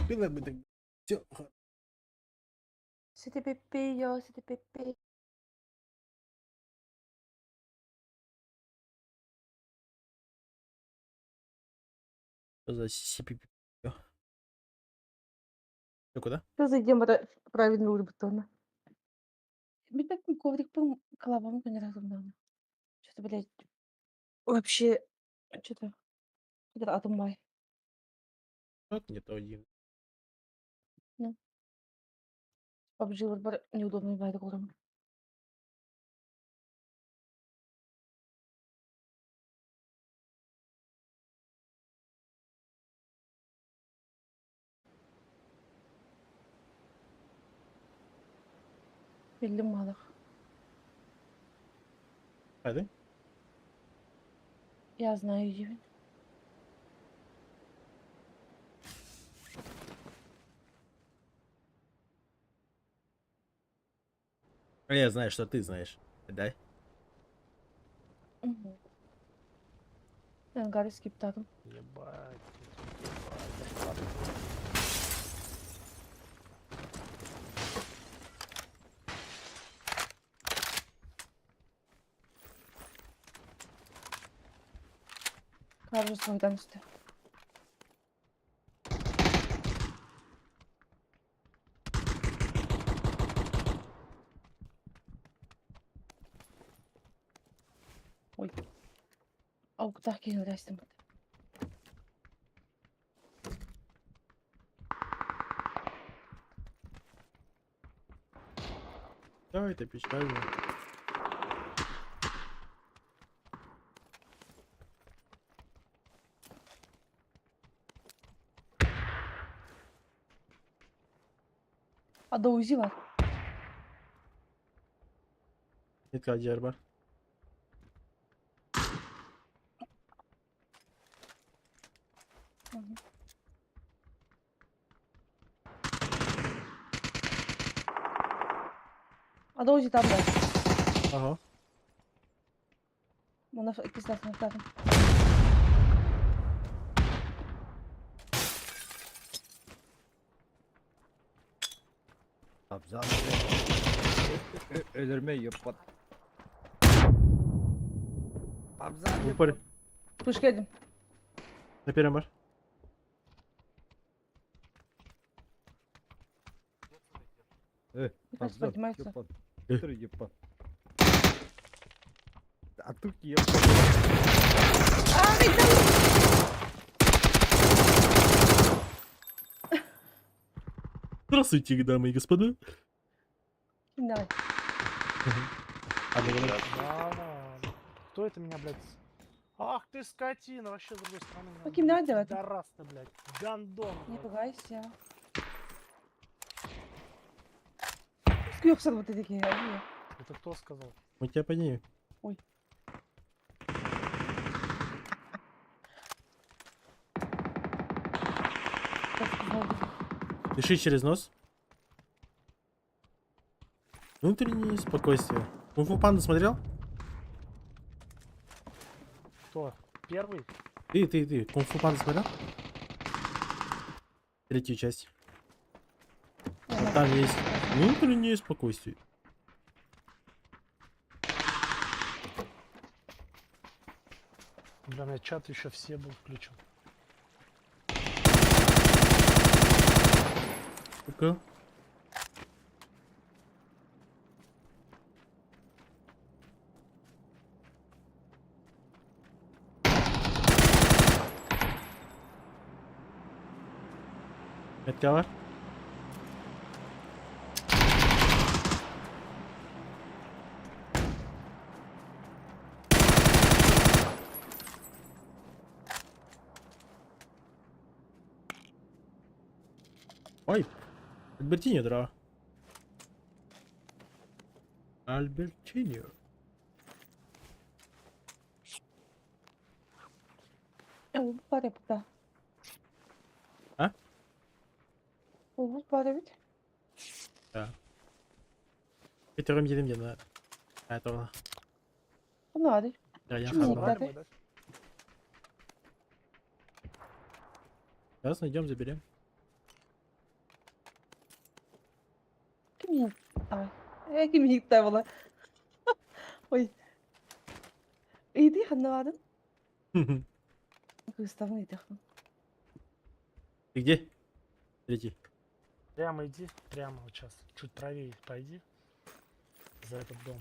Было бы так. Все. C'était pépé, yo, c'était pépé. Что за сипи? Ты куда? Что зайдем правильно урбатона. Bilmem коврик был, колобам не разу надо. Что-то, блядь, вообще, что-то, это атомай. Вот не то один. Ну, обжил неудобный байдером. Belli malak. Hadi. Я знаю его. А я знаю, что ты знаешь. Да? Угу. Гарри скиптаром. Ебать. Гарри свойдан üstü. Ой. Avuklar geliyor resmen. Да, это печально. Ada Uzi var. Нетка Аджар бар. Hı hı. Ada Uzi tam da. Ага. Bana ikisi de sınıflarım. Абзал. Ölürme yapma. Абзал. В упоре. Hoş geldin. На первом бар. Birkaç поднимается. Yapma. Eh. Dur yapma. Атук yapma. Здравствуйте, дамы и господа. Şimdi hadi. Да, кто это меня, блядь? Ах ты скотина, вообще с другой стороны. меня, Bakayım блядь, nerede var? пидорас ты, блядь. Гандон, Не блядь. пугайся. Yoksa bu dedik ya. Это кто сказал? Мы тебя поднимем. Дыши через нос. Внутреннее спокойствие. Кунг-фу панда смотрел? Кто? Первый? Ты. Кунг-фу панда смотрел? Третью часть. Вот там есть внутреннее спокойствие. Бля, у меня чат еще все был включен. Сука. Метка var. Ой. Альбертиньо, дра. Альбертиньо. Bu var ya burada. Ha? Bu var evet. Petrolüm yedim yanına. Evet orada. Bu hadi. Ya Şimdi yakaladım. yıklar. Забрали мы, да? Сейчас найдем, заберем. Kim gitti valla. Ой. Иди, ханна Выставный техно. Ты где? Третий. Прямо иди, прямо вот сейчас. Чуть правее пойди. За этот дом.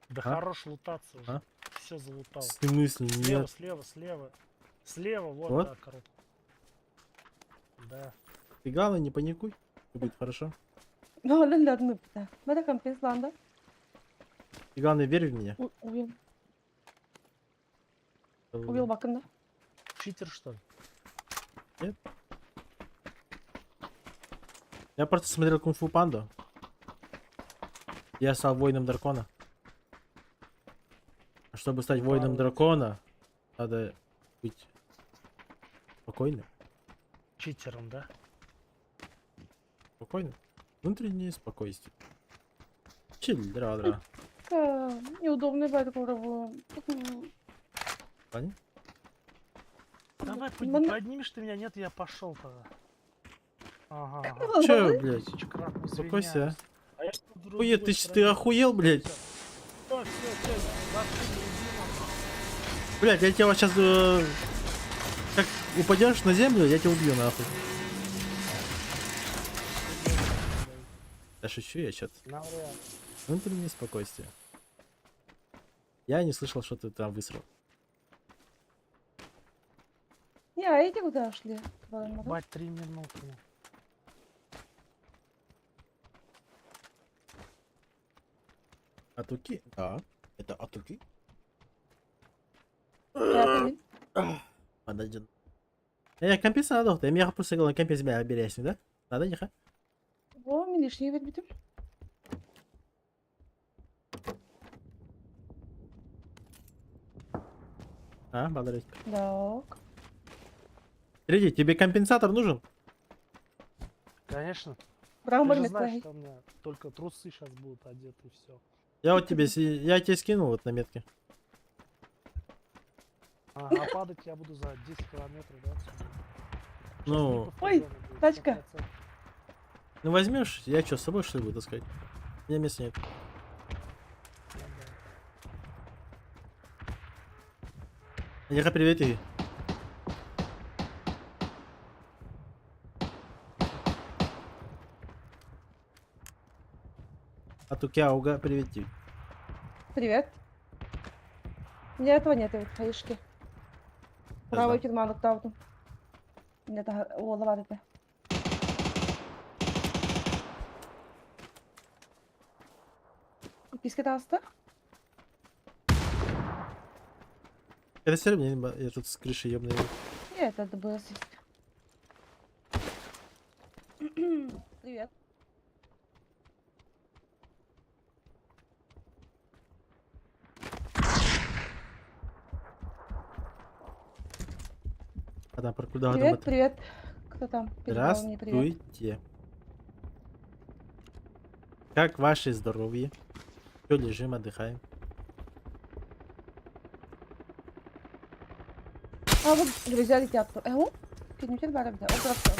Да А? хорош лутаться уже. А? Все залутал. В смысле? Слева, Нет. слева, слева. Слева, вот, Вот? да, коробка. Да. Ты главное не паникуй. Все будет хорошо. No, لا نبدأ. ماذا كان في إسلندا؟ Ты главное верь в меня. Uyul bakın da. Читер, что ли? Я просто смотрел Кунг-фу Панду. Я стал воином дракона. А чтобы стать воином Здорово. дракона, надо быть спокойным. Читером, да? Спокойным. Внутреннее спокойствие. Чиль, дра-дра. Неудобный байт коробу. Понял? Давай Мон- поднимешь ты меня, нет, я пошел тогда. Ага, ага. Че, блядь? Тысячекратно Успокойся, извиняюсь. А я тут в Охуеть, другой ты стране. охуел, блядь? Всё, Блядь, я тебя сейчас... как упадешь на землю, я тебя убью нахуй. Да шучу я что-то. навряд. Внутреннее спокойствие. Я не слышал, что ты там высрал. Не, а эти куда шли? Ладно, да? Бать, 3 минуты. Атуки? Да. Это атуки? Я Подойдет. Я компенса надо, ты меня просто говорил, компенс меня берешь, да? Надо нихуя. О, мен лишнее вербитим. А, благодарю. Так. Среди, тебе компенсатор нужен? Конечно. Браво, Ты же Морнет, знаешь, твои. что у меня только трусы сейчас будут одеты и все. Я вот тебе, я тебе скинул вот на метке. А падать я буду за 10 километров, да? отсюда? Щас Ну. липов Ой, зона будет, тачка. 100%. Ну возьмешь, я что, с собой что ли буду таскать? У меня места нет. Ну да. Я привет, Иви. Атуки ауга, привет тебе. Привет. У меня этого нет, вот хаишки. Правый знаю. тюрьма ноктауту. Нет, лава это. Писки таста? Это все равно, я тут с крыши ёбный. Нет, это было здесь. Привет. А там про куда Привет, привет. Кто там? Передал мне привет. Здравствуйте. Как ваше здоровье? Все, лежим, отдыхаем. А вот друзья летят. О, кинуть бар да. О, просто.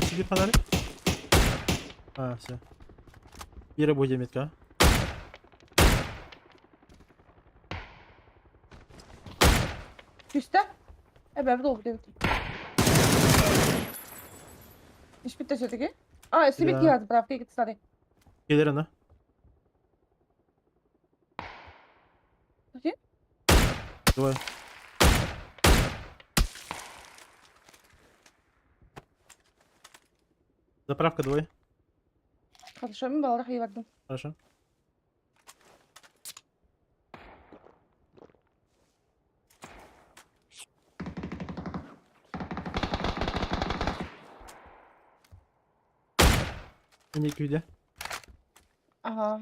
Тебе фонарик? А, все. И работе метка. Üstte? Ben doldu evet. Hiç bitti öteki. А, если Да. беги отправки, какие-то старые. Киллер она. Где? Двое. Заправка двое. Хорошо, ben баларах iyi verdim. Хорошо. Они где? Ага.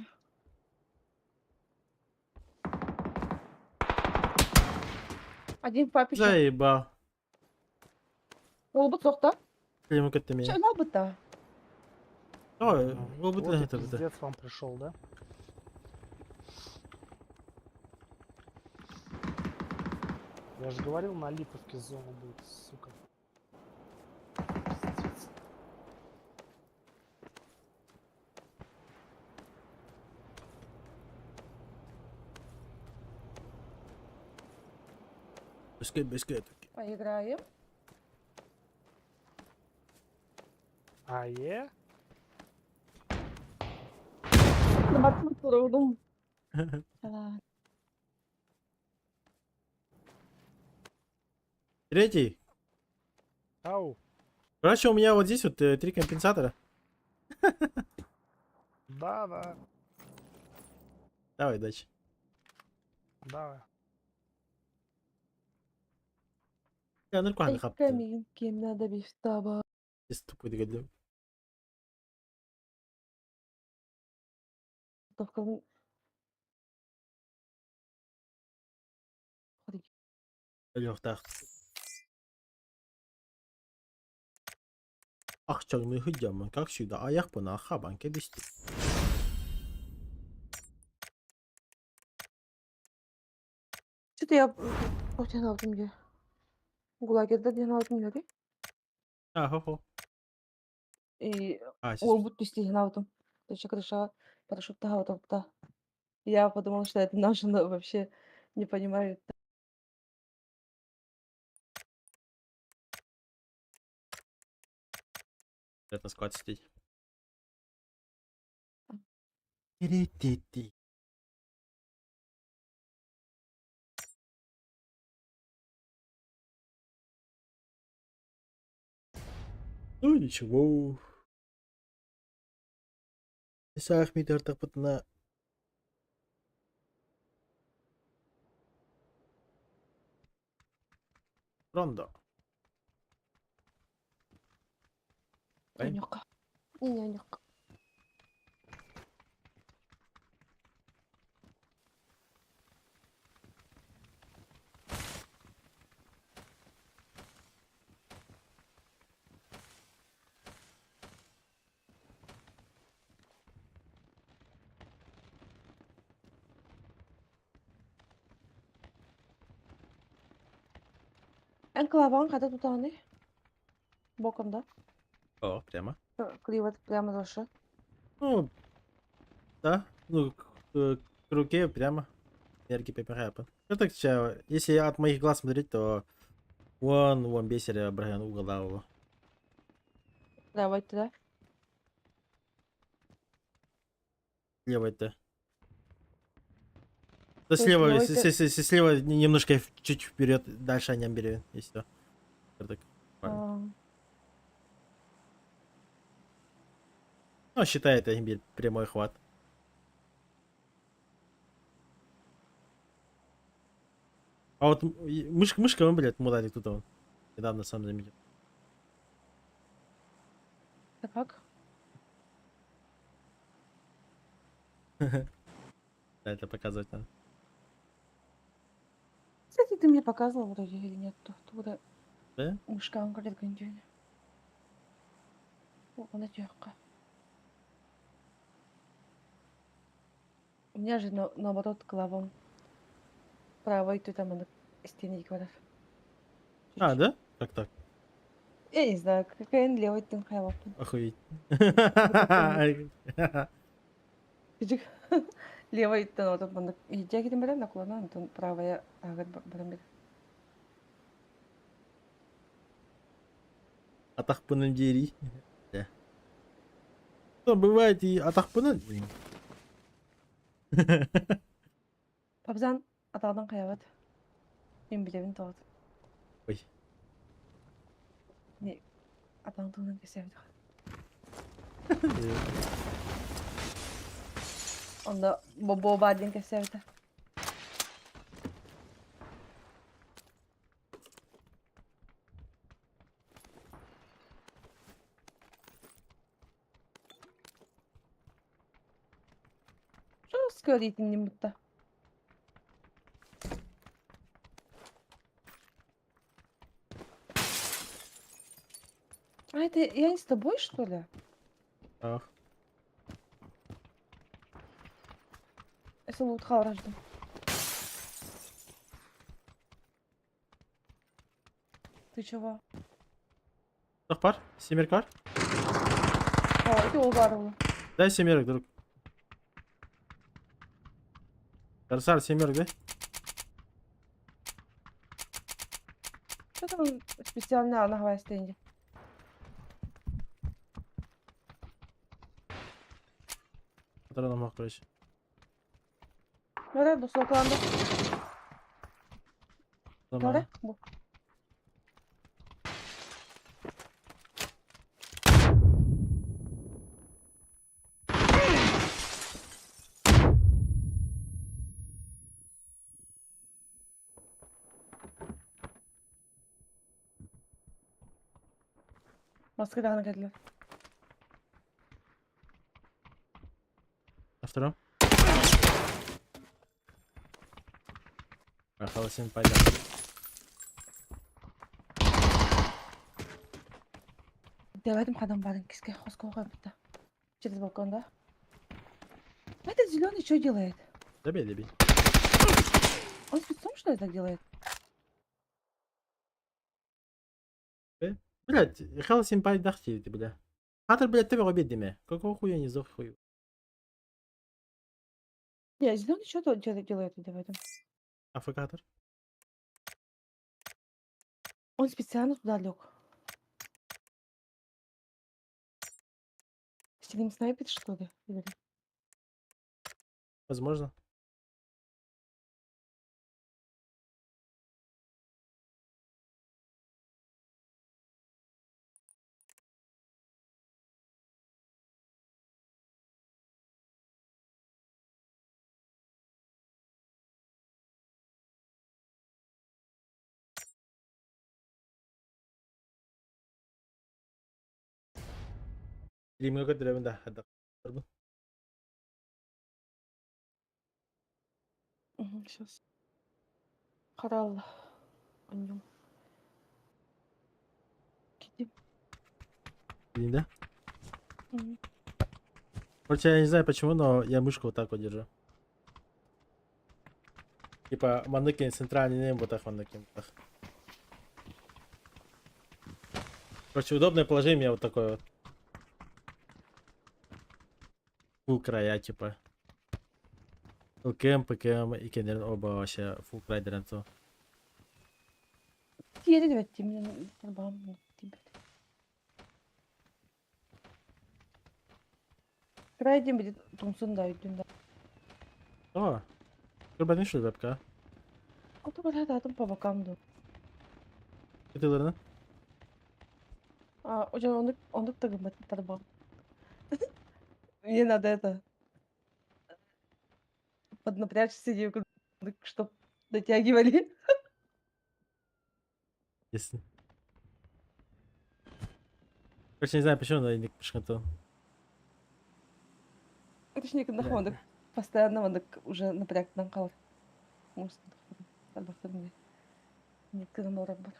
Один в папе еще. Заебал. Olbut sokta. Ему как-то Şey меня. ne olbut da? Ой, Ну, был бы вот ты и это. пиздец вам пришел, да? Я же говорил, на Липовке зона будет, сука. Пиздец. Быстрее. Поиграем. Ае? Батмут вurdum. Ладно. Третий. Ау. Короче, у меня вот здесь вот 3 компенсатора. Да. Давай дальше. Давай. Я ныркуан Ай, хапты. камин, кем надо без таба. Здесь тупой дегодлю. Товкалın. Лёг так. Акчаңны хыдямын, как всегда. Аяк бuna хабан кебисти. Что-то я очень aldım ya. Gulager'da diyen aldım ya. Хо-хо. И А, ол будто действительно aldım. Точно крыша парашютта алdım. Я подумала, что это наши, но вообще не понимают. это склад сидеть. Ти-ти-ти. Ну ничего. Исаах мидер тапытына. Рондо. Ай. Нянюка. Нянюка. Enklavan kada tutani. Боком, да? О, прямо. Кліват прямо за що. Ну, да. Ну, к руке прямо. Энергии пепперхапа. Ну так, если от моих глаз смотреть, то вон бесер Брайан угол его. Давайте, да? Слева это. Да есть слева, левый если слева немножко чуть вперед, дальше они берет, если что. Так. А, Ну, считай, это имеет прямой хват. А вот мышка, он, блядь, мудак тут он. Недавно сам заметил. это как? Да, это показывать надо. Кстати, ты мне показывал вроде или нет? Тура Да? мышкаан көрген жөн. Оны жоққа. У меня же наоборот клавом правой тут там стене квадрат. А, да? Как так? Я не знаю, какая левой тын хайваптын. Охуеть. Küçük levay tın otup bana hijja gidin beren de kullanan tın правая агат баран бер. Атақпының дери. Да. Ну, бывает и атақпының. Папзан атадан каябат. Мен билебин тоот. Ой. Не атаң тыңдан кесебит. Onda bobo badin kесебит. Что скорит не будто. А это я не с тобой, что ли? Ах. Если лут халраждым. Ты чего? Тахпар? Семеркар? А, это ол барылы. Дай семерок, друг. Сар, семерок, дай. Что там специально на Гавайи стенде? Патроном мог, короче. Öyle bu sokağında. Tamam. Öyle bu. Başka da geldiler. На втором. Проехал 7 пойдем. Demedim kadın bari kiske хоска koyup через балкон, да? Этот зеленый что делает? Добей, добей. Он спецом что ли так делает? Блядь, Хелл Симпай дахти ты, бля. Хатер, блядь, ты обед деме. Какого хуя не сдох хуй? Не, зеленый что делает Давай. Афакатор. Он специально туда лег. Сидим снайпер что ли? Или- Возможно. Или много древен, да, отдох. Сейчас. Харал. Пойдем. Гидим. Или да? Мгм. Короче, я не знаю почему, но я мышку вот так вот держу. Типа, манекен центральный нейм, вот так манекен. Вот так. Короче, удобное положение у меня вот такое вот. Фул края, типа. ЛКМ, ПКМ и Кендерн оба вообще фул край деренцо. Yeri de ettiğimden babam gibi. Крайдем будет тумсунда үйдүндө. О, кырбанын что вебка? Ото бар атым по бокам да. Кытыларына? А, уже ондук да гымбат тарбам. Мне надо это поднапрячь сидеть, чтоб дотягивали. Если. Короче, не знаю почему, но я не пошкантал. Точнее, находок. Постоянно ондук уже напрягтан калыр. Может, тарбактырмын. Нет, кырмалар бар.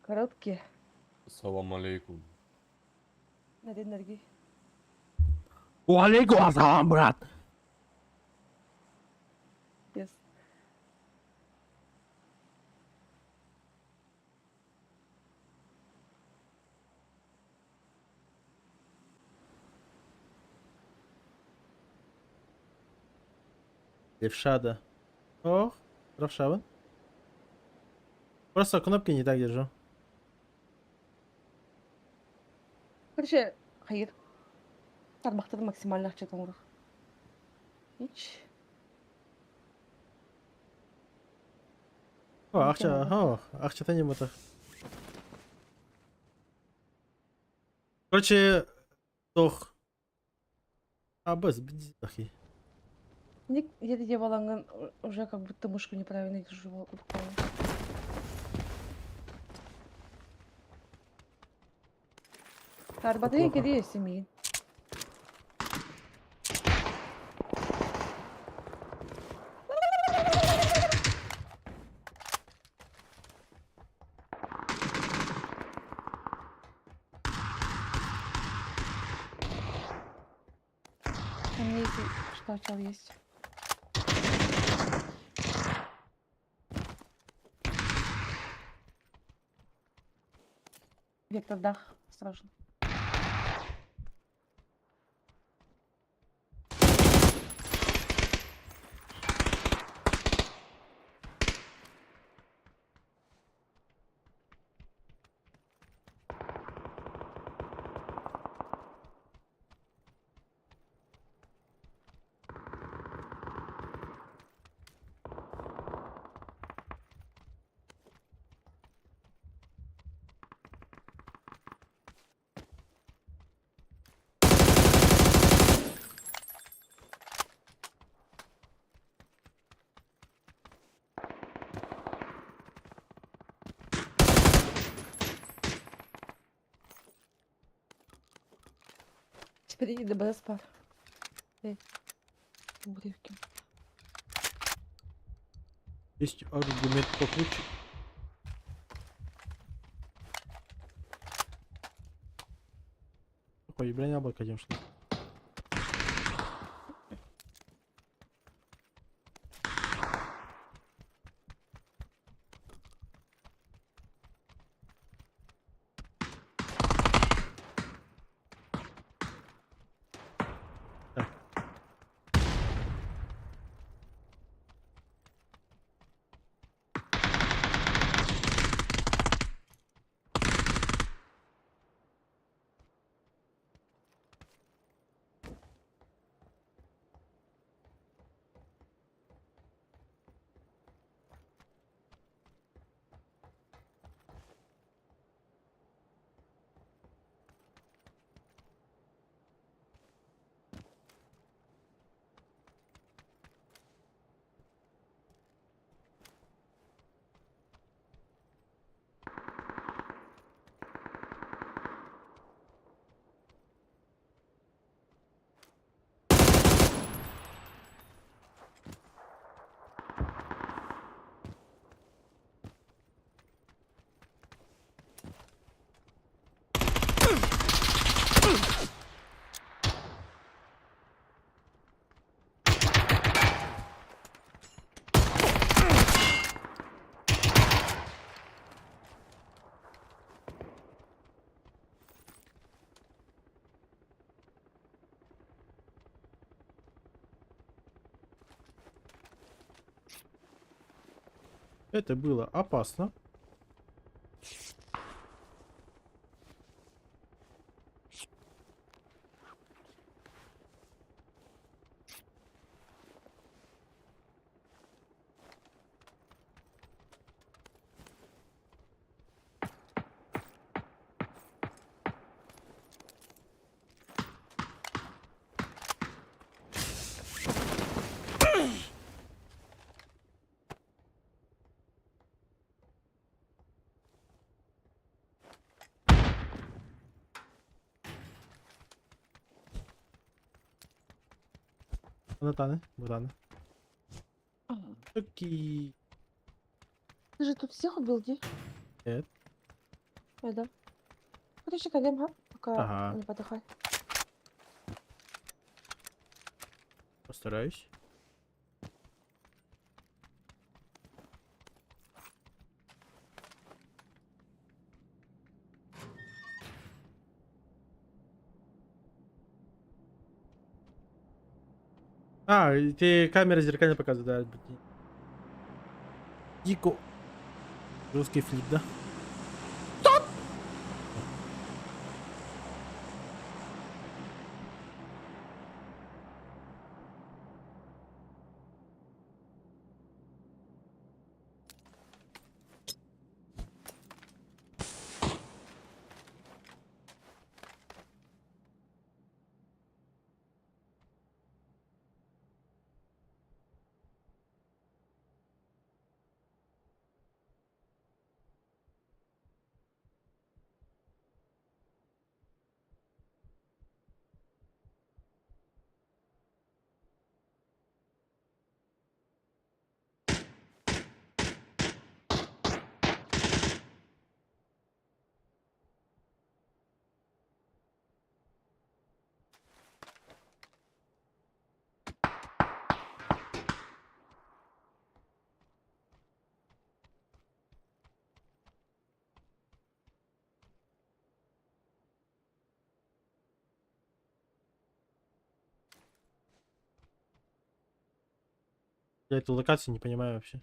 Короткие. Салам алейкум. На день энергии. Уалейкум ассалам, брат! Yes. Левша, да. Ох, правша, вон. Просто кнопки не так держу. Короче, hayır. Тарбактырдым максимально акчадан урар. Hiç. О, Не акча, тема, о, акча-то не мотах. Короче, тох. А, без, бди, ахи. Ник еди деп аланган уже как будто мышку неправильно держу руками. Арбады Плохо. кеде семьи. У меня если что чел есть. Вектор дах страшно. Приїде без пар. Урівки. Есть аргумент покруче. Ой, броня бы, конечно. Это было опасно. Братаны, братаны. Ага. Такие. Ты же тут всех убил, Ди? Нет. Да. Короче, пойдем, га? Пока Ага. не подыхай. Постараюсь. А, и ты камеры зеркально показывают, да. Дико. Русский флип, да? Я эту локацию не понимаю вообще.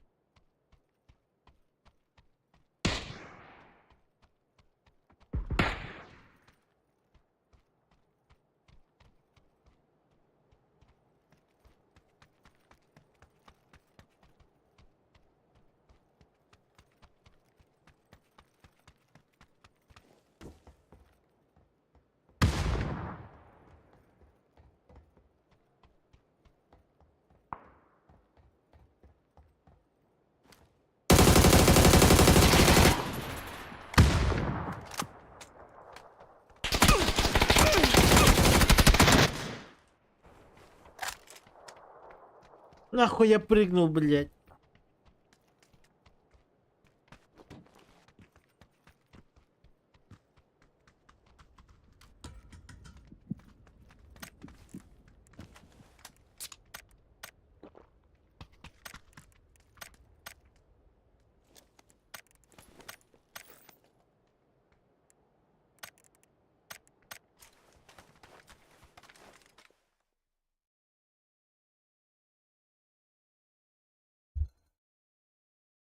Нахуй я прыгнул, блядь.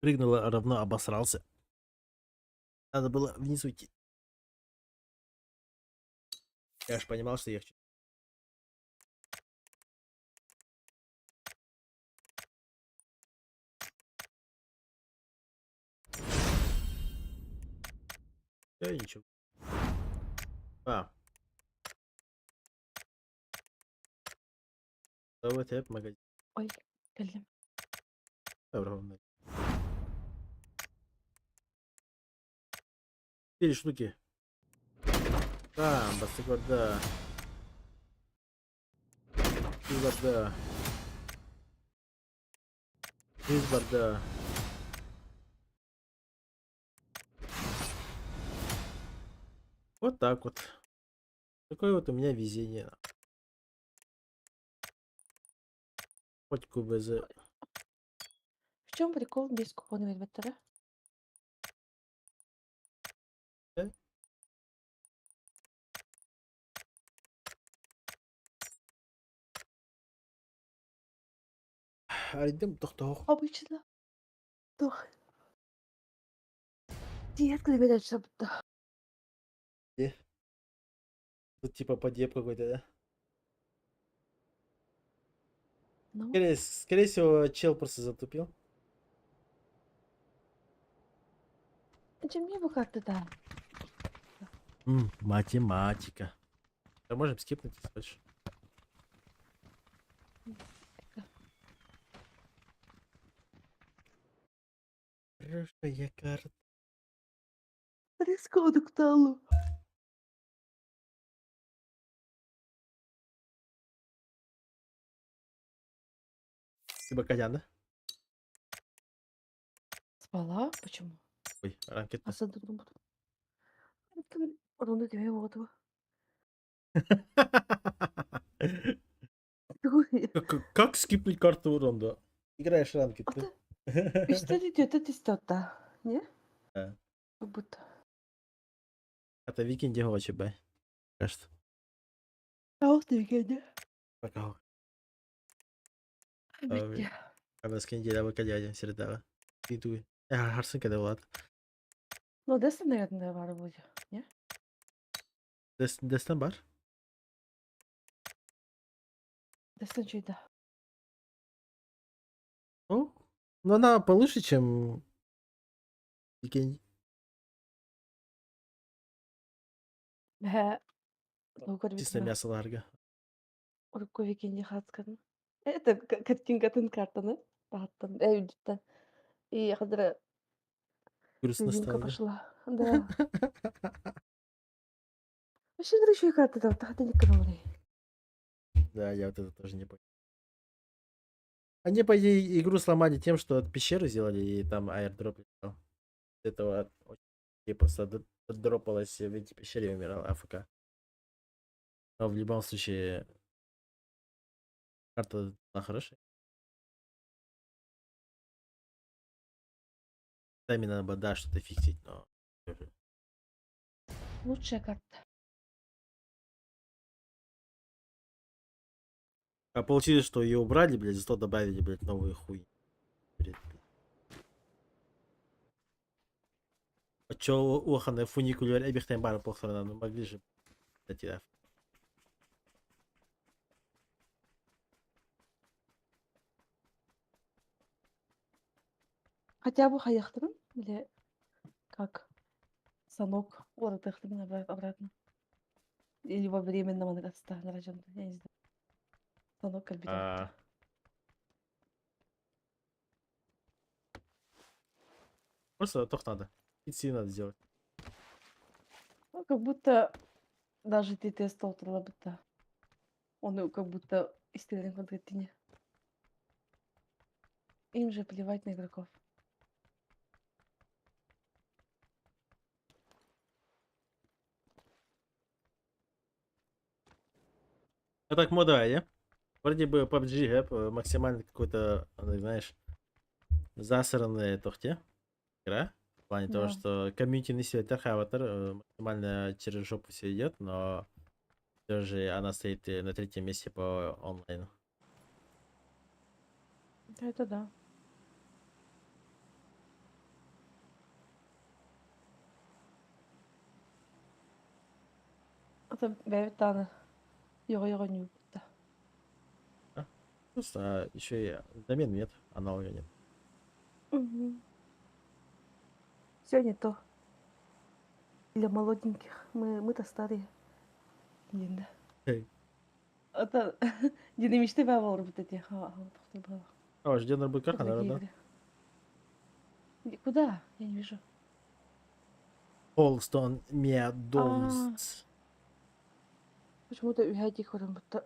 Прыгнул, а равно обосрался. Надо было вниз уйти. Я ж понимал, что я хочу. Ничего. А. Давай я магазин. Ой, geldim. Ровно. 4 штуки. Там, басыгорда. Изборда. Изборда. Вот так вот. Такое вот у меня везение. Хоть КБЗ. В чем прикол без купона ведбеттері? Айдым тоқтоқ. Обычно. Doch. Диет клемет açtı. Тут типа подъеб какой-то, да? Ну, Скорее всего, чел просто затупил. чем мне бы как-то да. Математика. Да можем скипнуть, если хочешь. Хорошая карта. Рискону талу. Либо Колян, да? Спала? Почему? Ой, ранкет. Асадырдым буду. Ронда тебе вот. Как скипнуть карту урона? Играешь ранкет, да? Что идет это истота? Не? Да. Как будто. Это викинги вообще, бай. Кажется. А вот ты где? Пока. Где? Она скиндила выкаляли, сердала. Иду. Харсын когда влад. Ну, Дестон, наверное, бар будет. Не? Дестан бар? Дестон чуть да. Ну, но она получше, чем викинги. Чисто мясо ларга. Урку викинги хацкан. Это картинка картаны. Баттан. Эйдитта. И хадра Грустно Любимка стало. пошла. Да. Вообще, еще карта там, так это не каналы. Да, я вот это тоже не понял. Они, по идее, игру сломали тем, что от пещеры сделали, и там аирдроп летал. Этого очень просто дропалось в эти пещере и умирал АФК. Но в любом случае карта была хорошая. Там надо бы, да, что-то фиксить, но... Лучшая карта. А получилось, что ее убрали, блядь, зато добавили, блядь, новые хуй. А чё уханы фуникулер эбихтен бары похороны, ну могли же дать. Хотя бы хаяхтырым, или как санок уратыхтырым обратно. Или во временном ангаста на районе, я не знаю. Санок как бедер. Просто тох надо. Идти надо сделать. Ну, как будто даже ты тест будто. Он как будто истерин конкретине. Им же плевать на игроков. А так мода, я? Вроде бы PUBG, максимально какой-то, знаешь, засранная тухте игра. В плане того, Да. что комьюнити не себе максимально через жопу все идет, но все же она стоит на третьем месте по онлайну. Да, это да. Это бәбит таны. Його не убытта. Просто еще и замен нет, аналога нет. Все не то. Для молоденьких. Мы-то старые. Енді. Эй. Это динамичный бәбі olur bu dedi. Тоқтар бала. О, жден будет как она, Такие да? игры. Куда? Я не вижу. Холстон Медоуст. Почему-то уйдик варым будто.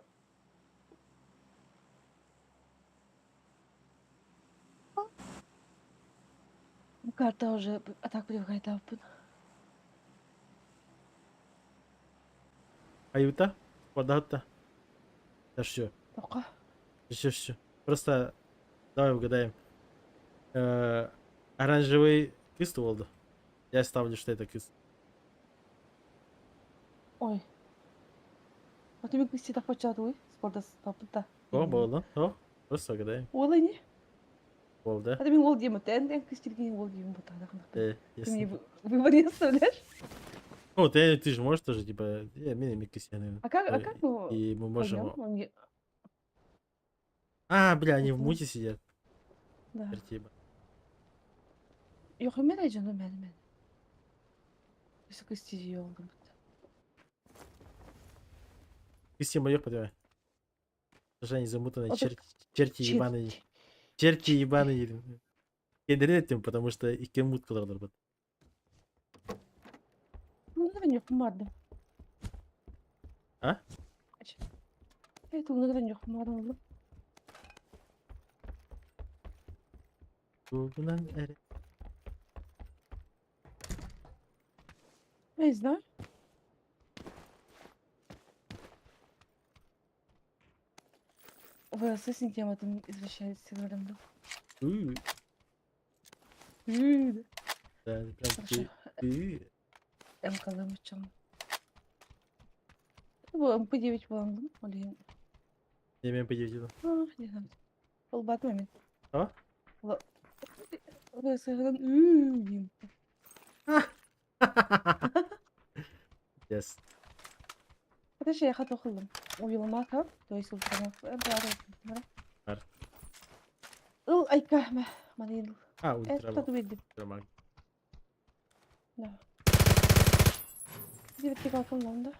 Карта уже атак привыкает апын. Аюта? Подата? Да все. Тоқа. Все. Просто давай угадаем. Оранжевый кыст болды. Я ставлю, что это кыст. Ой. А ты мені так почати, ой? Спорда стапыта. О, болды. О, просто угадаем. Олай не? Болды. А ты мен ол деймін. Тән кістелген ол деймін бұта. Ты Ясно. мне выбор не оставляешь? Ну, ты же можешь тоже, типа, мини кыстяны. А как мы И мы можем... пойдем? Он мне- Бля, они в Мгм. муте сидят. Да. Типа. Yok мен aycanım ben. Sıkı istiyor oldum. Кысти моих, подавай. Даже они замутанные А так черти ебаные. Черти ебаные. Кендерин этим, потому что их кемут кылардар бут. Bunların yok mu vardı? Ha? Evet bunların yok mu vardı oğlum? Bundan ere. Не знаю. Вы с этим тематом извращаетесь говорим, да? Да, прям Хорошо. ты. МКЛ мычам. Bu MP9 bulandım. Olayım. Я меня поделил. Не знаю. Olbatma emin. Ha? Вы sıradan diyeyim. Yes. Это же я хотел хлам. Увидела мака, то есть ультрамак. Бар. Ай кахме. Манил. Это Ультра. тут видим. Ультрамаг. Да. Девятки kalkalım da.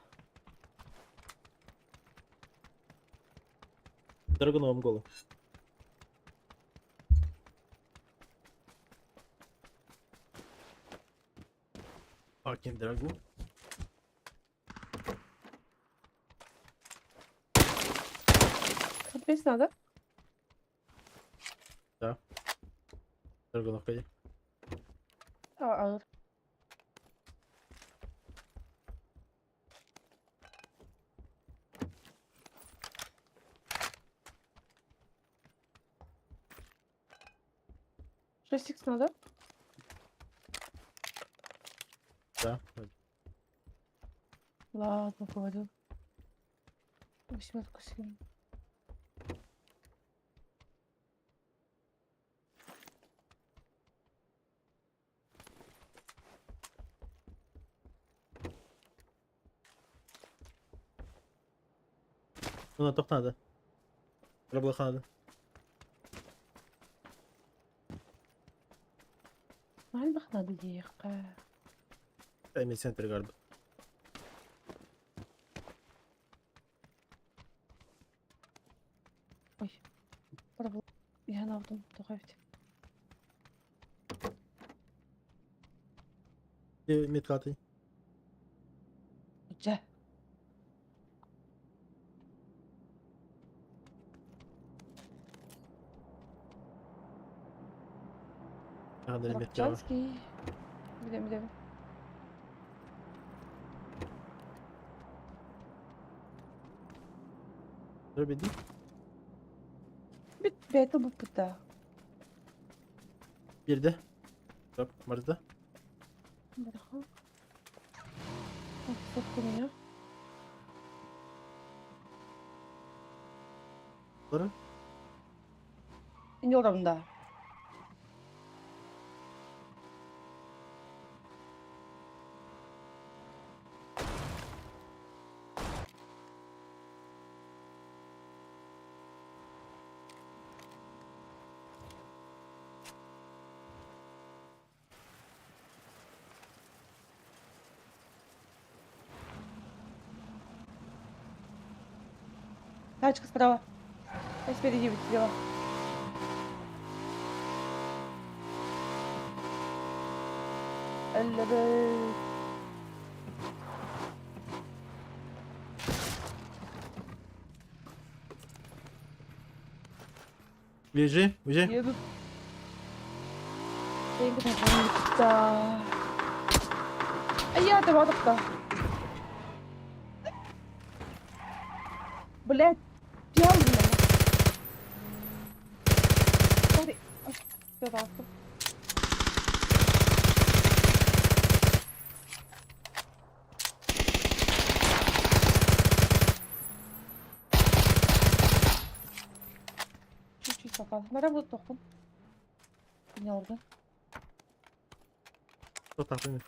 Драгоновым голу. Окей, драгу. Ответь надо. Драгонов ходи. Ağır. Шесть икс надо. Да. Ладно, говорю. Восьмерку сильно. Ну, тоқ надо. Раблаха надо. Альбах надо дiyeka. Мен центр гарду. Ой. Пробыл. Я на автом добавить. Меткатый. Где? Ага, метки var. Рокчанский. Білем. Dur bir değil. Бета bu пыта. Bir de. Стоп, морда. Браха. Сколько у меня? Sonra. Не уровня. Тачка справа. Я спереди выстрела. Эллебей. Бежи, бежи. Едут. Да. А я-то вот кто. Блять, пьяный. Смотри. Пожалуйста. Чуть-чуть попал. На работу тохун. Не orada. Кто такой?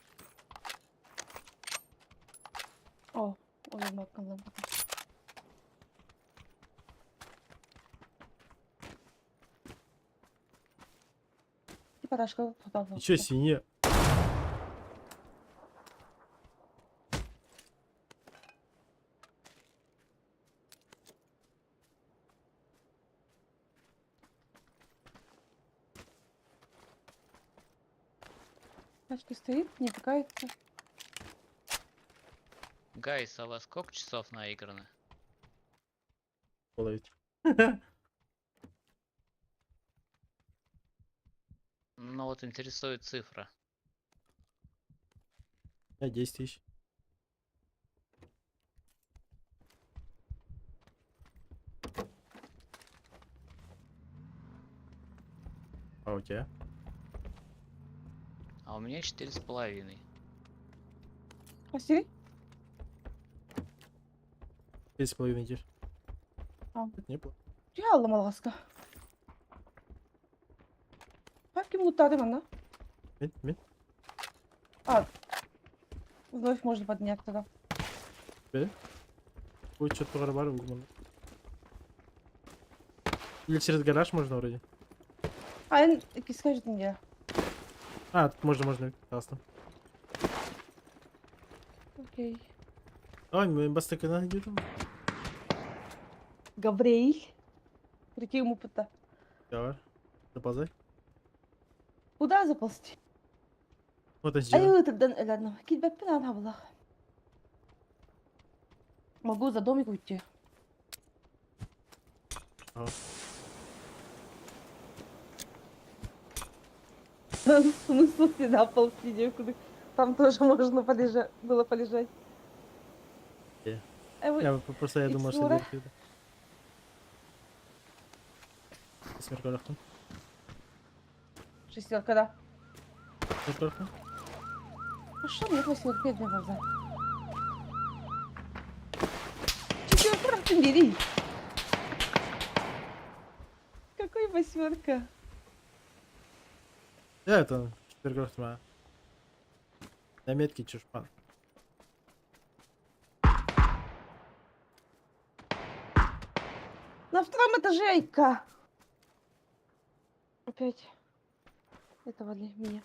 О, oyun hakkında. Bir парашка туда. Ничего, синие. Тачка стоит, не пикается. Гайс, а у вас сколько часов наиграно? Половить. Ну вот интересует цифра. 10 тысяч. А у тебя? А у меня 4,5. Спасибо. 3,5 идешь. А. Это неплохо. Я аллама ласка. Как ему лутать именно? Мин. А, вновь можно поднять тогда. Будет что-то бар гуман. Или через гараж можно вроде. А, я скажет мне. А, тут можно. Классно. Окей. Ой, мы бастакана где-то. Гавриил. Прикинь ему пыта. Давай. Заползай. Куда заползти? Вот он сделал. Ай, тогда, ладно. Кидбэк надо было. Могу за домик уйти. Ага. Смысл сюда ползти некуда. Там тоже можно было полежать. Где? Ой, Просто я думал, что Иксура. дверь это. Смерка рахтун. шестерка, да. Смерка рахтун. А что мне 85 для глаза? Четверка, раз ты бери. Какой восьмерка? Это смерка рахтун. На метке чушпан. На втором этаже Айка. Опять. Этого для меня.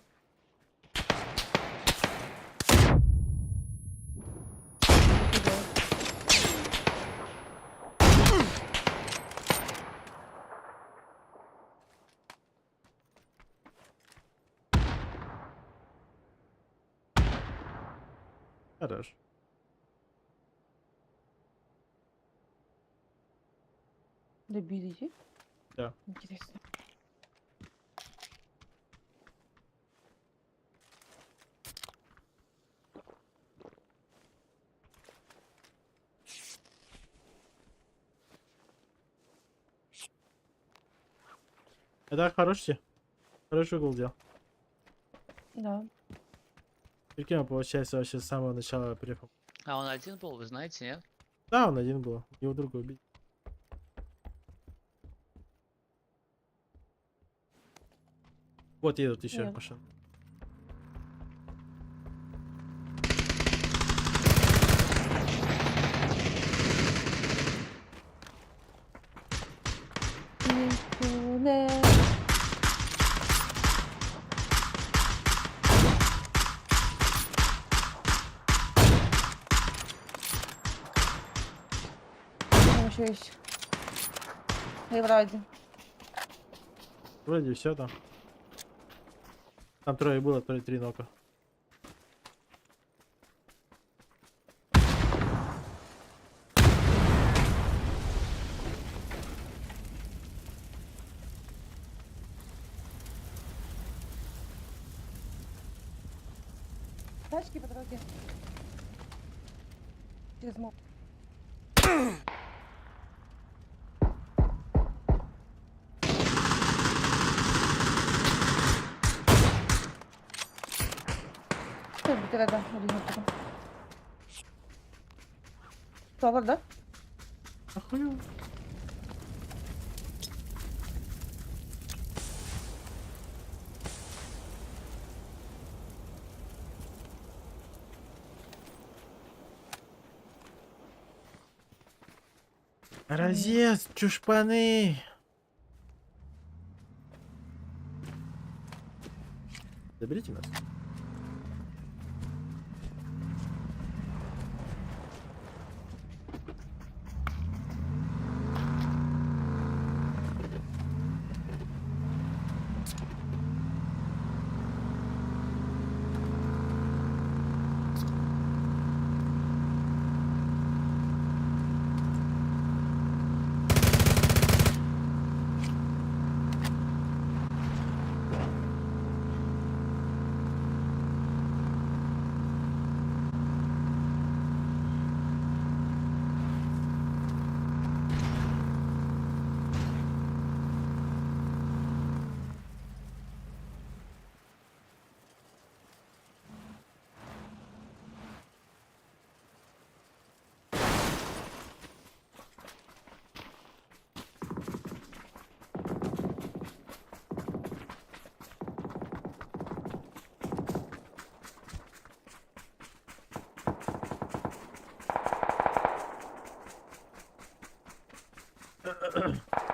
Хорош. Добили? Да. Интересно. Это хороший. Хороший угол делал. Да. Прикинь, он, получается, вообще с самого начала приехал. А он один был, вы знаете, нет? Да, он один был. Его друга убить. Вот едут еще Нет. машины. Нікуне. Там еще есть. И вроде. Вроде все там. Там трое было, то ли 3 нока. Тачки по дороге. Через мост. Что это тогда? Повар, да? Охуел. Разец, чушпаны. Заберите нас.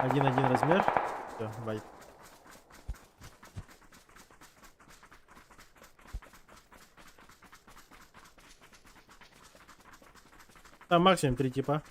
Один размер. Все, бай. Там максимум 3 типа.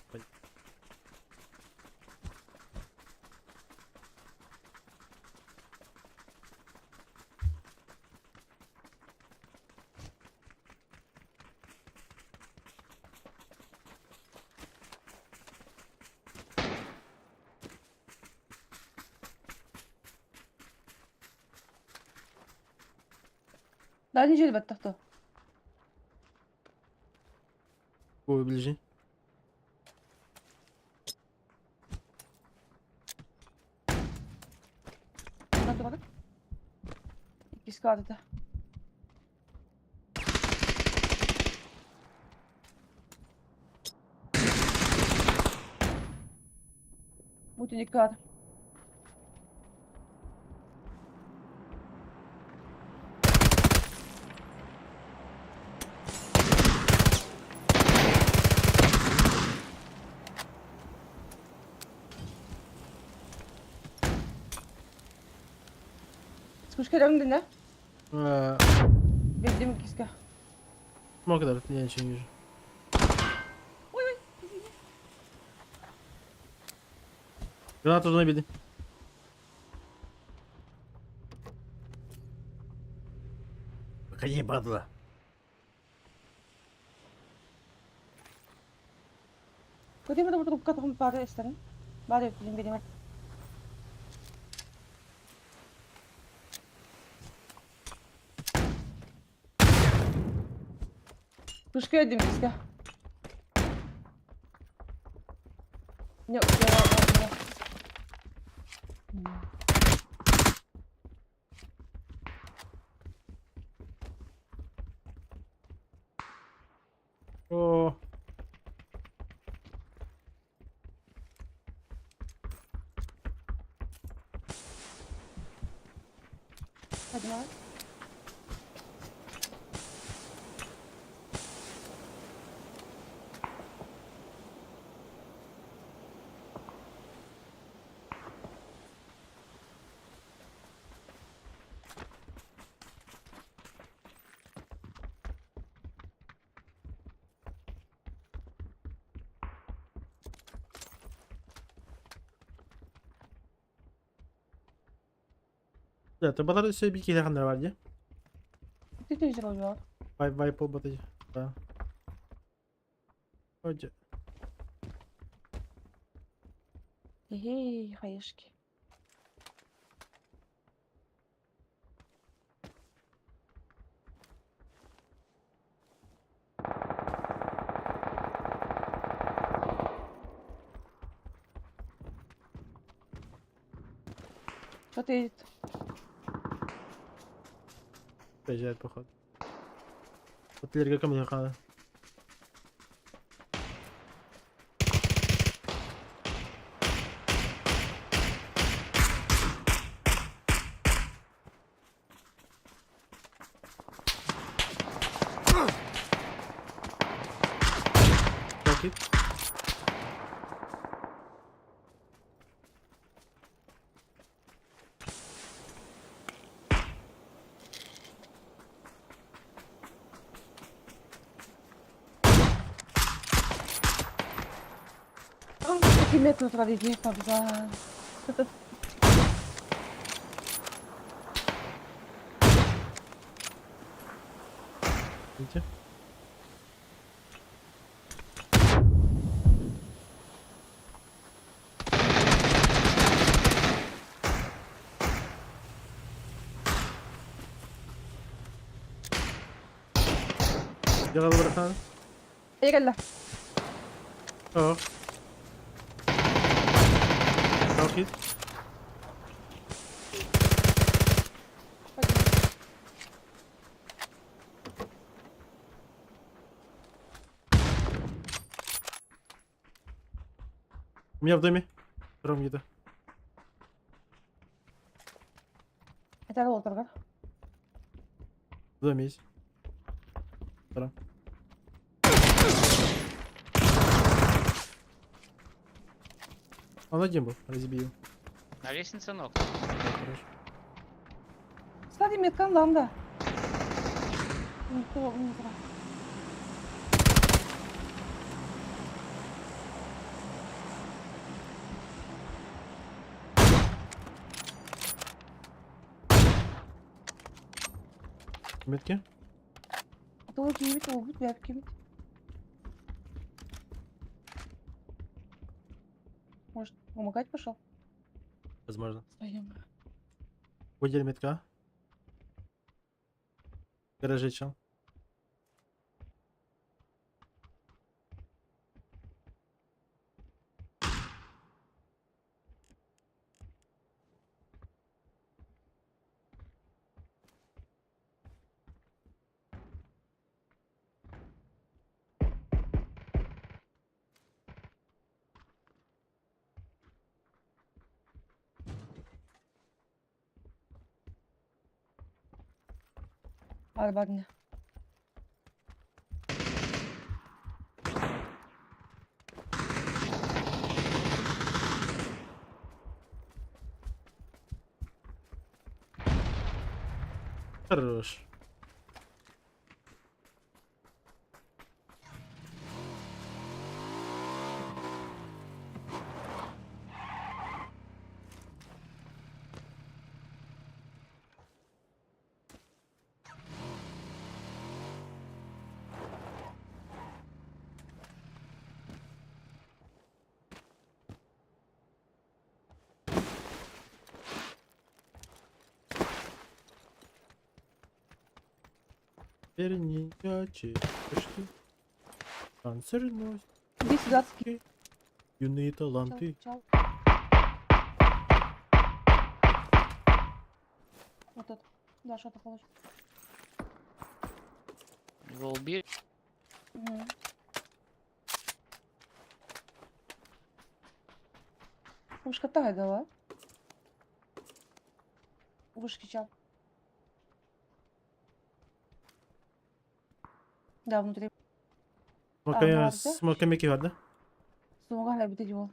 Да, не жили кто. Ой, ближи. Hadi bakın. İkisi kaldı da. Будьте дикар. Скучка рядом, да? Видим киска. Смог даже, я ничего не вижу. Гранату на беды. Выходи, бадла. Kau tengok betul kata kamu pada Eastern. Baru film video. Скучка yedim kиска. Yok, yok. поднимаю. Ya tabaklarda şöyle bir iki yakınlar var ya. Ты тоже рулёт. Vay po batıcı. Ha. Hoca. Эй, хаешки. Что-то едет. Приезжает походу. Вот лерга ко мне хана. Окей. Какие методы проведения побза. Видите? Yaralı bırakan. Реально. Oh. Çok iyi. У меня в доме. Ром еда. Это роллтер, да? В доме есть. Ром. Он один был, разбил. На лестнице ног. Хорошо. Кстати, меткан ланда. Никто не знает. Метки? Это вот кимит, обувь, бяп кимит. Может, помогать пошел? Возможно. Своим. Выдель метка. Гаражи чел. Арбагне. Хорош. Пернячие кошки. Панцирь носит. Иди сюда, ски. Юные таланты. Чал. Вот это. Да, что-то получится. Его убили. Угу. Вышка тая дала. Вышки чал. Да, внутри. Смоками, vardı. смоками ki vardı. Sonra hala bir de yol.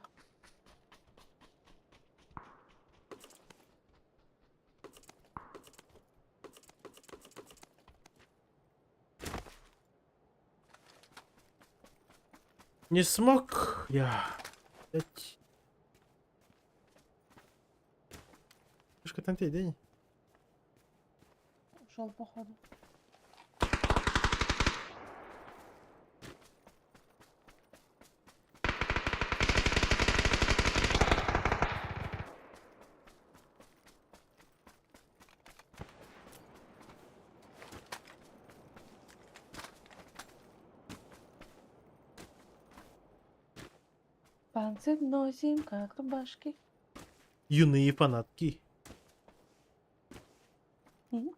Не смог я. Блять. Слишком там ты, Дэнни. Ушел, походу. Панцирь носим, как рубашки. Юные фанатки. Мгм.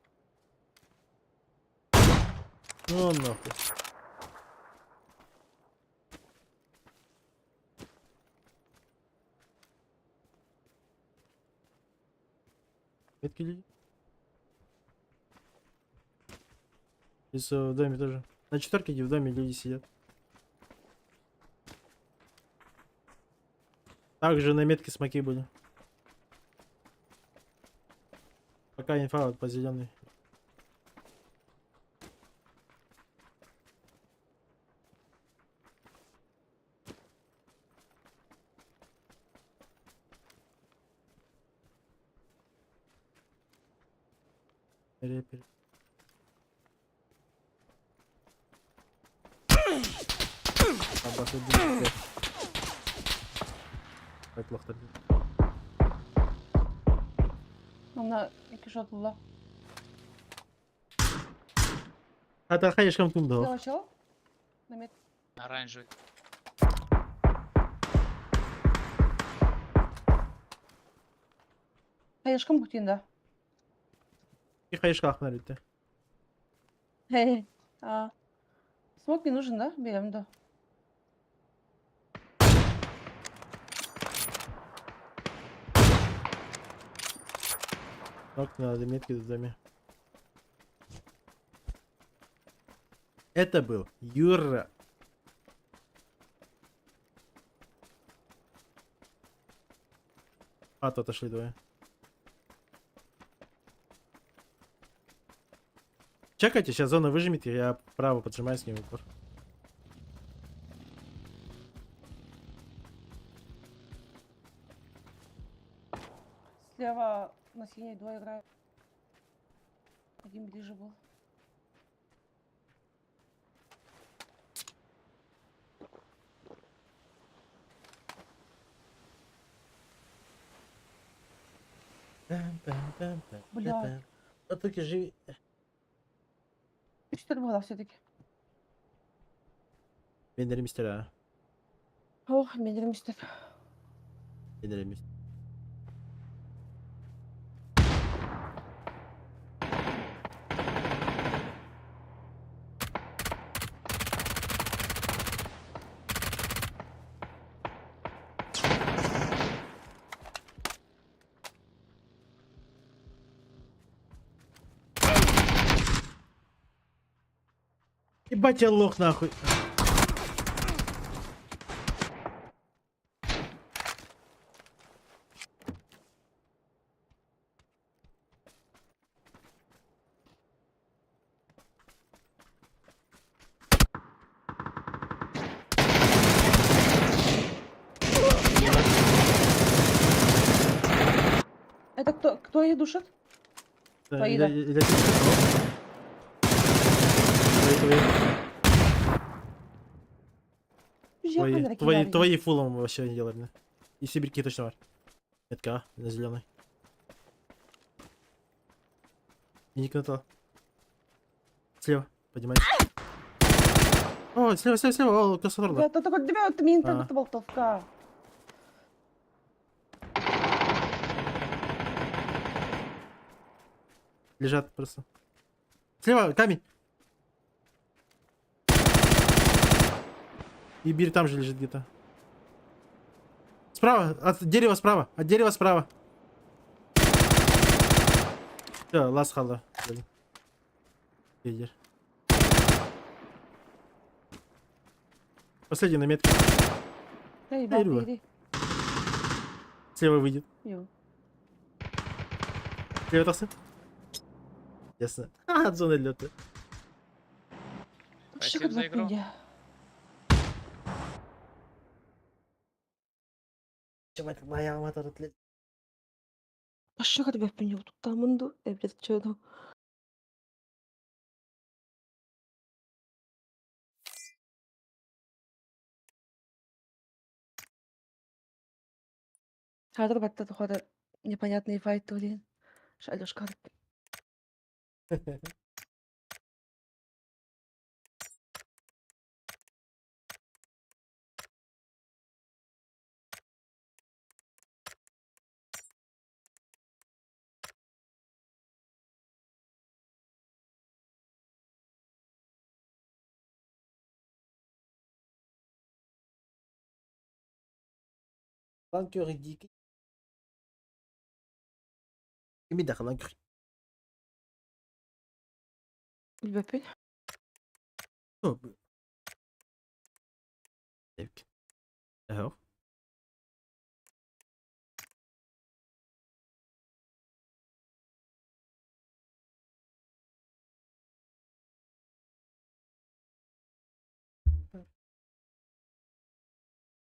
Ну нахуй. Метки люди. Здесь в доме тоже. На четверке где в доме люди сидят. Также на метке смоки были. Пока инфа вот по зеленой. Репер. Обошли. Айтылақтар. Ona iki shot atıldı. Hatta hayışkam tümdü o. Yavaş yavaş. Mehmet. Оранжевый. Hayışkım kutuyunda. И hayışka aknar bitti. Hey. Aa. Смок не нужен, да? Берем, да. Ног надо метки в доме. Это был Юра. А, то отошли двое. Чекайте, сейчас зона выжмите, я вправо поджимаю с ним в упор. Слева на синей двое играют. Один ближе был. Бля. А только живи. 3-4 было все-таки. Бендерим мистера. Ох, медленно мистер. Бендерим мистер. Ебать, я лох нахуй. Это кто их душит? Да, Твои, да. или твои фулом вообще не делали. И сибирки точно var. Метка на зеленой. И не кнутал. Слева, поднимайся. О, слева, о, косорда. Да, только тебя вот мин А. это болтовка. Лежат просто. Слева, камень. И Бирь там же лежит где-то. Справа, от дерева справа, от дерева справа. Все, лаз хала. Видишь. Последний на метке. Эй, Эй, Рыба. бабка, иди. Слева выйдет. Ю. Слева тасы. Ясно. От зоны лета. Спасибо за игру. Чем это моя аматор отлет? Ашыгар бәппен юл туттамынды. Эбрет чöydü. Хадыр батта тухада непонятный файт турин. Шалёш карып. Ланкер дикий. Кими даха ланкер. Бәппен. О, Девки. Ага.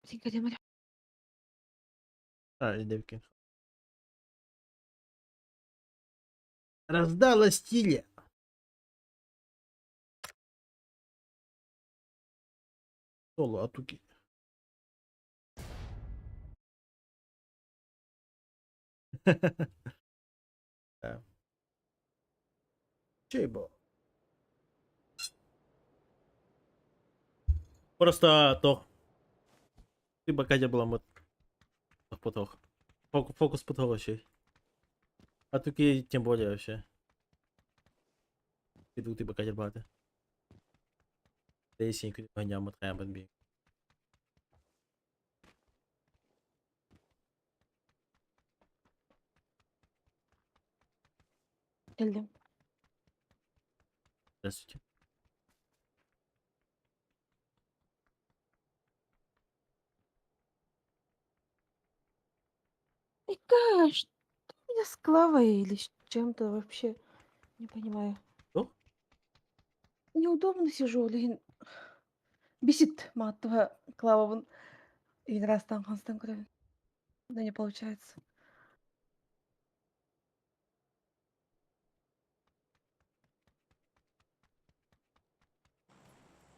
Син кәдемәр. И девки. Раздала стиля. Соло атуки. Да. Чейбо. Просто то. Ты бы Катя была вот поток. Фокус поток вообще. А туки тем более вообще. Иду ты бы Катя бата. Да если не куда ням от хам бен. Келдим. Здравствуйте. Ика, что у меня с Клавой или с чем-то вообще? Не понимаю. Что? Неудобно сижу, блин. Бесит матова Клава вон. И раз там Констант Кровин. Да не получается.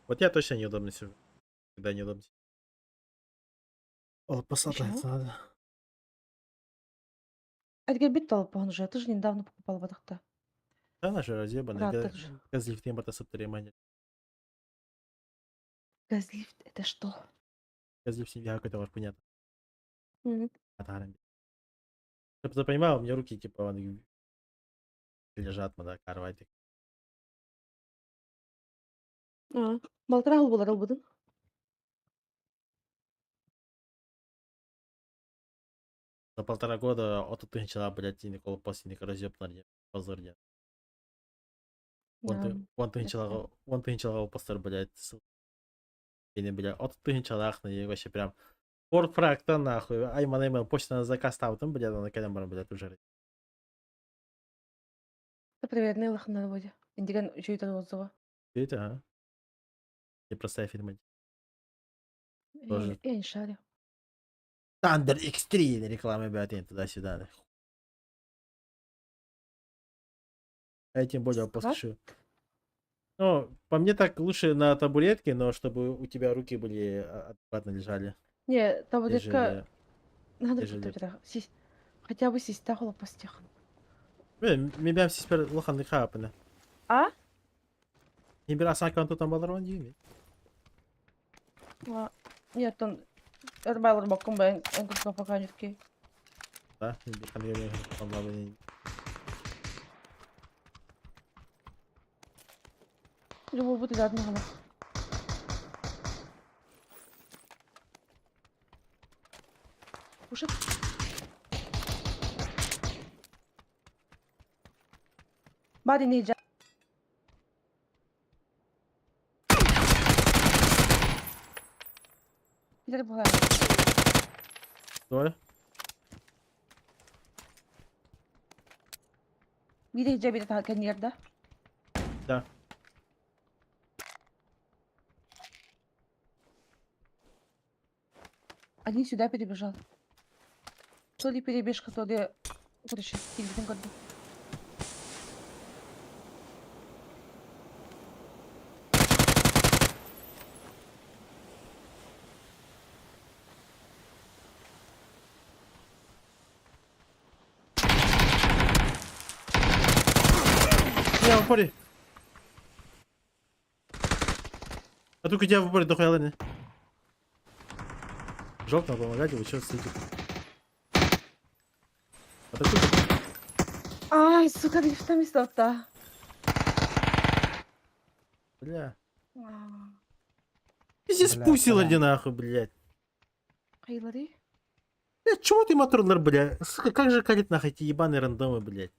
Вот я точно неудобно сижу. Когда неудобно. О, Почему? посадать надо. А тебе бит толпа уже. Ты же недавно покупал в Адахта. Да, она же разъебанная. Ратор же. Газлифтем это саптеремания. Газлифт, это что? Газлифт семья какой-то ваш понятно. Мгм. Атарами. Чтобы ты понимал, у меня руки типа они лежат, надо карвать. А, Малтырагыл болар албыдын. За 1,5 года от тут начала, блядь, и Никола после разъебнали. Позор, нет. Да. Вон ты начала постер, блядь. И не, блядь, от тут начала, и вообще прям. Форфраг-то нахуй. Ай, манеймел, почта на заказ став, там, блядь, на калямбар, блядь, уже. Привет, Нейлах на воде. Индиган чует отзыва. Это, а? Непростая фильма. Тоже. Я не шарю. Thunder X3 рекламы, блядь, туда-сюда. Да. А я тем более Склад? послушаю. Ну, по мне так лучше на табуретке, но чтобы у тебя руки были адекватно лежали. Не, табуретка... Ежели... Надо ежели- что-то хотя бы сесть хула постехан. Ми бям сиспер лоханды хапаны. А? Не берас аккаунту там баларон дюйми. Нет, он... Эрбайлар бакком бәйін әңгірсіға пока нетке. Да, не берхан геме там лавы. Любой будет рядом гана. Ушек? Бари не жа. Килер була. Двое. Бири же бири та каньерда. Да. Один сюда перебежал. То ли перебежка, то ли... Короче, телевизор году. Я в упоре. А только тебя в упоре, дохуя ладно. Желтый надо помогать, вы что сидите? Атакуй. Ай, сука, дрифта ми стопта. Бля. А, Пиздец Бля, пусила бля. нахуй, блядь. Хайлари? Чего ты моторлер, блядь? Сука, как же калит нахуй эти ебаные рандомы, блядь?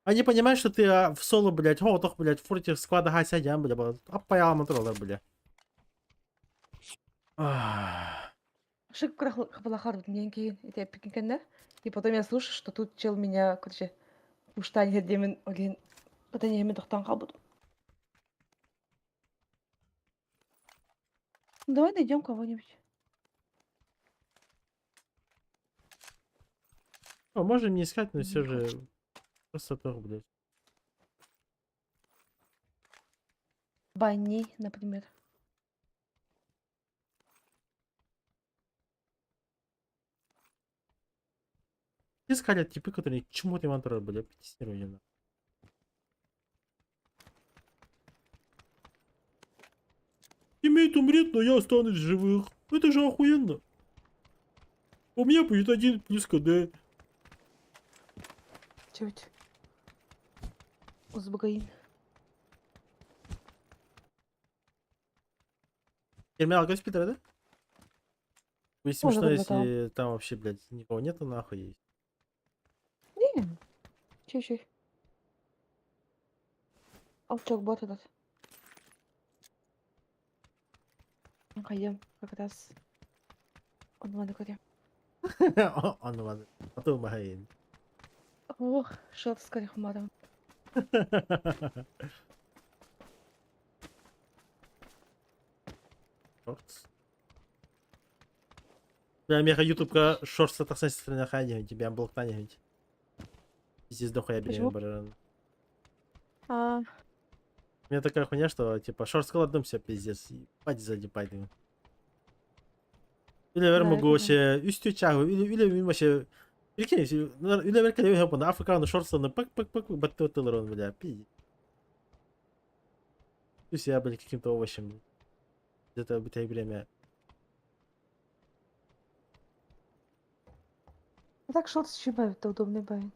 Они понимают, что ты в соло, блядь, тох, блядь, в фурте склада гасядям, блядь, опаял моторлер, блядь. Ах. Шик хапалахар вот мне кейн. Это пикинкенда. И потом я слышу, что тут чел меня, короче, уштань демин один. Это не имеет тохтан хабут. Давай найдем кого-нибудь. Можем не искать, но Не все хочу. же просто тох, блядь. Бани, например. Искали типы, которые чему ты моторлер, блядь, тестирование нахуй. Имейт умрет, но я останусь в живых. Это же охуенно. У меня будет 1 плюс КД. Чуть. Узбагаин. Терминал госпиталя, да? Если Может, смешно, это там. если там вообще, блядь, никого нету, нахуй есть. Не. Чуть-чуть. Алчок бот этот. Пойдем как раз. Он надо говоря. Он ладно. А то магазин. Ох, шот с карихмаром. Шортс. Бля, мега ютубка шортс это с стороны хай тебя блокта не гнить. Здесь дохуя Почему? берем, баран. А, У меня такая хуйня, что типа шортс складом все пиздец. Ебать сзади пойду. Или я Да, могу это да. вообще üstü чагу, или вообще... Прикинь, или я верка я на Африкану шортсаны пак батты отылыр бля, пиздец. То есть я, блядь, каким-то овощем. Где-то в это время. ну так шорт сшибают, это удобный бай.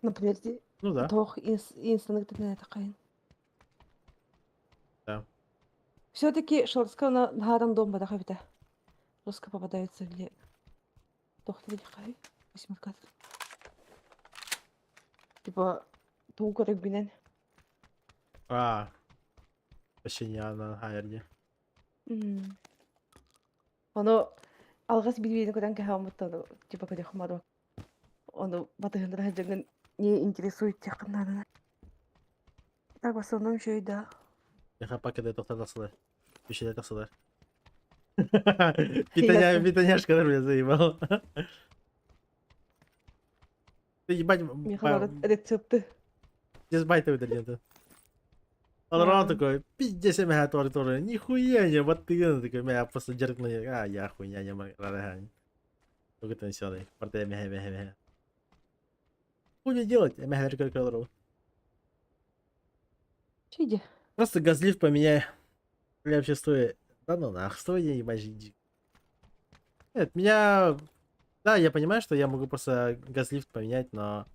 Например, Ну да. тох инстант на это кайн. Да. Все-таки шортска на рандом бада хавита. Жестко попадаются где тох не хай. Восьмерка. Типа тугорек бинен. А. Вообще не на хайерде. Оно алгас билбейдин көтөн кахамыттан типа көтө хмаро. Оно батыгындыра жагын не интересует тех каналына. Так в основном еще и да. Я хапа когда тоқтатасылар. Пешеде тасылар. Ясно. Питаняшка, бля, заебал. Ты ебать, Михаил рецепты. здесь байты выдали. Он рано такой, пиздец, я меня тоже, нихуя не, вот ты такой, меня просто дерг на а, я хуйня, не могу, рарагань. Только ты сёрный, порты, мега. Что мне делать? Я мега рекордеру. Чиди. Просто газлифт поменяй. Бля, вообще стоит. Да ну нах, стоит не ебать жить. Нет, меня... Да, я понимаю, что я могу просто газлифт поменять, но...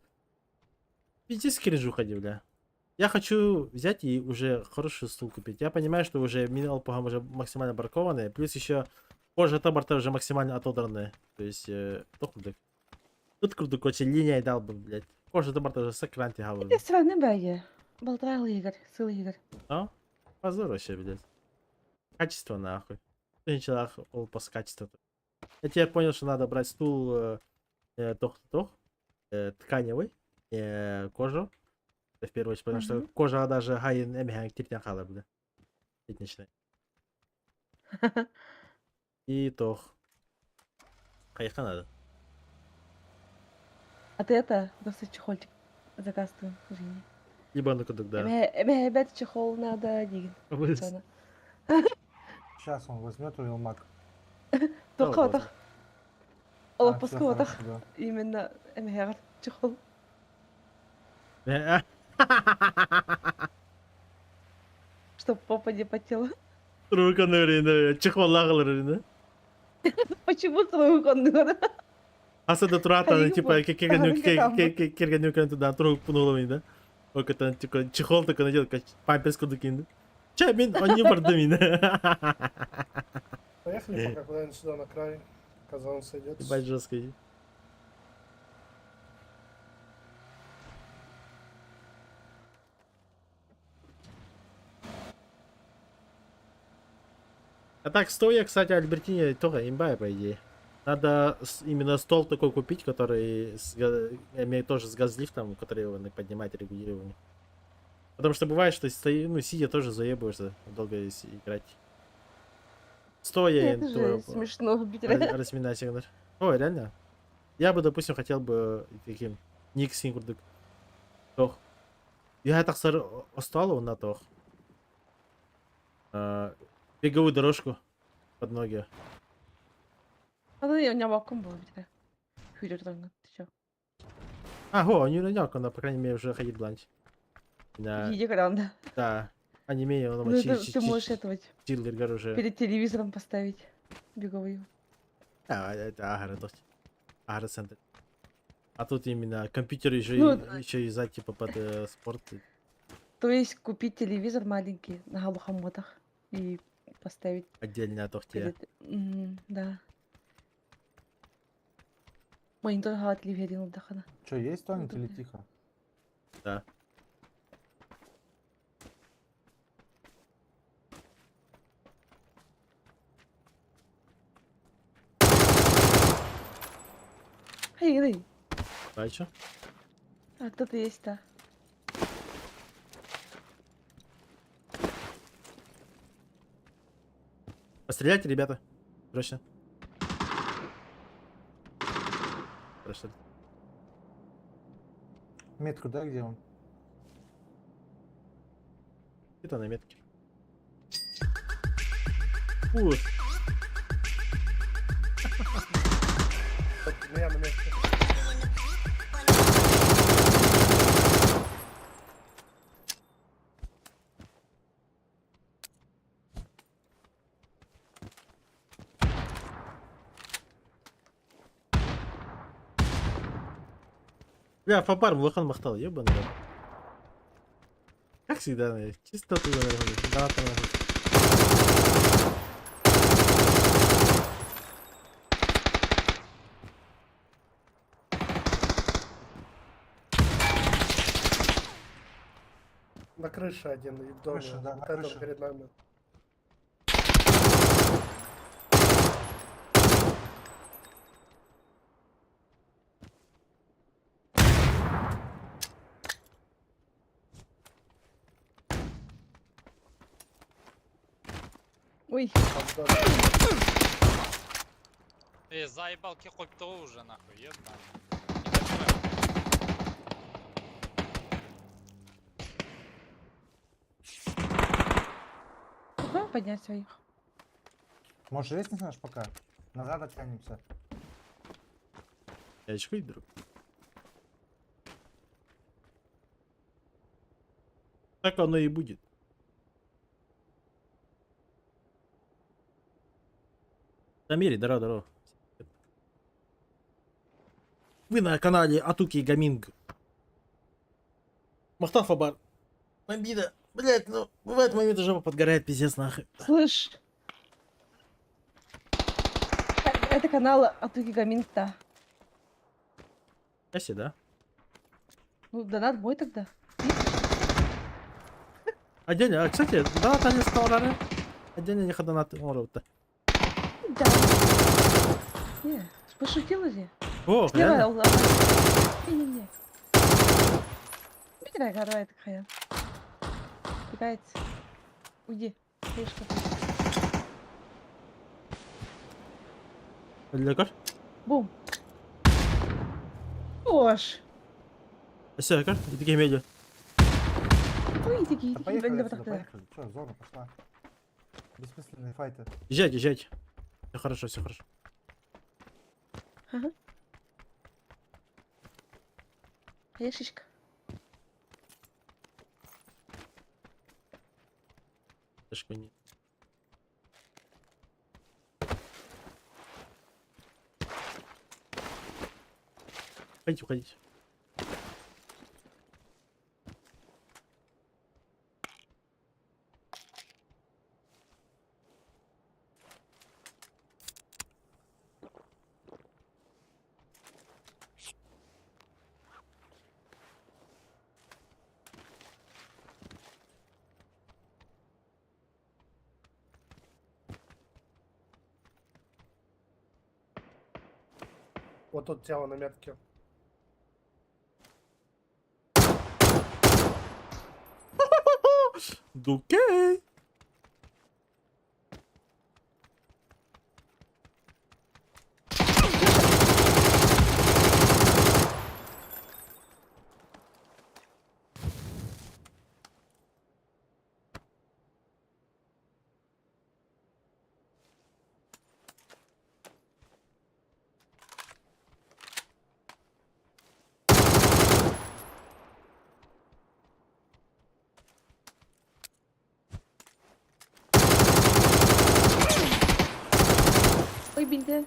Пиздец кринжу ходи, бля. Я хочу взять и уже хороший стул купить. Я понимаю, что уже минерал погам уже максимально баркованные. Плюс еще кожа таборта уже максимально отодранная. То есть, тут круто, короче, линия дал бы, блядь. Кожа таборта уже сакранти говорю. Это странный бай. Болтал Игорь, сыл Игорь. А? Позор вообще, блядь. Качество нахуй. Сначала ол по качеству. Я теперь понял, что надо брать стул тканевый, кожу. Это в первую очередь, потому что Мгм. кожа даже гайен эмихан типтен хала, бля. Этничная. И тох. Кайха надо. А ты это, просто чехольчик заказ твой, извини. Либо ну куда, да. Ребят, чехол надо деген. Соны. Сейчас он возьмет у Илмак. Тоққа возьму. отақ. Олақ всё басқа отақ. хорошо, да. Именно эмегер чехол. Чтоб попа не потела. Руканы чехоллагалар. Почему твою коннугана? Асада турата, Аюба, типа, ага, кергеню туда, тру пнула, да? Только там, типа, чехол только надел, как памперску докинул. Чай, мин, он не бардамин. Поехали пока куда-нибудь сюда на край. Казан сойдет. Ебать жестко. А так, стоя, кстати, Альбертине тоже имбая, по идее. Надо именно стол такой купить, который имеет тоже с газлифтом, который его поднимает регулирование. Потому что бывает, что ну, сидя тоже заебываешься долго играть. Стоя, Это же смешно, блядь. разминать сигнал. Ой, реально? Я бы, допустим, хотел бы таким ник сингурдык. Тох. Я так остал на тох. Беговую дорожку под ноги. А ну я не вакуум был, блядь. Хюрер ты чё? Ого, не наняк, она, по крайней мере, уже ходит бланч. Виде гранда. Да. А не менее, он Ну ты можешь этого Чиллер уже. перед телевизором поставить беговую. Да, это агро, то есть. Агро-центр. А тут именно компьютер еще, Ну, еще и за типа под спорт. То есть купить телевизор маленький на галухамотах и поставить Отдельно от тебе. перед... да. Монитор галатли верил отдохана. Что, есть тонет или Удобно. тихо? Да. Эй, Дальше. а кто-то есть, да. Постреляйте, ребята. Срочно. Хорошо. Метку, да, где он? Это на метке. Ух. Я на месте. Бля, фабар млохан махтал, ебаный. рот. Как всегда, чисто туда, наверное. Да, там, наверное. На крыше один и в доме. Крыша, да, на Вот это крыше. перед нами. Ой, Там доме. Заебал кихопто уже нахуй, ебаный. куда поднять своих? Может, лестницу наш пока? Назад оттянемся. Я еще хоть друг. Так оно и будет. Дамири, здорово. Вы на канале Атуки Гаминг. Махтал Фабар. Бомбида. Блять, ну в этот момент уже подгорает пиздец нахуй. Слышь. Это канал Атуки Гаминта. Яси, да? Ну, донат мой тогда. Отдельно, кстати, да, танец калорары. Отдельно не хода на уровне. Да. Не, пошутила же. О, Слева, реально? Allah. Не-не-не. Играй, горой, это хая. Играет. Уйди. Слишком. Лекар? Бум. Ош. Все, лекар? И такие медиа. Ой, такие, Да такие, поехали блин, отсюда, да. поехали. Чё, зона пошла. Бессмысленные файты. Езжайте, езжайте. Все хорошо, все хорошо. Ага. А я шишка. Тяжко не. Уходите, уходите. Вот тут тело на метке. Дукей. Ой, bildi.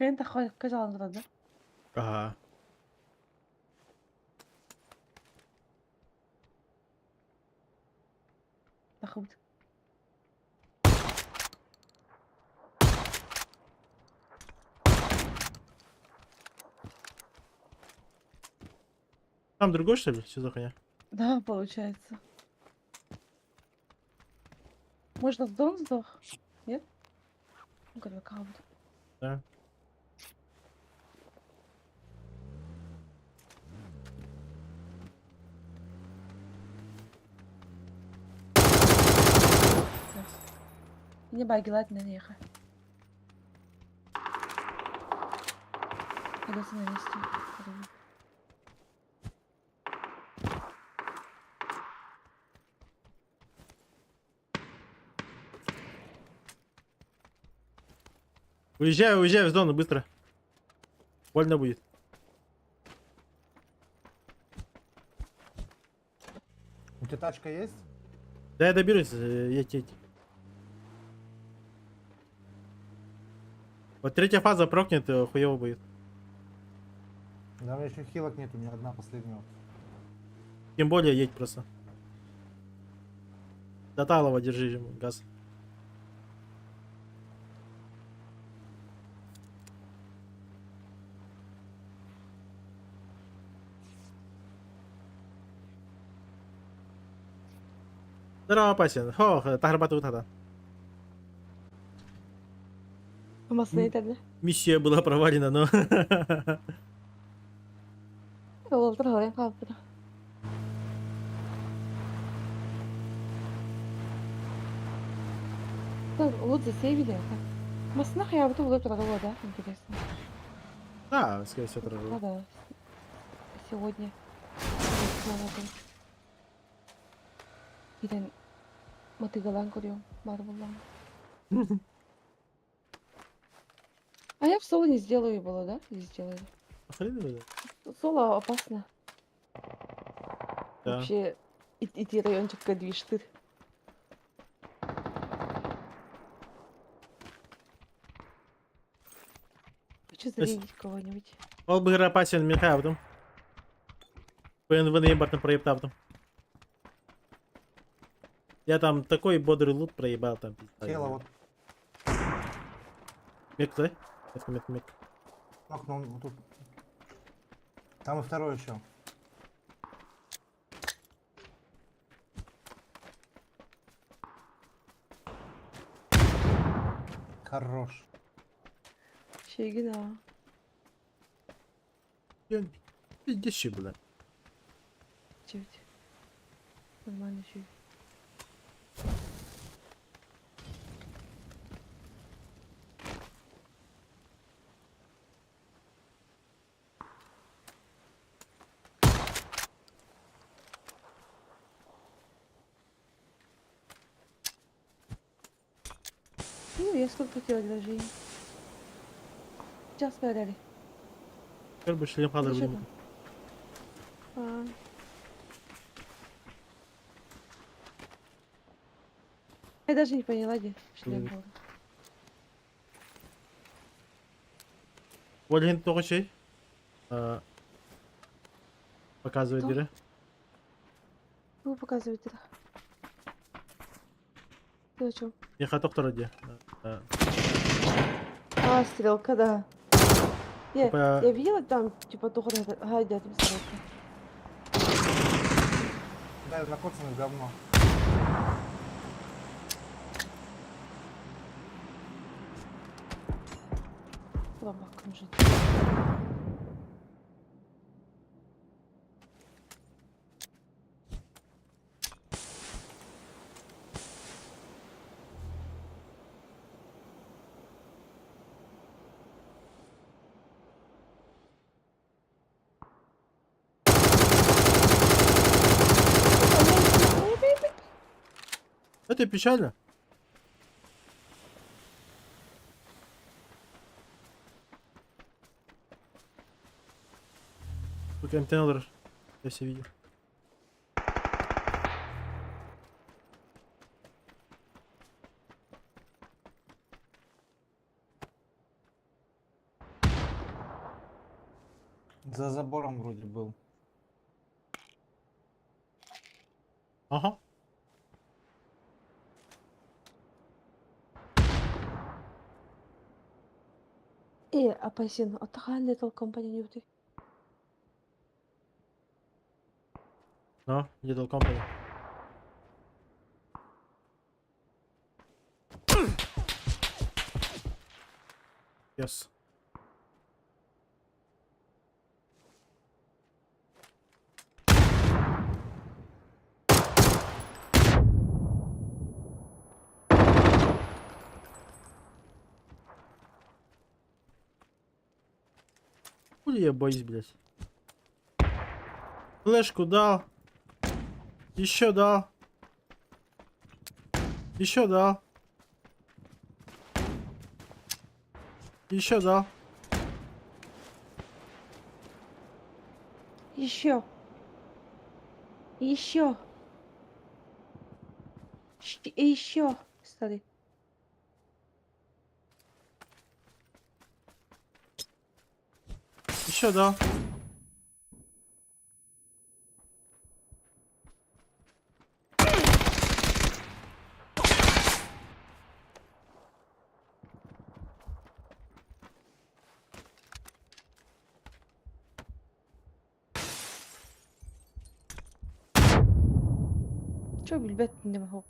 Beni de kazandırdı. Ага. Takıldı. Там другой, что ли? Что за хуйня? Да, получается. Можно Дон сдох? Нет? Ну, как аккаунт. Да. Не багилать на них. Колеса на месте. Уезжай, уезжай в зону, быстро. Больно будет. У тебя тачка есть? Да я доберусь, едь, едь. Вот третья фаза прокнет, хуево будет. Да, у меня еще хилок нет, у меня одна последняя. Тем более едь просто. До Талова держи газ. Здорово, Пасин. Хо, тахарбату тата. Masaya dedi. Миссия была провалена, но... Oldu oraya kaldı. Лудзи сейвили это. Маснах я бы было трудово, да? Интересно. Да, скорее всего, тоже. Ну да. Сегодня. Birden Matıgalan kuruyorum. Marvel'dan. А я в соло не сделаю было, да? Не сделаю. Охрененно, Соло опасно. да. Вообще идти райончик движ ты. Хочу зарядить кого-нибудь. Ол би гра пасіон міхавдом. Вони імбартно проєптав там. Я там такой бодрый лут проебал там. пизда, Тело я- вот. Мик, да? Мик. Окно вот тут. Там и второй еще. Хорош. Фигня. Пиздещи, бля. Чуть. Нормально чуть. Ну, я сколько хотела движений. Сейчас проверяли. Теперь бы шлем хадр Что будем. там? Я даже не поняла, где шлем был. Вольгин только чей? Показывает Кто? дыры. Ну, показывает это. Ты о чем? Я хаток ради. А, стрелка, да. Не, Типа- я видела там, типа, только гадят стрелка. Да, накоцанное говно. Слабаком жить. Это печально. Тут контейнер. Я все видел. За забором вроде был. Ага. Апельсин, отдыхай, Little Company Newty. No, Little Company. Yes. Хули я боюсь, блядь. Флешку дал. Еще дал. Еще дал. Еще дал. Еще. Еще. Еще. Старый. Еще дал. Что بالبيت إنما هو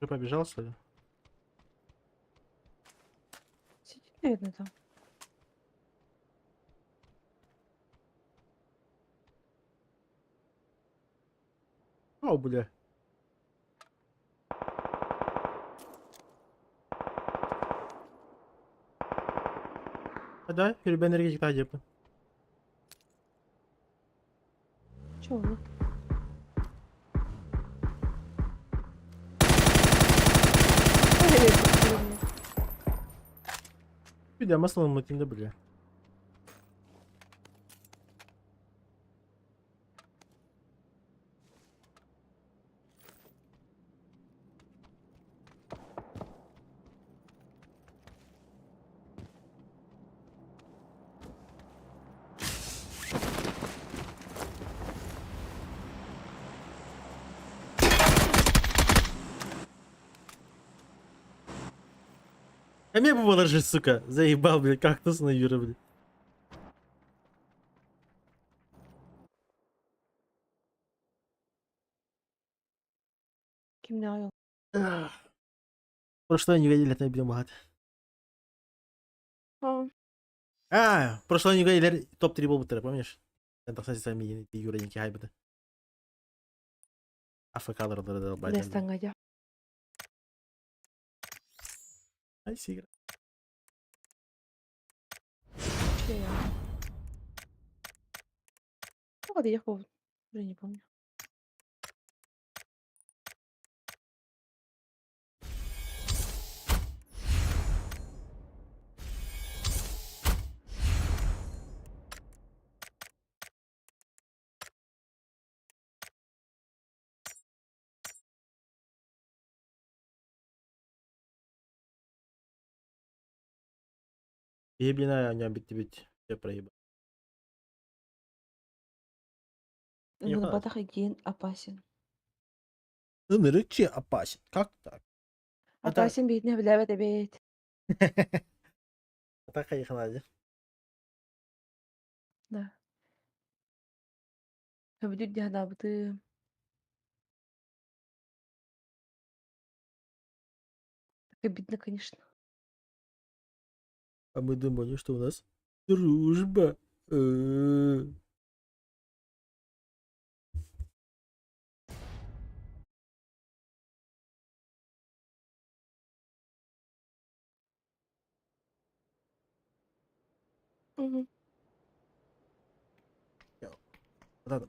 Ты побежал, что ли? Сидит, наверное, там. О, бля. Hadi yürü ben nereye gidip yapın. Чё вы? Bir de masanın matinde bile. А мне бы положи, сука. Заебал, блядь, как ты на Юра, блядь. Kimle ayol? Прошлое не годили, это бьем гад. Прошлое не годили топ-3 болбутера, помнишь? Это, кстати, сами Юра не хайбыды. AFK'ları da bayıldı. Destan aja. Ay sigara. Чё я? Ну, вот я помню. Уже не помню. Ебина, у bitti bitti. Все проебал. Не На хватит. нападах Ген опасен. Ынырыкче опасен. Как так? Это... Опасен бит, не біләбет бит. Так хadi. Да. Хөбүдүт дьяханабытым. Так обидно, конечно. А мы думали, что у нас дружба. Мгм. Ладно.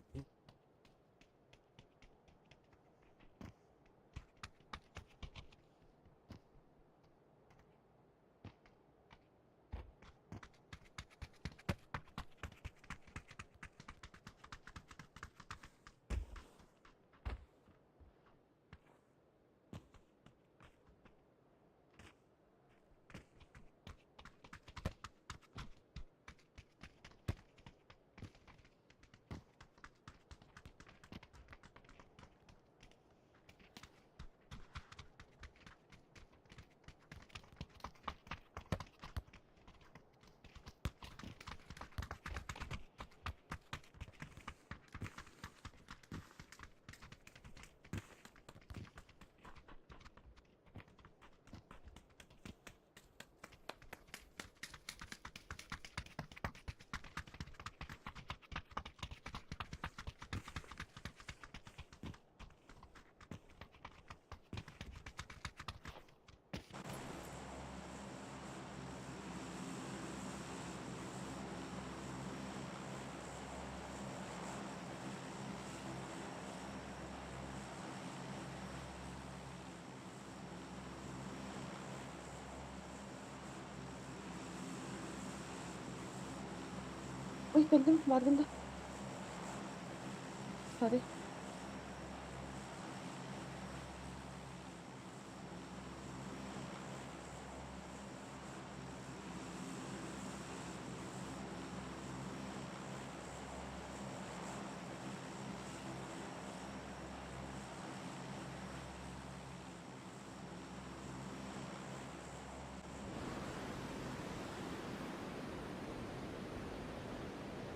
Ой, geldim, vardım da. Hadi.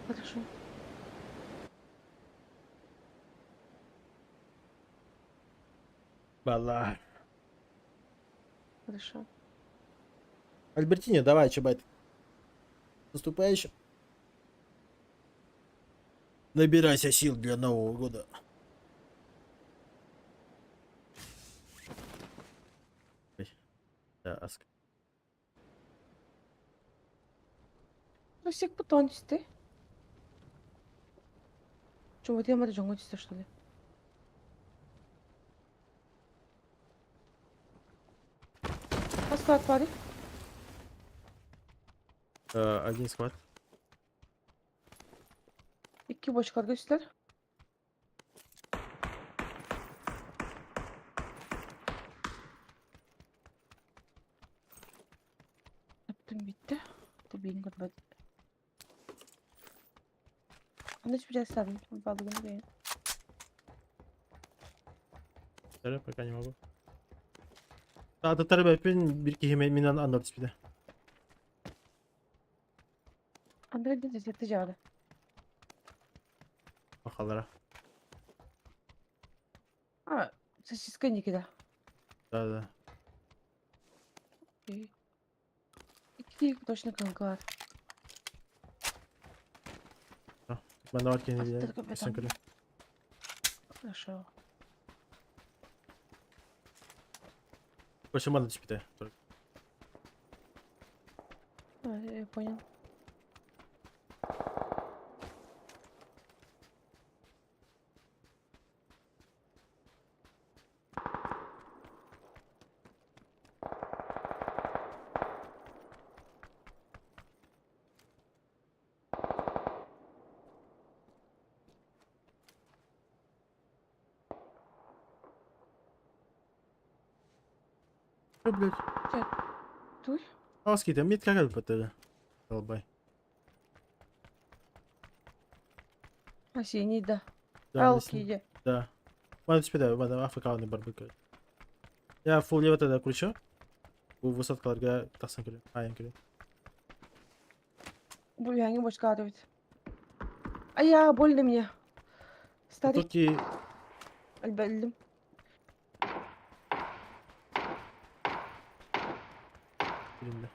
Хорошо. Vallahi. Хорошо. Альбертине, давай, чебать. Наступающим. Набирайся сил для Нового года. Ой, да, Аска. Всех потончишь ты. Что, вот я смотрю, жонго что ли? Склад пари. Один склад. İki boş kardeşler. Yaptım bitti. Dur beyin görmedi. Onu hiçbir şey istedim. Balığını beyin. Тары пока не могу. Аттары бәппен bir киһиме минан андор тиспиде. Andrea de cesette cağırı. Бахалара. Ha, сосиска никогда. Да, да. İyi. İki değil точно kanka var. Ben de var kendi diye. Attırdık be Üstün tamam. kırıyor. Хорошо. Başıma da тиспиде. А, я понял. Что, блядь? Тур. Аски, там мид какая ПТ? Долбай. Ha seni de. Да, Al не с ним. ki. Да. Ладно, тиспиде, ладно, африканы барбекю. Я фул лево тогда кручу. Bu высоткаларга тахсан кирет. Айын кирет. Bu yangi boş kaldı evet. Ay ya больно мне. Старый. Турки Альбеллим. filmde.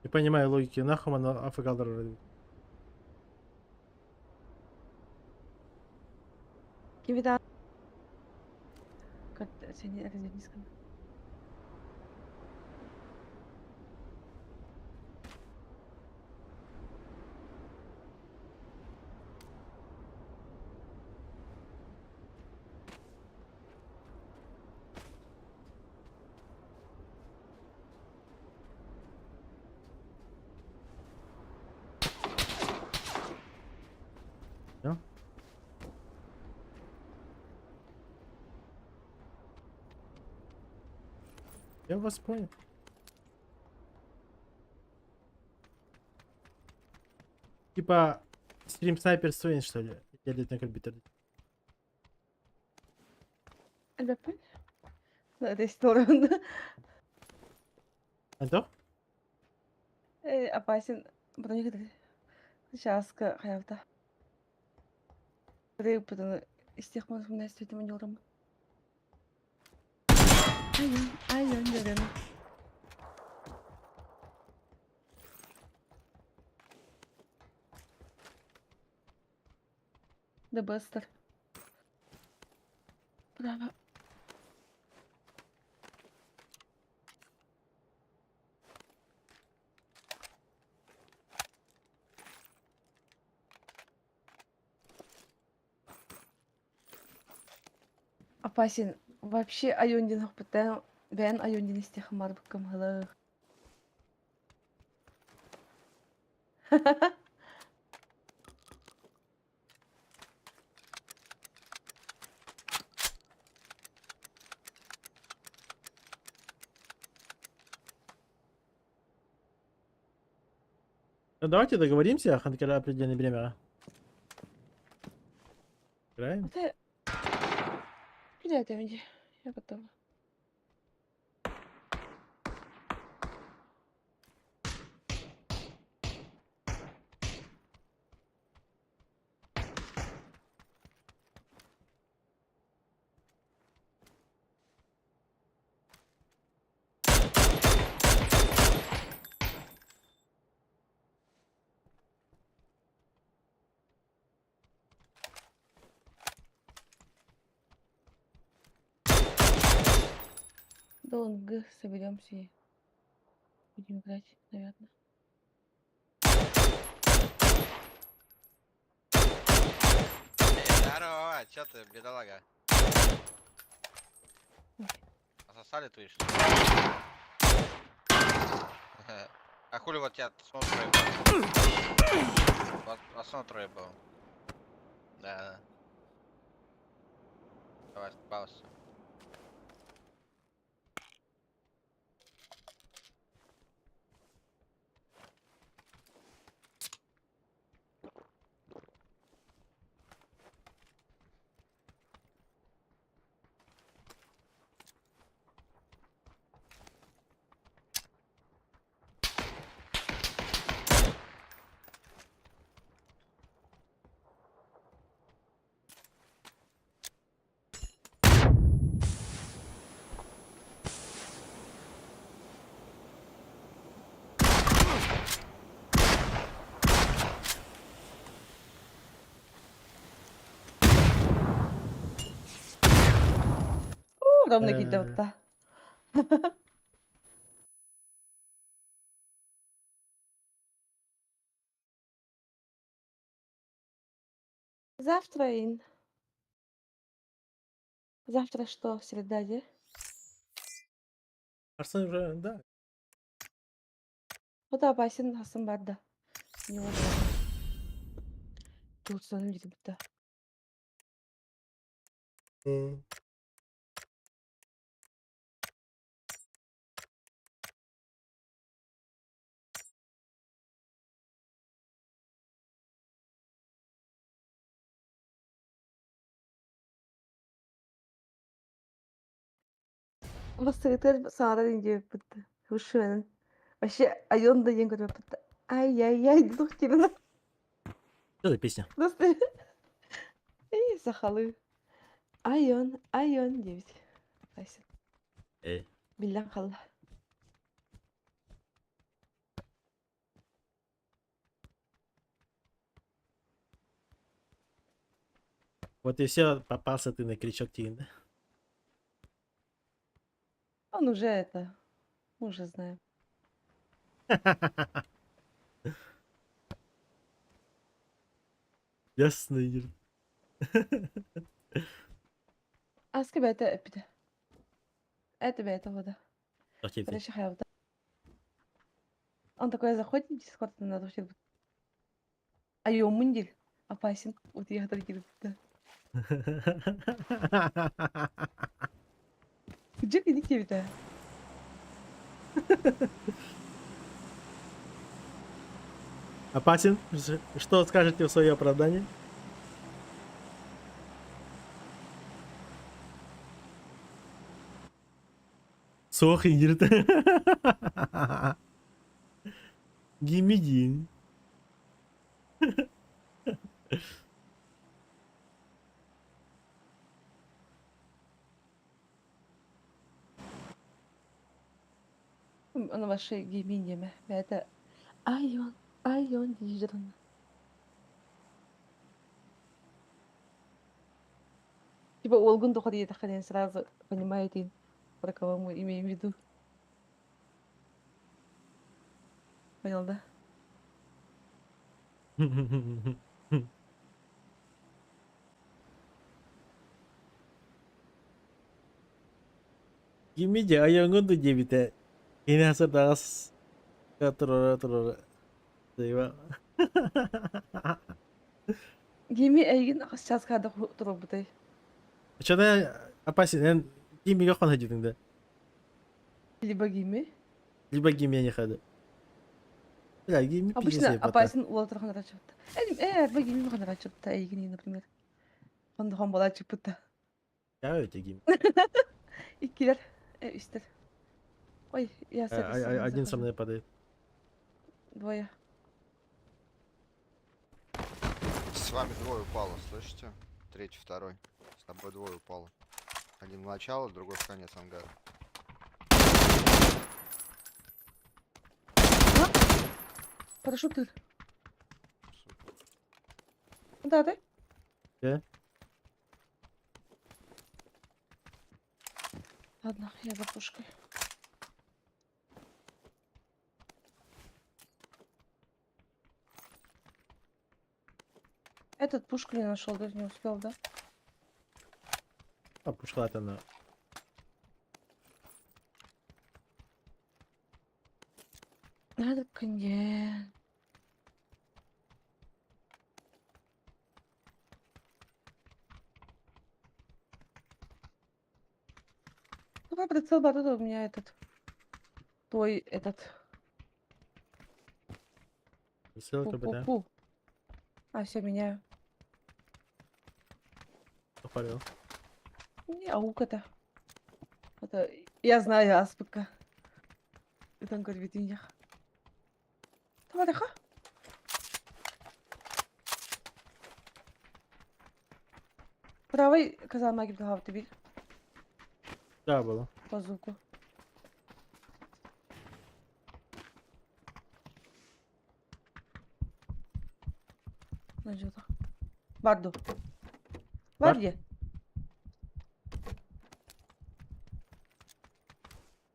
Не понимаю логики, нахуй она африкалдар. Gibi daha. Seni rezil kıskandım. Я вас понял. Типа стрим снайпер Свейн, что ли? Едет на компьютер. Elbette. Restoran. А то? Опасен. Потом не говорит. Сейчас хаявта. Рыб потом из тех монстров у нас этим маневром. Aynen dedim. The Buster. Bravo. Апасин, вообще айондин хоппытан, бән айондин истех марбыккам хылы. Ну, давайте договоримся, когда определенное время. Играем? Это... Кидайте мне, я готова. Долго соберемся и будем играть, наверное. Здорово, чё ты, бедолага? Засосали твои что ли? А хули вот тебя снова трое было? Вот, снова трое было. Да. Давай, спался. Ровно Э. кидал-то. Завтра, Ин. Завтра что, среда, да? Арсен уже, да. Вот Апасин хасым бар да. Не olur. Туğutsanım gidip de. Ama sığıtır sağlar ince bitti. Huşuyanın. Вообще, айон да ен көріп бітті. Ай-яй-яй, дұқ келіні. Что за песня? Просто... Ей, сахалы. Айон, девять. Айсен. Эй. Биллян қалы. Вот и все, попался ты на крючок Тин, да? Он уже это... Мы уже знаем. Ясно, Игорь. Аски бәті әпіді. Это бәті вода. Окей, ты. Короче, хаявда. Он такой заходит в Дискорд на духе. Айон мундиль. Опасен. Вот я так келіп бітті. Где не кевита? Опасен? Что скажете в свое оправдание? Сох, Игорь. Гимедин. Она вашей гейминьями. Это Айон дижерон. Типа Олгун доходит, хрен сразу понимаете, про кого мы имеем в виду. Понял, да? Гимиди, а я ngôn từ gì bị tệ. Inasadas. Katro. Дейва. Гими эйгин сейчас када турбутай. Что-то опасен. Гими как он ходит тогда? Либо гими. Либо гими я не ходу. Бля, гими Обычно пиздец пота. опасен уолтер рачутта. Арба гими рачутта эйгин, например. Он бола чипутта. Я эти гими. Иккилер, үстер. Ой, я Один со мной падает. Двое. С вами двое упало, слышите? Третий, второй. С тобой двое упало. Один в начало, другой в конец ангара. Парашютыр. Супер. Да, да? Да? Ладно, я за пушкой. Этот пушку не нашел, даже не успел, да? А, пошла она. Надо коньяк. Давай прицел батут у меня этот. Твой этот. Ссылка бы, да? Пу-пу-пу. А, все, меняю. Попалил. Не, аук это. Это я знаю азбука. Это он говорит, видиньях. Давай, даха. Правый казал магив дагав ты Да, было. базуку. Начал. Барду. Бар? Барди.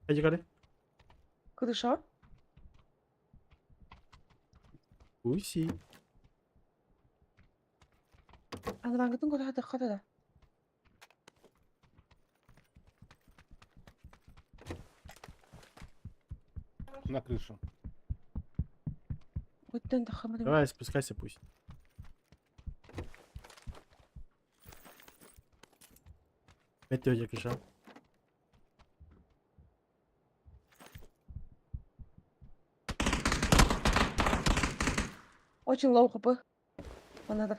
Иди кары. Крыша. Уси. Ана рангытын көрө хата да. На крышу. Өттөн да хамыр. Давай, спускайся пусть. Метео я киша. Очень лоу хп. Анадыр.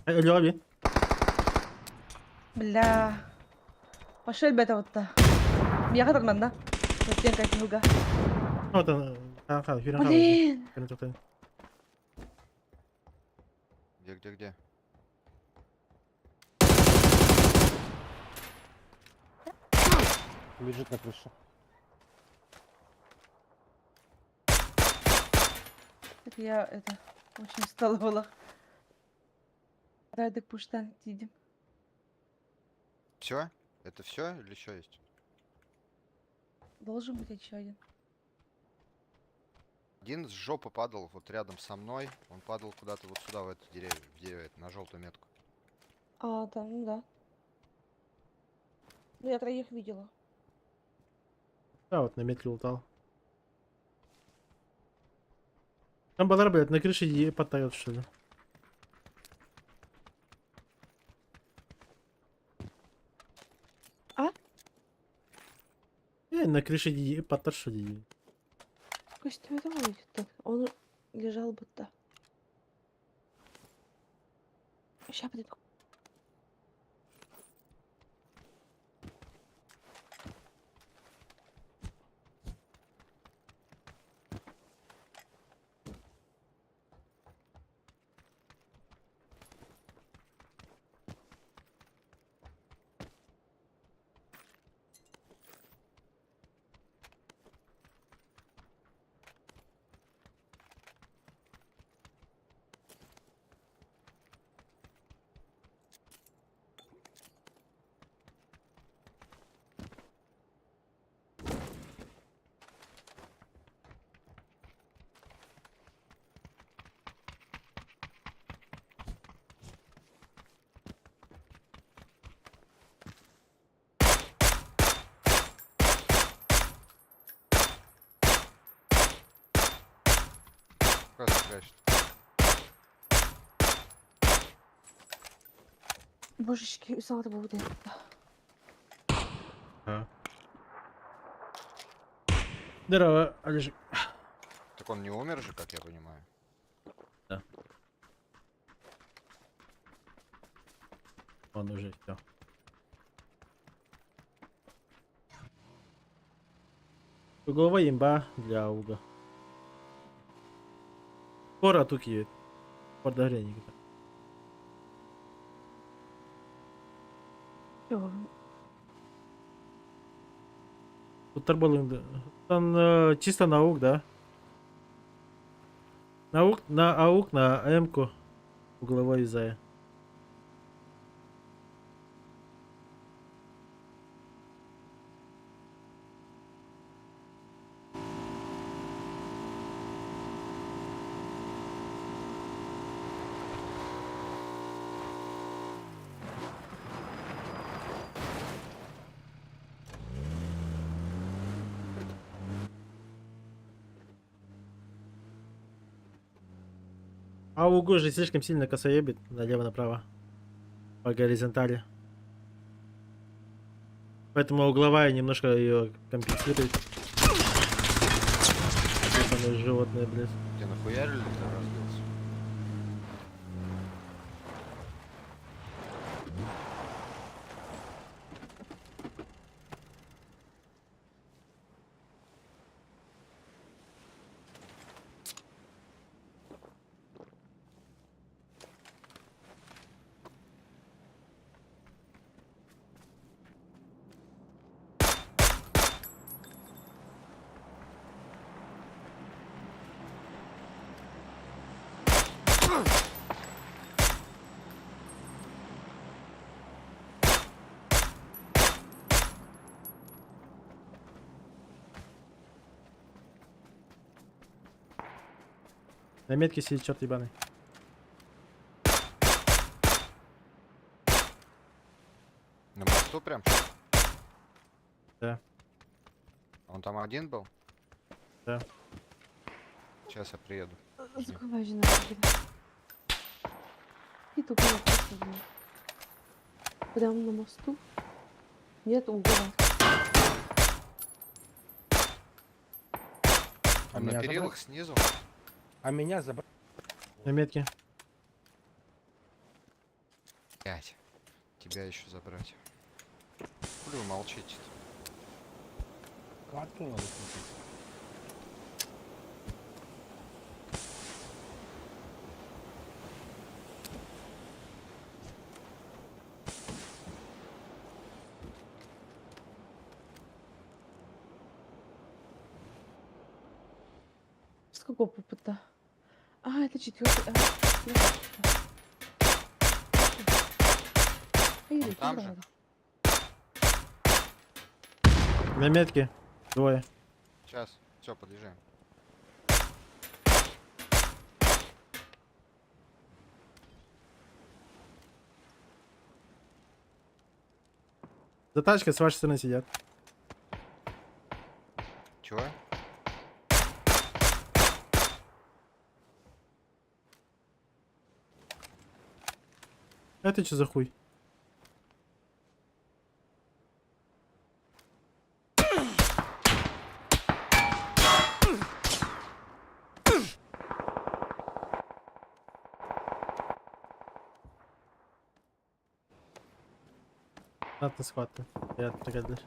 Ölüyor abi. Бля. Пошел бета вот та. Я хотел манда. Өттен кайтынуга. Вот он. Ха, фирен ха. Блин. Фирен тоқтай. Где? Лежит на крыше. Это я это очень устала была. Райдек пуштан тидим. Все? Это все или еще есть? Должен быть еще один. Один с жопы падал вот рядом со мной. Он падал куда-то вот сюда, в это дерево, это, на желтую метку. А, там, ну да. Ну, я троих видела. Да, вот на метле лутал. Там базар, блядь, на крыше потает, что ли. А? На крыше потар, что ли. Костя, это будет. Он лежал будто. Сейчас приду. АФК спрячет. Божечки, взяла буде. Здорово, Олежек. Так он не умер же, как я понимаю. Он уже все. Круговая имба для ауга. Скоро туки. Подогрение. Чого? Тут торболинг. Там чисто наук, да? Наук на аук на М-ку. Угловой зая. А угу же слишком сильно косоебит налево-направо. По горизонтали. Поэтому угловая немножко ее компенсирует. Ебаное животное, блядь. Тебе нахуярили ты разбился? На метке сидит черт ебаный. На мосту прям? Да. Он там один был? Да. Сейчас я приеду. Закривай же на себе. И тупо я просто блин. Прямо на мосту. Нет угла. Он меня на перилах забрать? снизу? А меня забрать? На метке. Блять. Тебя еще забрать. Хули вы молчите? Карту надо купить. С какого попыта? А, это четвертый. Он там же? На метке. Двое. Сейчас. Все, подъезжаем. За тачкой с вашей стороны сидят. Чего? Это что за хуй? Надо схватывать. Я отпрыгать.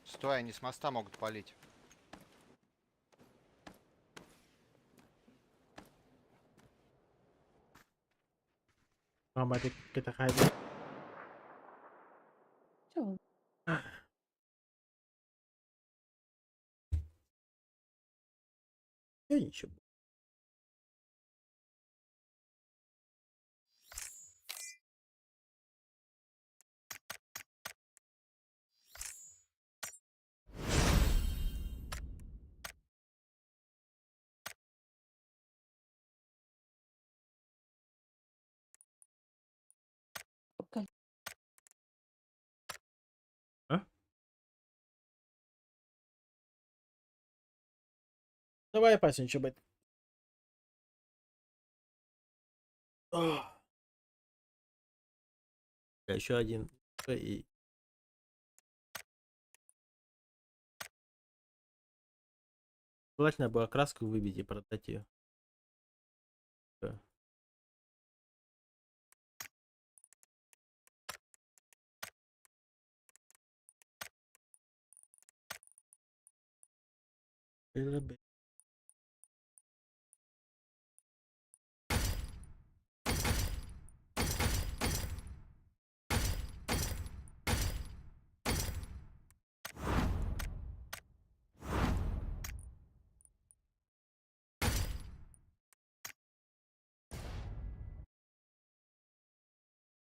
Стой, они с моста могут палить. Мама, это хайд. Чего? Я ничего. Давай, пасень, что быть. Еще один. И... Желательно было краску выбить и продать ее.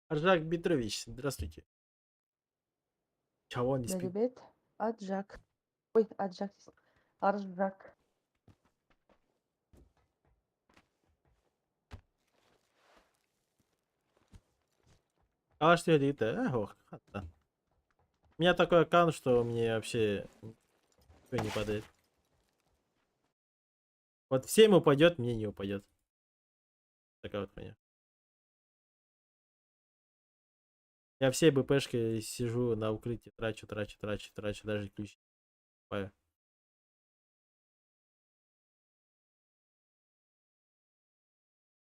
Аржак Петрович, здравствуйте. Чего не Да, спит? ребят, Аджак. Ой, Аджак. Аржак. А что это? Ох, да. У меня такой аккаунт, что мне вообще ничего не падает. Вот всем упадет, мне не упадет. Такая вот хуйня. Я все БПшки сижу на укрытии, трачу, даже ключ. Покупаю.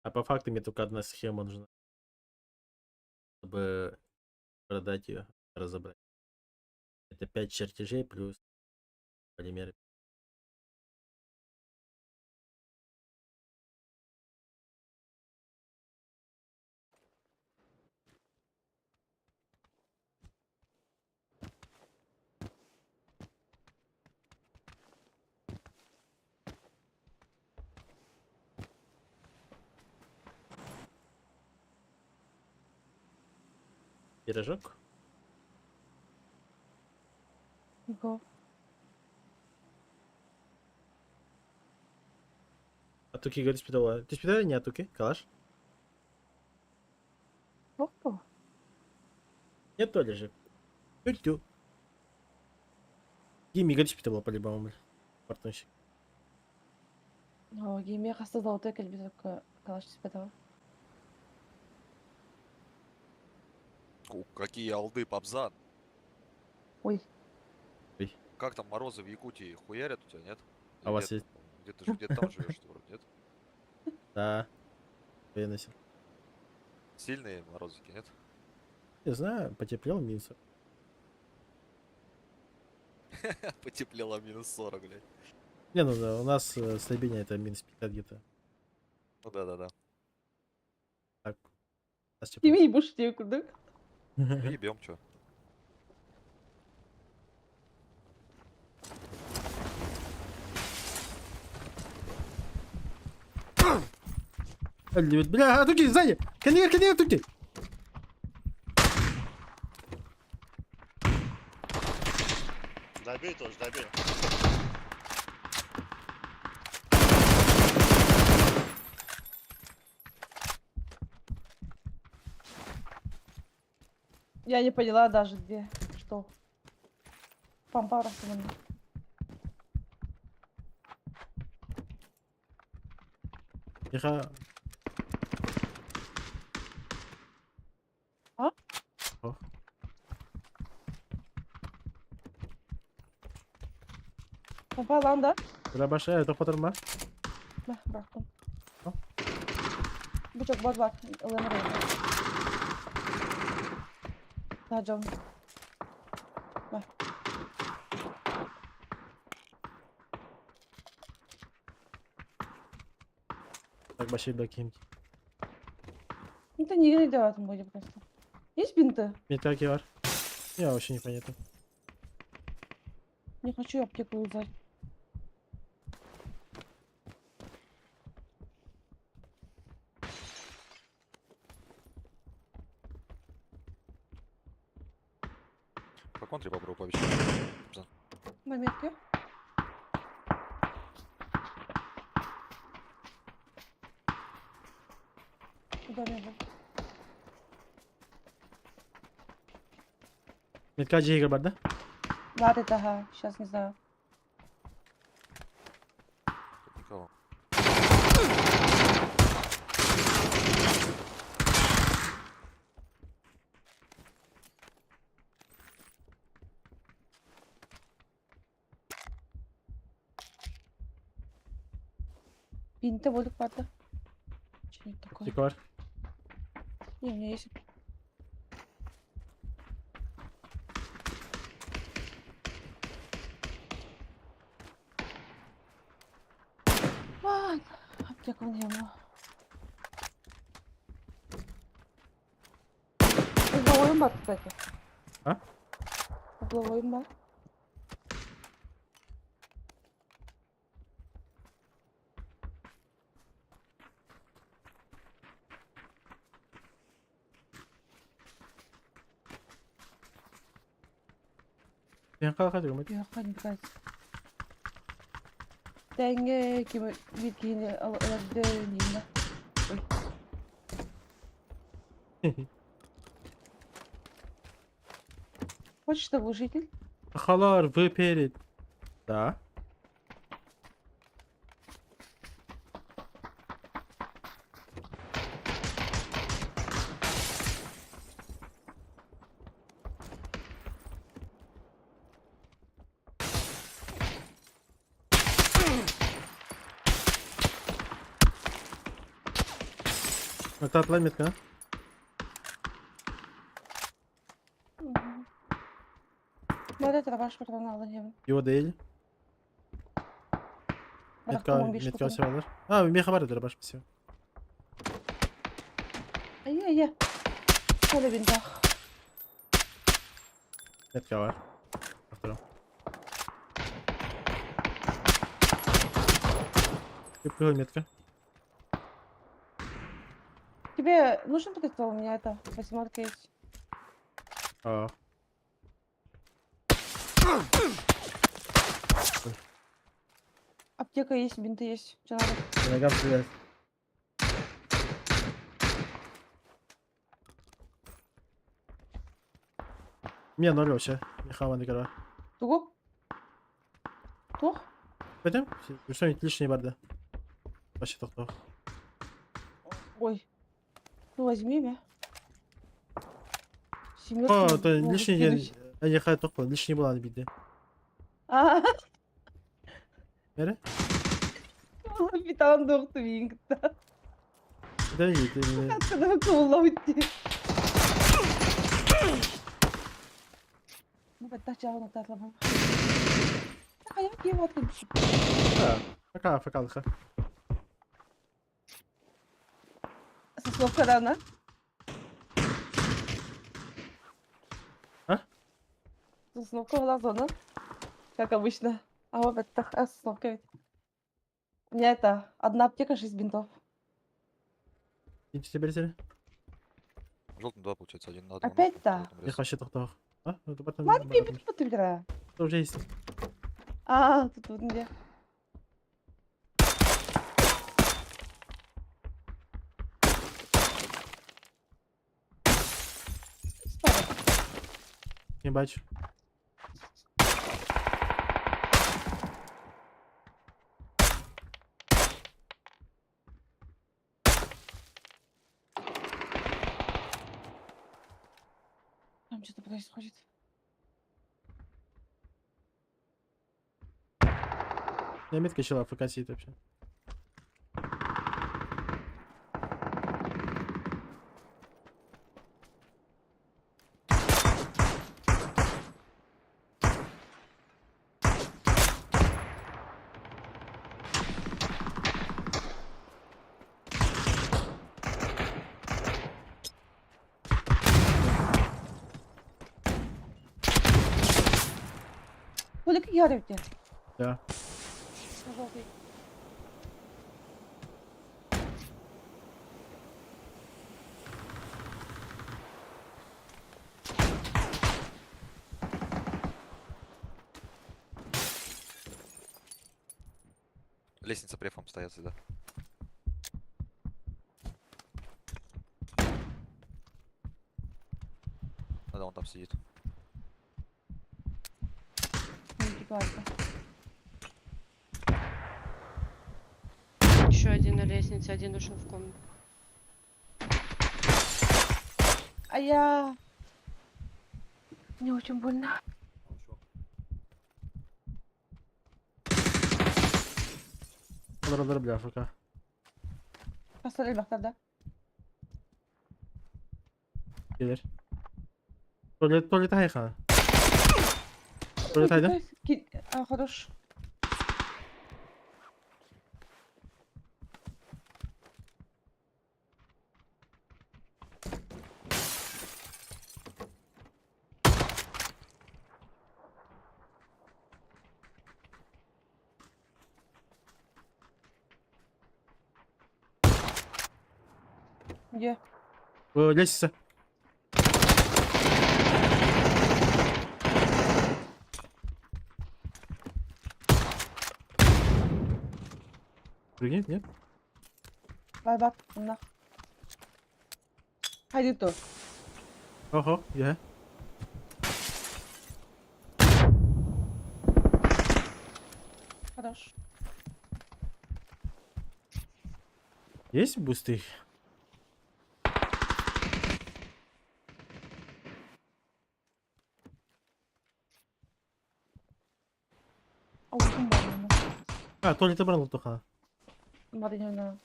А по факту мне только одна схема нужна, чтобы продать ее, разобрать. Это 5 чертежей плюс полимеры. Пирожок. Го. А туки говорит спитала. Ты спитала не туки? Калаш? Опа. Нет, то ли же. Тю-тю. Гимми говорит спитала по-любому, блин. Партнерщик. О, гейме хasta золотой кальбиток калаш спитал. Какие алды, Пабзан? Ой, Как там морозы в Якутии? Хуярят у тебя, нет? А у вас есть? Где ты где там живешь, что вроде, нет? Да. Я носил. Сильные морозики, нет? Не знаю, потеплел минус. Потеплело минус 40, блядь. Не, ну да, у нас стабильно это минус 50 где-то. Ну да-да-да. Так. Нас ты тепло. меня будешь куда? Ну ебем, чё. Бля, туки, сзади! Конвейер, туки! Добей тоже, добей. Я не поняла даже где, что. Пампа рассылали. Тихо. А? О. Пампа ланда. Рабаша, это потом. Bah, bıraktım. Al. Bu çok bak. Ilanır öyle. Daha canım. Bak. Так, большие блоки. Это не делать будет просто. Есть бинты? Метаки var. Я вообще непонятно. Не хочу аптеку взять. По контре попробую пообещать. Пабзан. На метке. Куда мне был? Метка Джейгер бар, да? Ладно, ага. Сейчас не знаю. Кого? Бинты будет падать. Что-нибудь такое. Тільки var. Не, у меня есть. Ай, аптека вон яму. Угловой бар, кстати. А? Угловой бар. Ben kalka diyorum hadi. Yok, hadi biraz. Denge kimi bilgiini alabilir miyim ben? Oy. Почта глушитель. Kafalar vıperit. Да. Это отламетка. Böyle trabaş patronu alacağım. Yo değil. Bıraktım Metka, 15 metka patronu. severler. Ha, meха var eder baş bir şey. Ай-яй-яй. Şöyle bir daha. Metka var. Baktırım. Yapıyor метка. Тебе нужен прицел? У меня это, 8 есть. А. Аптека есть, бинты есть. Что надо? По ногам стрелять. У меня 0 вообще. Меха ван игра. Туго? Тух? Пойдем? Что-нибудь лишнее барда. Вообще то. Ой. Ну возьми меня. О, это лишний. Я хай тоқпа. Лишний был аны биде. А, Нере? bir tane doktu Wing'da. Да иди. Откуда кола уйти? Ну, вот так чего на татлама. А я его отключу. Да. Пока, факалха. Со слов Корана. А? Со слов Корана. Как обычно. А вот так, со слов ведь. У меня это, одна аптека, 6 бинтов. Иди тебе берсene. Желтым 2, получается, один надо. Опять-то? Я вообще тоқтау. А? Это потом. Мать, пипи, ты выбираю. Это уже есть. А, тут вот где. Не бачу. Там что-то происходит. Я метка чела АФК сидит вообще. Толик ярите. Да. Желтый. Лестница префом стоят сюда. Да, он там сидит. Не кипарка. Еще один на лестнице, один ушел в комнату. А я... Мне очень больно. Дробля, ФК. Посмотри, Бахтар, да? Gelir. Tuvalet ayıka. Tuvalet aydı. А, хорош. Где? Лестница. Прыгнет, нет? Vai bak bunlar. Hadi dur. Ого, я. Хорош. Есть бусты? Avucum bağlı. А, туалет обрал только. Марина.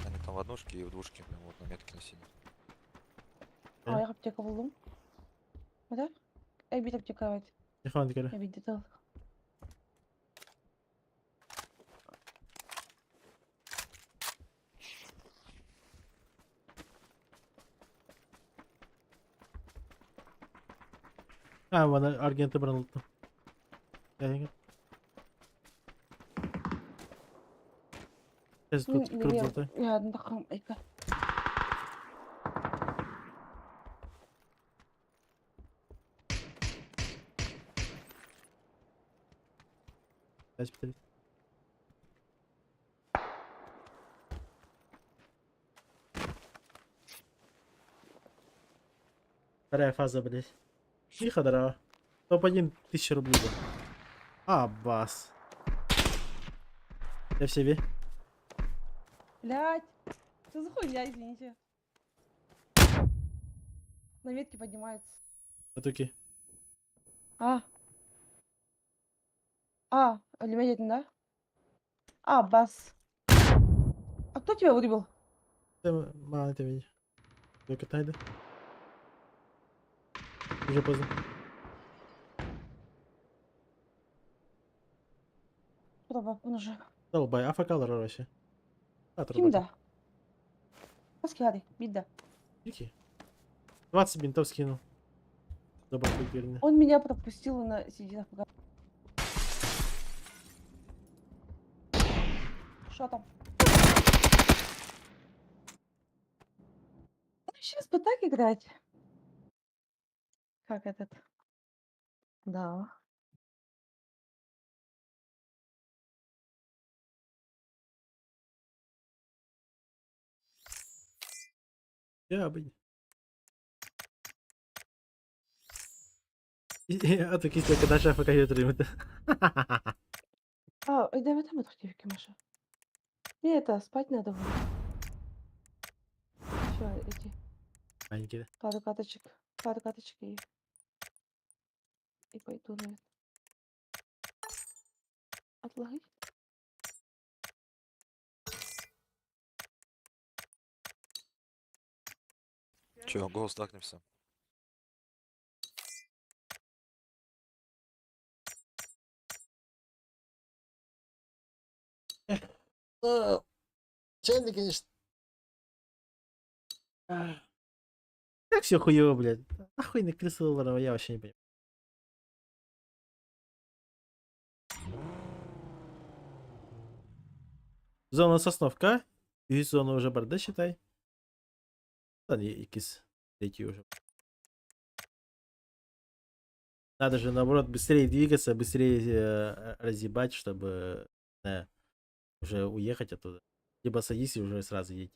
Они там в однушке и в двушке, прям вот на метке на синей. Aa, apteka buldum. Hadi. Bir apteka evet. Yakan dikkat. Bir detail. А, вон Аргент обрал. Сейчас тут круг болтай. Ya bakın. Eka. Сейчас повторить. Вторая фаза, блядь. Тихо, дрова. Топ-1 1000 рублей. был. А, бас. Я в себе. Блять. Что за хуйня, извините. На ветке поднимается. Атуки. А. А, лимонадин, да? А, бас. А кто тебя вырубил? Мало ты видишь. Только тайда. Уже поздно. Куда бак, он уже. Долбай, афакалар вообще. Kimde? Маски, hadi, беда.Ики. 20 бинтов скинул. Добавку верно. Он меня пропустил на серединах. Что там? Сейчас бы так играть. Как этот? Да. Я бы. А то кисля, когда шефа кают рымет. А, давай там эту девки, Маша. Мне это, спать надо будет. Все, эти, Маленький, пару каточек и пойду, наверное. Отлагай. Че, голос стакнемся? Ну, чайник, конечно. Как все хуево, блядь. Охуенный крысолова, я вообще не понимаю. Зона Сосновка. И зона уже борда, считай. Да, не, икис. Третий уже. Надо же, наоборот, быстрее двигаться, быстрее разъебать, чтобы уже уехать оттуда. Либо садись и уже сразу едь.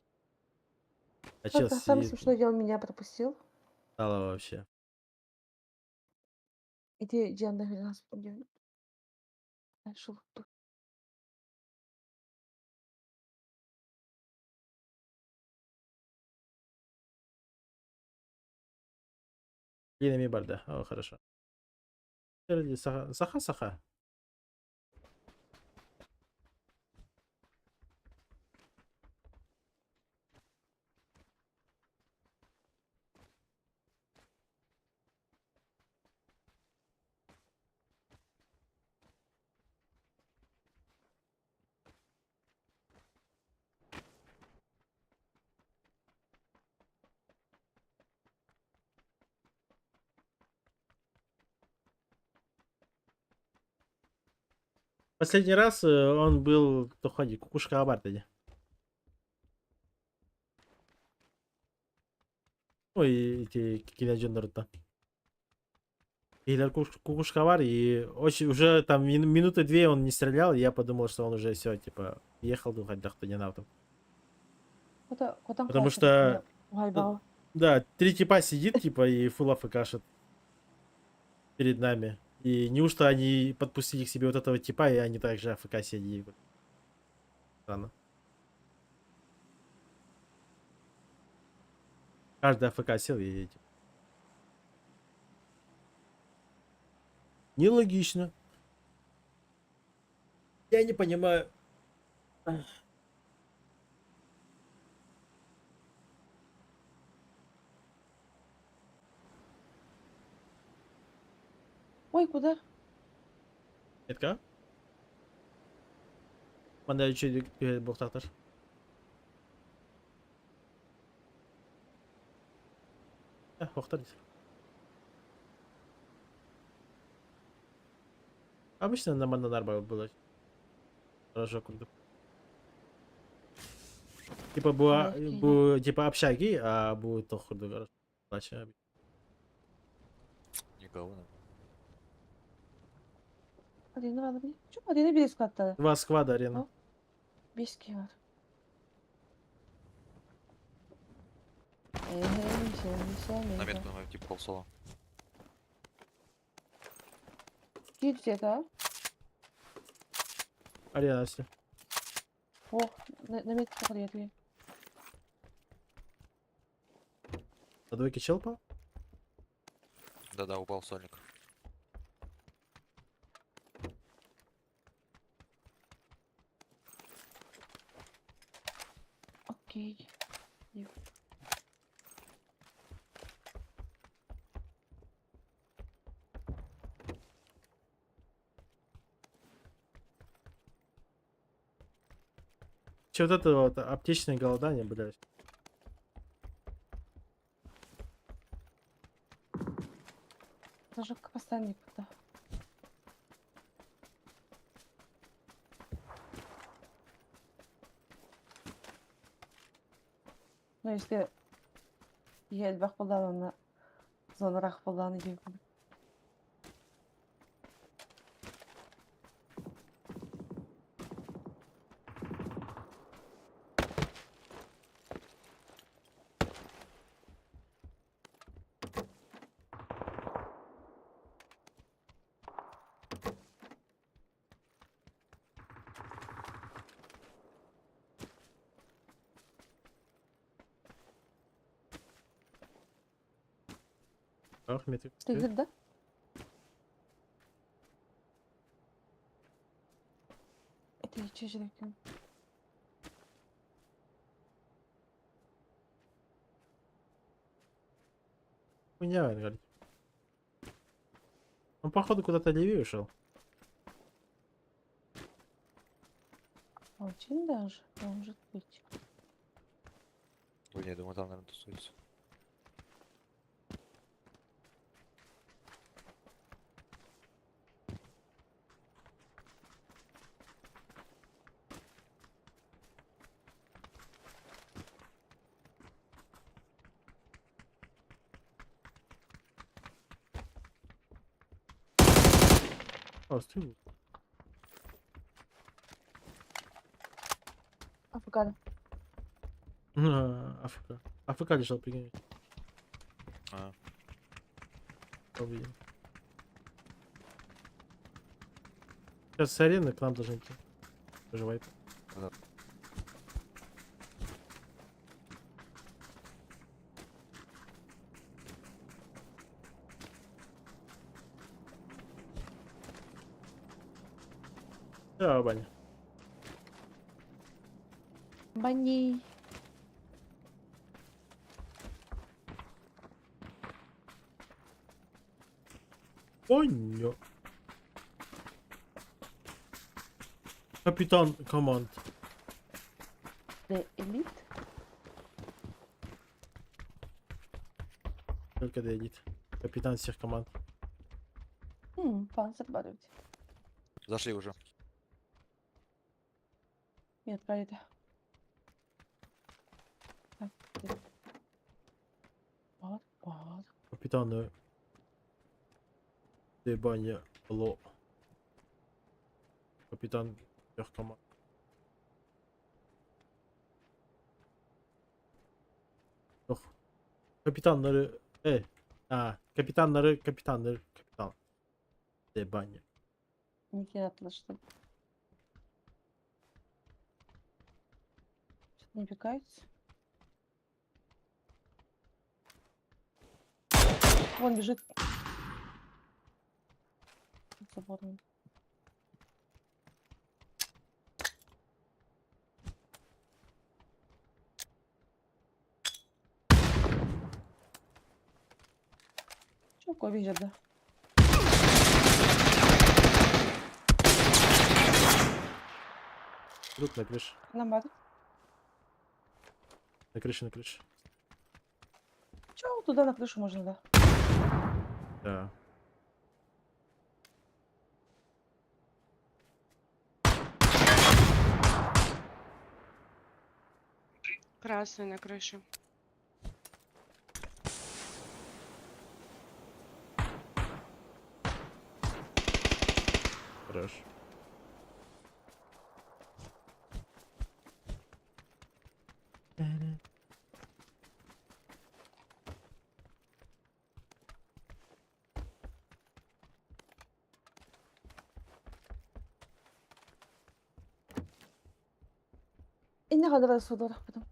А чел Это самое сидит, смешное дело, меня пропустил. стало вообще. Иди, иди, отдохни, нас Дальше луту. Длинными барда. О, хорошо. Саха-саха. Последний раз он был, кто ходит, кукушка Абартади. Ой, эти киноджендеры-то. Или кукушка бар, и очень, уже там минуты две он не стрелял, и я подумал, что он уже все, типа, ехал, думать, да кто не на там. Потому что, Гайбал. да, 3 типа сидит, типа, и фул афкашит перед нами. И неужто они подпустили к себе вот этого типа, и они также АФК сидели. Странно. Каждый АФК сел и... типа, нелогично. Я не понимаю. Ой, куда? Etka? Манда üçü boxtaktır. Boxtar değil. Обычно на Манданарба было. Хорошо курдук. Типа bu типа общаги, а bu тохурду хорошо. Никого, наверное. Arena var mı? Çok arena bir katta. Два сквада арена. Biski var. Ничего. На метку на мою типа полсола. Git где-то. Арена все. О, на метке подъедет. На двойке чел пал? Да-да, упал сольник. Окей. Че вот это вот аптечное голодание, блядь. Даже к постояннику, да. Ну, если я эльбах на зонарах полданы деймін. Ахмед. Ты да? Это я чужой. Хуйня, он говорит. Он походу куда-то левее ушел. Очень даже, может быть. Ой, я думаю, там, наверное, тусуется. О, стрелу. Афган. АФК. АФК лежал, прикинь. А, Увидел. Сейчас с арены к нам должны идти. Выживай. Да. Да, Баня. Бани. Понё. Капитан команд. The Elite. Только Дэдит. Капитан всех команд. Панцир баруть. Зашли уже. Нет, правильно. Так, ты. Вот. Капитан Баня Ло. Капитан всех команд. Ох. Капитанları капитан. Баня. Никита отлично. Что-то не пикается. Вон бежит. Заборный. Чё, кого видят, да? Друг на крыше. На бар. На крыше. Чё, туда на крышу можно, да? Да. Красный на крыше. Хорош. İnne kadar suda bakmadım.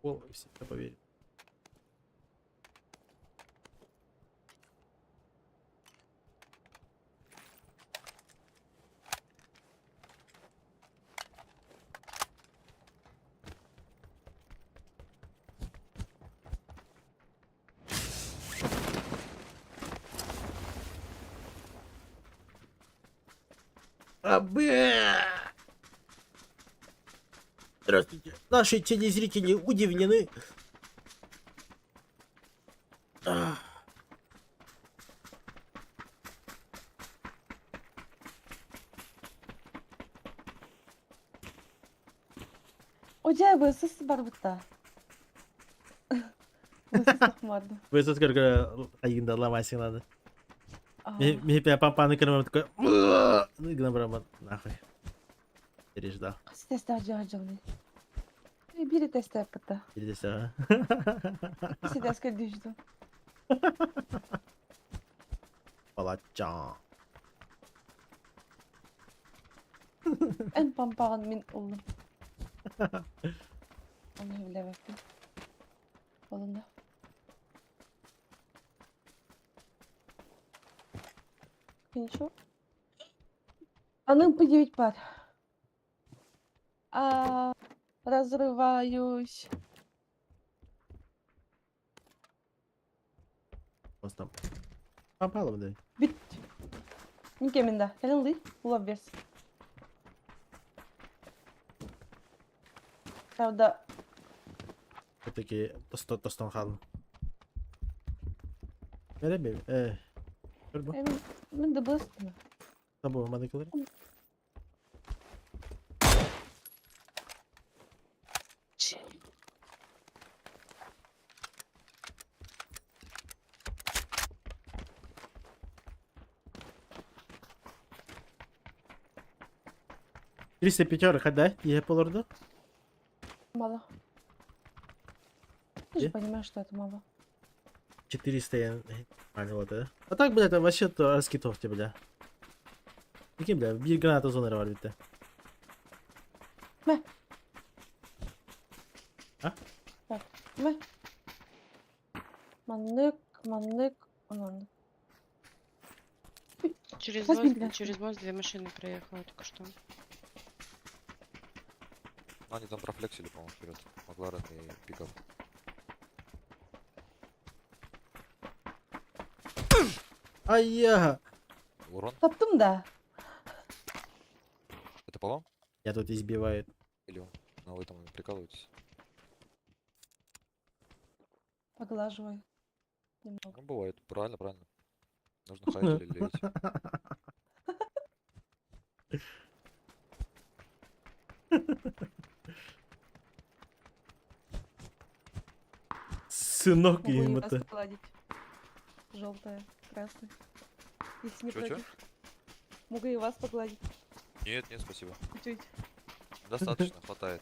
О, всегда поверит. Здравствуйте. Наши телезрители удивлены. Ocağı bıyıksız var burada. Bıyıksız bakmadı. Вы тут сколько один ломать надо. Aa, Мне папа на крымом такой. Ну и гнобрама нахуй. Переждал. Nasıl test harcayacağım? Biri test yaptı. Передесь, ага. İkisi de asker düştü. Палача. En pampağın min oğlum. Onu bile baktım. Kolunda. Хорошо. Анын по 9 пар. Разрываюсь. Просто там. Попало, да. Bit. Никеминда. Gelin değil. Bulabilirsin. Правда, Все-таки Тостон Халм. Merhaba. Merhaba. ben de bastım. Tabu, bana kalır. 305 хд, я полорда. Мало. Ты же Где? понимаешь, что это мало. 400 я... Нормально, вот, да? А так, бля, это вообще то раскитовки, бля. Какие, бля, бей гранату зоны рвали-то. Мы. Маннык, маннык, маннык. Возьми, бля. Через мост 2 машины проехала только что. Ну, они там профлексили, по-моему, вперед. Макларен и пикап. Ай-я! Урон? Таптым, да. Это по вам? Я тут избивает. Или он? Ну, вы там прикалываетесь? Поглаживай. Немного. Ну, бывает. Правильно, правильно. Нужно хайт или леять. Сынок Могу и им вас это. погладить. Желтая, красная. Если не Чё-чё? против. Могу и вас погладить. Нет, нет, спасибо. Чуть-чуть. Достаточно, хватает.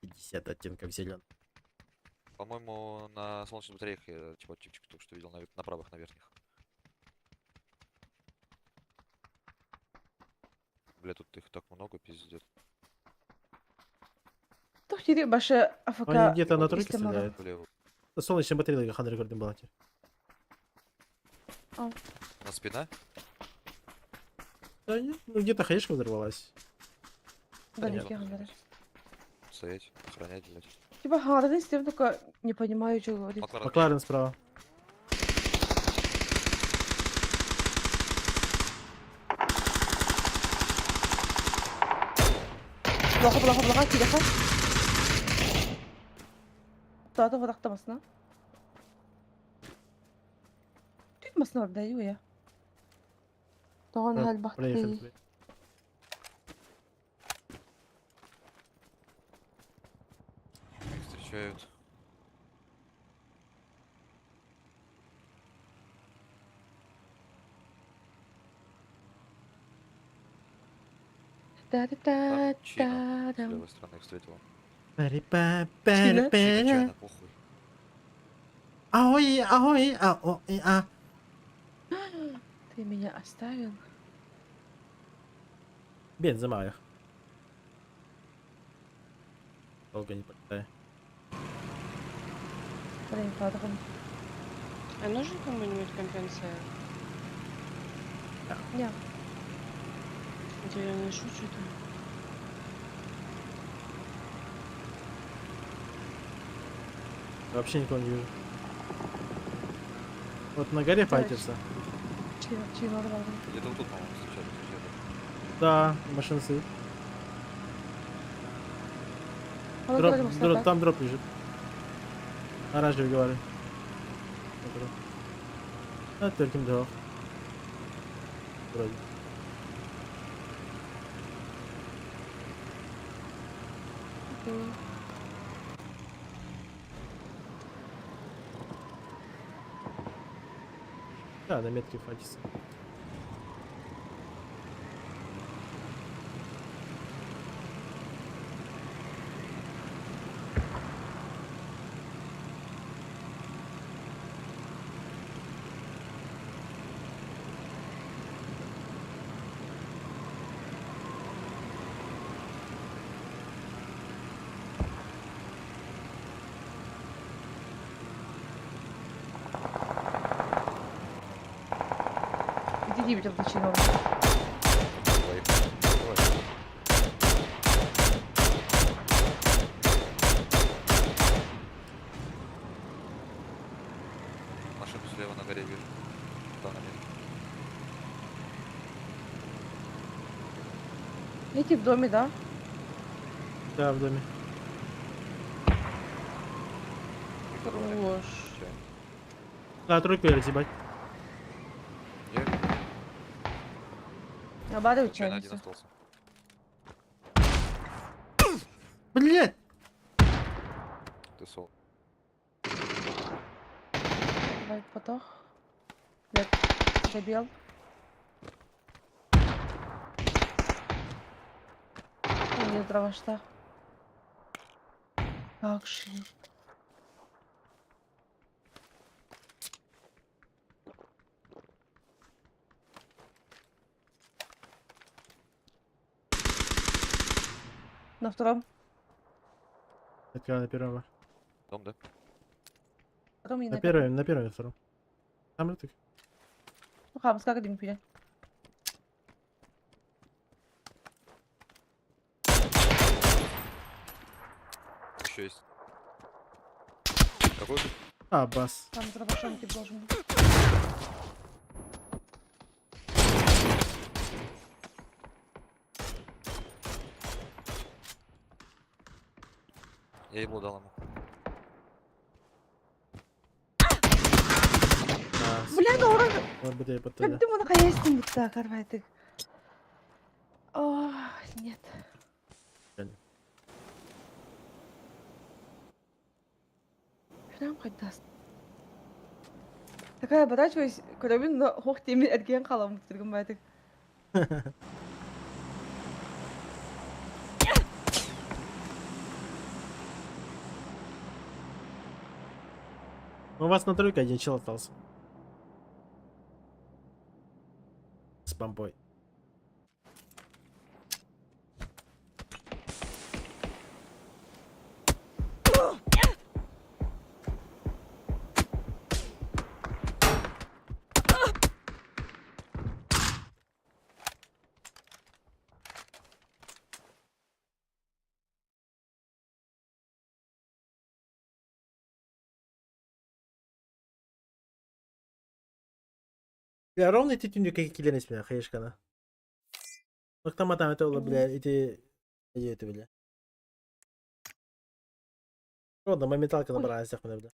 Пятьдесят оттенков зелен. По-моему, на солнечных батареях я типа типчик только что видел на правых, на верхних. Бля, тут их так много, пиздец. Тухтири башы АФК. Они где-то на тройке истемага. стреляют. Влево. Солнечная батарея хан рекордный балатер. На спина? Да нет, ну где-то хаешка взорвалась. Далекие Понятно. гандары. Стоять, охранять, блядь. Типа гандары с тем, только не понимаю, что говорит. Макларен. Макларен справа. Плохо, тихо. Тады вот тактамасына. Түймасына даю я. Тоган Да, хәл Проехали. бахты. Их встречают. Там Чина с Та-та-та-та-дам. левой стороны их встретила. Чина? Чина, похуй. Аой, аой, аой, а. Ты меня оставил? Бензомая. Долго не покидаю. Блин, падал. А нужен кому-нибудь компенсация? Не, Я не шучу-то. Вообще никого не вижу. Вот на горе файтится. чина, давай. Где-то вот тут, по-моему, встречали. Да, машина стоит. Дроп. Там дроп лежит. Оранжевый говорю. А, только им дал. Вроде. Да, на метке файтится. Иди, видел, чина. Машину слева на горе вижу. Там на метке. Эти в доме, да? Да, в доме. Хорош. Да, тройку я разъебать. Я Обадывай случайно один чайницу. остался. Блять! Ты сол. Карвайт потох. Блядь, добил. Не дрова что. Как же. На втором. Это на первом. Дом, да? Втором и На первом, на первом и втором. Там ртык. Ну, хам, как один пили. Еще есть. Какой? А, бас. Там дробашом ты должен быть. Я ему дал ему. Бля, ну ура! Вот бы я Как подтвердил. ты мог наконец-то так, Карвайт? О, нет. Понятно. Прям хоть даст. Такая оборачиваюсь, Карабин на хох теме эрген қалам бітіргім бәдік. У вас на тройке один чел остался. С помпой. Бля, ровно эти тюнги какие киллеры меня, хаешкана. Ну, там это было, бля, эти... Это, бля. Ладно, моменталка набрала всех меня, бля.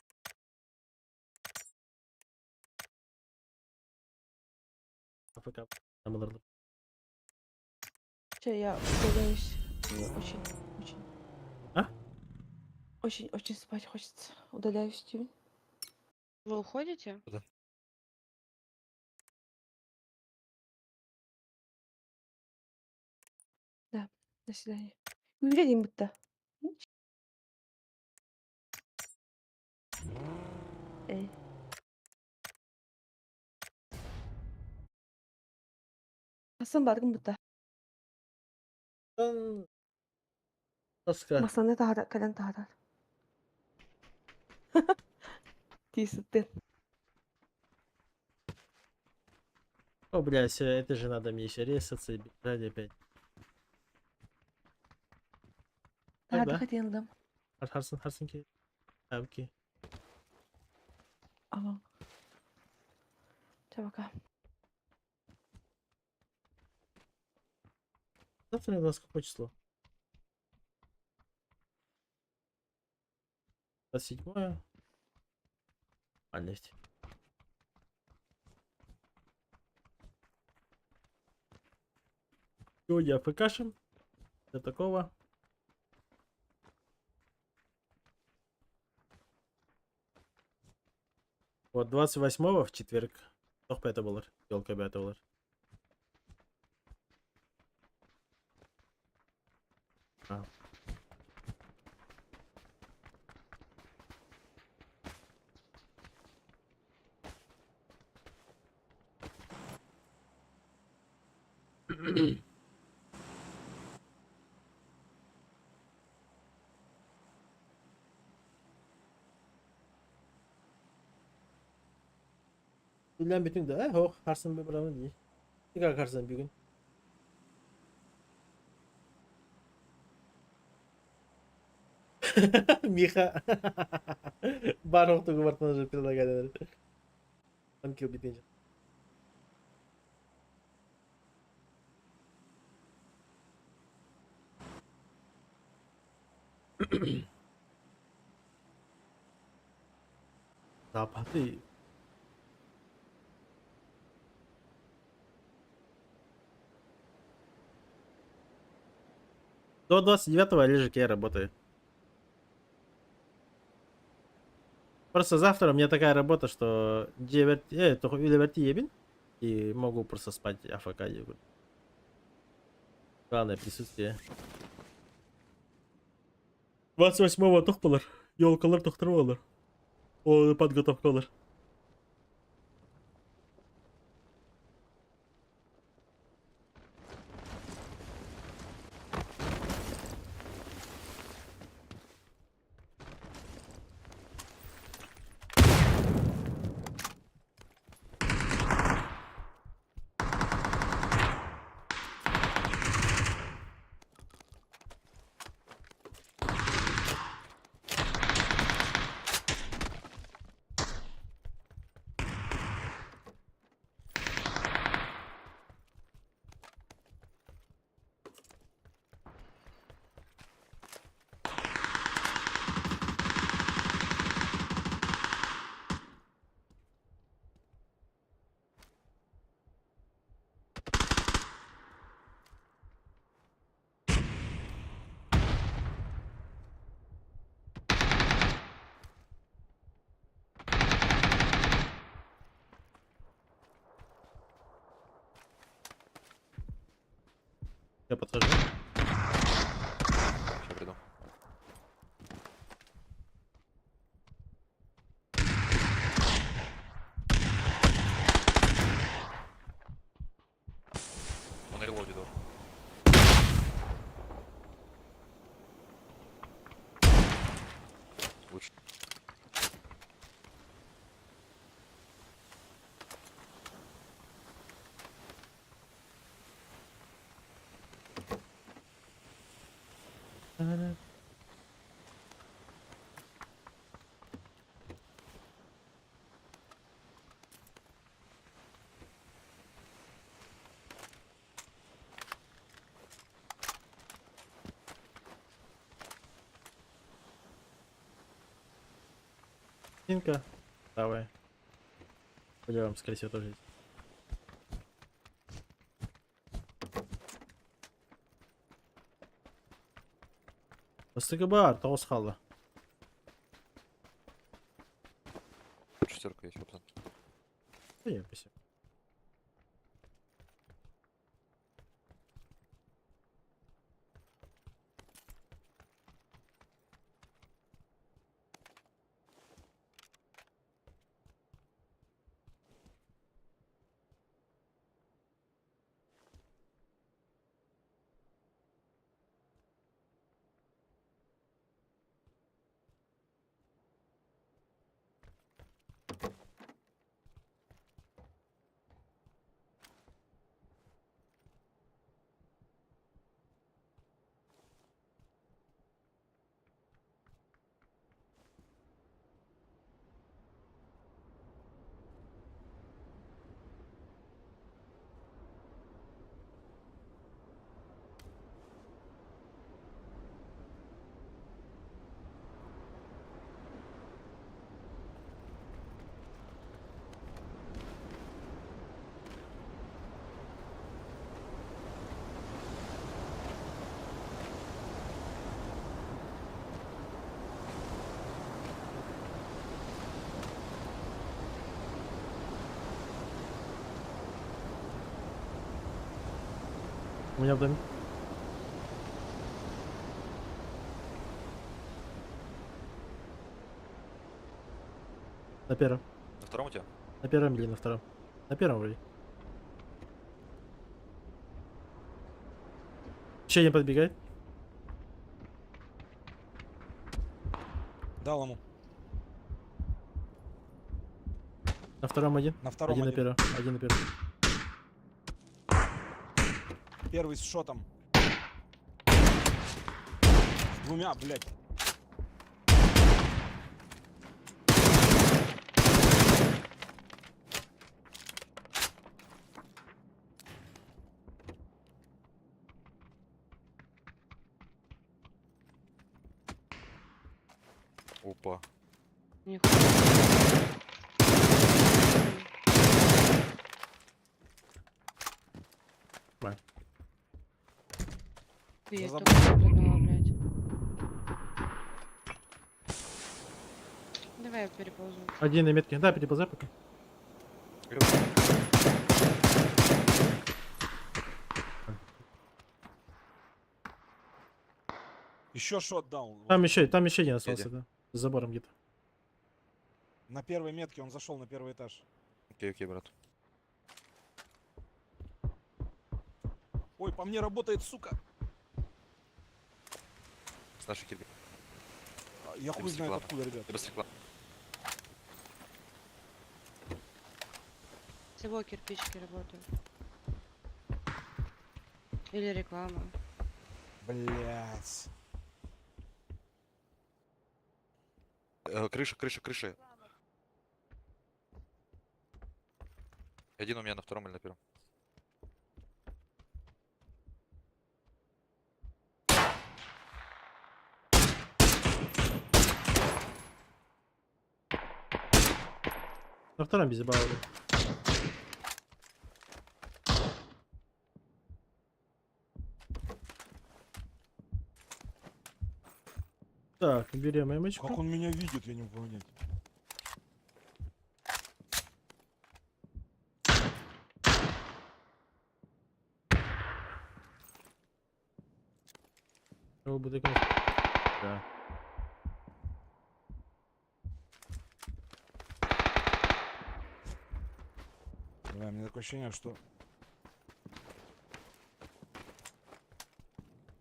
АФК. Там ударил. Че, я удаляюсь. Мне очень, очень. А? Очень, очень спать хочется. Удаляюсь, Тим. Вы уходите? Да, до свидания. Увидим будто. Эй. Асан баргын будта. Тоска. Масаны тағара, кәлен тағара. Тисіттен. О, бля, все, это же надо мне еще резаться и бежать опять. Так, Тағарды да? қатенлдым. Харсенки. Авки. Ага. Чабака. Завтра у нас какое число? 27-е. А, нефть. Сегодня АФКшим. Для такого. Вот 28-го в четверг. Toch $5. Елка $5. А. Bilen bütün de ho Harsın bir buranın değil. Tekrar Harsın bir gün. Миха. Баров только Мартон уже предлагали. Он килл битнича. Да, ты. До 29-го лежик я работаю. Просто завтра у меня такая работа, что только верти ебин, и могу просто спать АФК. Главное присутствие. 28-го тоқпалар. Yolkalar тоқтырып алар. О, подготовкалар. Я подхожу. Сейчас приду. Он на релоде тоже. Лучше. Синка. Давай. Пойдем, скорее всего, тоже есть. Бастығы бар, 9 қалды. Шестерка есть, пацан. Не, спасибо. У меня в доме. На первом. На втором у тебя? На первом или на втором? На первом вроде. Еще не подбегает. Дал ему. На втором один. На втором Один на один. первом. Один на первом. Первый с шотом. С двумя, блядь. Опа. Нихуя. Бай. Я забыл. только прыгнула, блядь. Давай Давай я переползу. Один на метке. Да, переползай пока. Еще шот дал. Там еще один остался, да. За забором где-то. На первой метке он зашел на первый этаж. Окей, окей, брат. Ой, по мне работает, сука. С нашей кирпи. Я хуй знает откуда, ребят. Без рекламы. Всего кирпичики работают. Или реклама. Блять. Крыша, крыша, крыша. Один у меня на втором или на первом. На втором без забава. Так, берем эмочку. Как он меня видит, я не могу понять. Да. Да, у меня такое ощущение, что...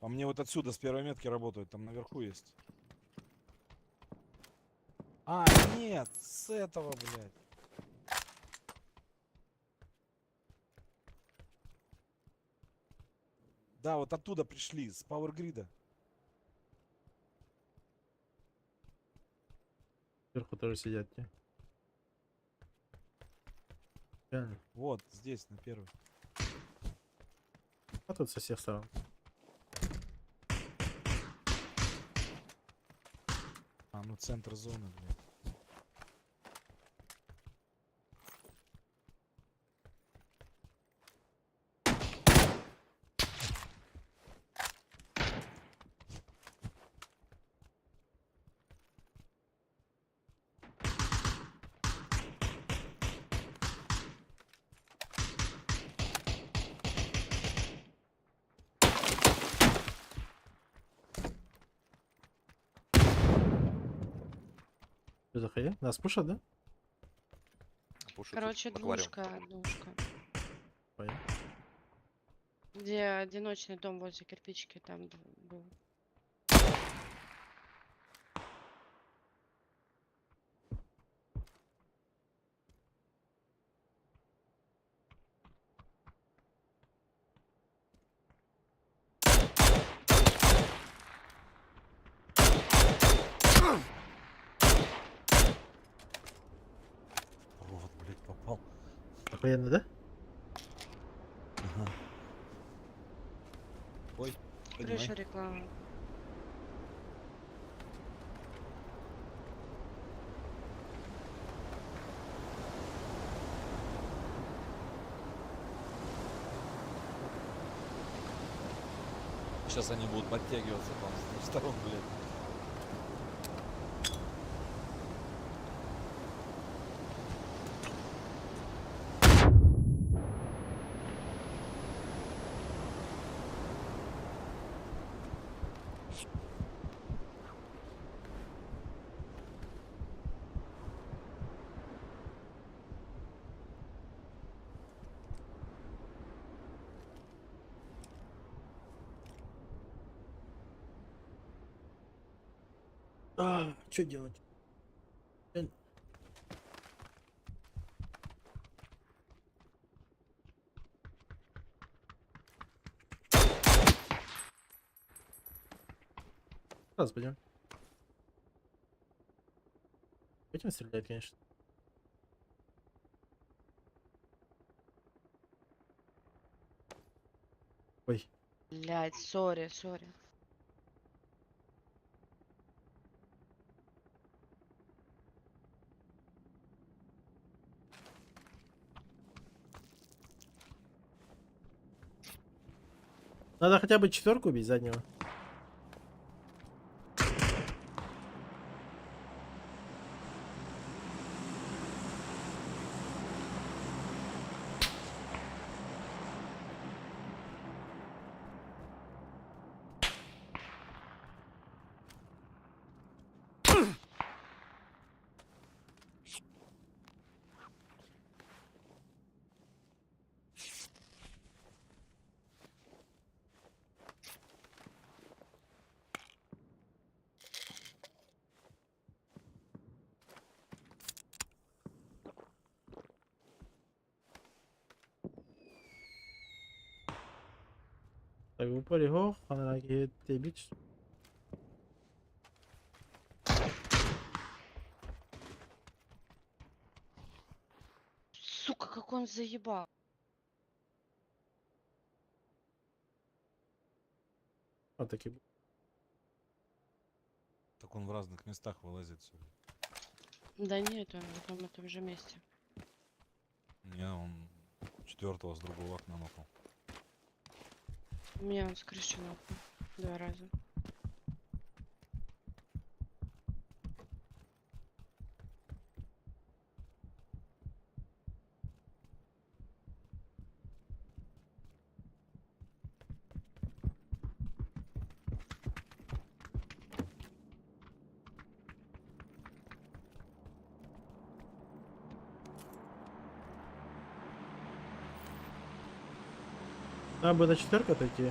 По мне вот отсюда с первой метки работают, там наверху есть. А, нет, с этого, блядь. Да, вот оттуда пришли, с пауэргрида. Сверху тоже сидят те. Реально. Вот, здесь, на первой. А тут со всех сторон. А, ну центр зоны, блядь. Что за хуйня? Нас пушат, да? Пушит Короче, аквариум. двушка. Понял. Где одиночный дом возле кирпички там был. Провод, блядь, попал. Охуенно, да? Ага. Ой, поднимай. Крыша реклама. Сейчас они будут подтягиваться там с двух сторон, блядь. Что делать? Сейчас пойдем. Этим стреляет, конечно. Ой. Блять, сори. Надо хотя бы четверку убить заднего. Так, в упоре го, ханараги тебич. Сука, как он заебал. Вот такие. Так он в разных местах вылазит всё. Да нет, он в одном и том же месте. Не, он 4-го с другого окна нокнул. Меня он с крыши нокнул 2 раза. Надо бы на 4 отойти.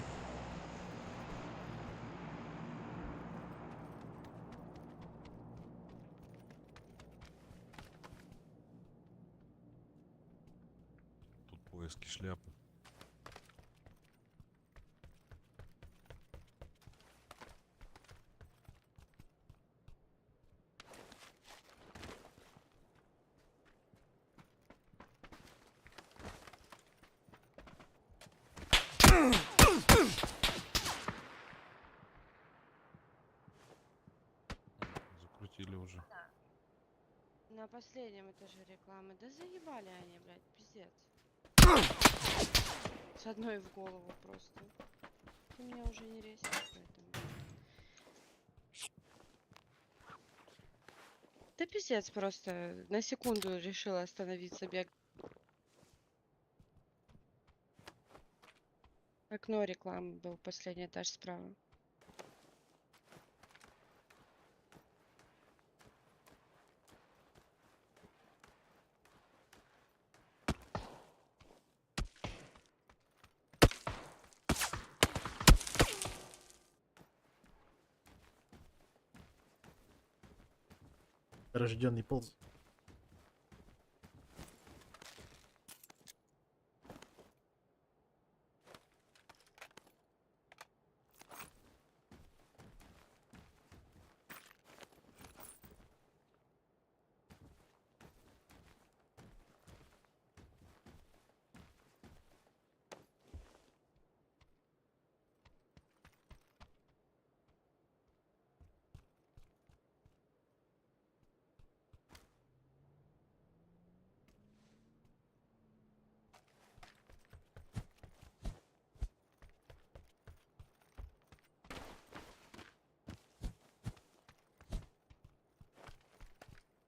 Тут поиски шляпы. Закрутили уже. На последнем этаже рекламы. Да заебали они, блядь, пиздец. С одной в голову просто. Ты меня уже не ресишь, поэтому. Да пиздец просто. На секунду решила остановиться бег. Окно рекламы был, последний этаж справа. Рожденный полз.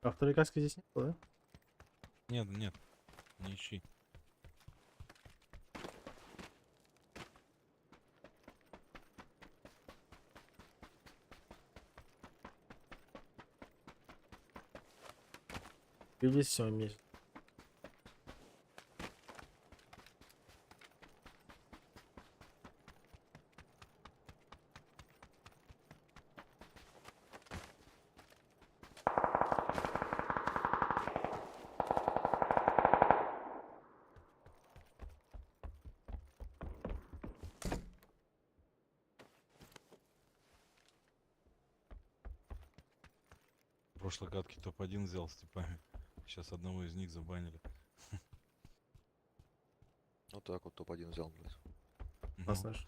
А второй каски здесь не было, да? Нет, нет, не ищи. И здесь все есть. В прошлой катке топ-1 взял с типами. Сейчас одного из них забанили. Вот так вот топ-1 взял, блядь. Нас Ну, наш.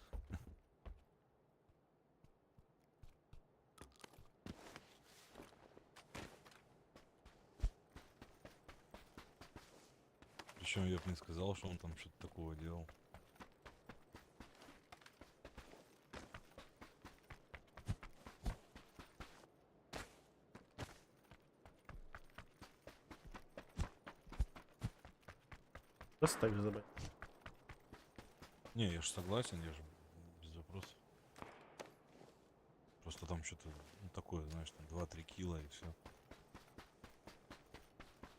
Причем я бы не сказал, что он там что-то такого делал. Просто так же забыть. Не, я же согласен, я же без вопросов. Просто там что-то ну, такое, знаешь, там 2-3 кило и все.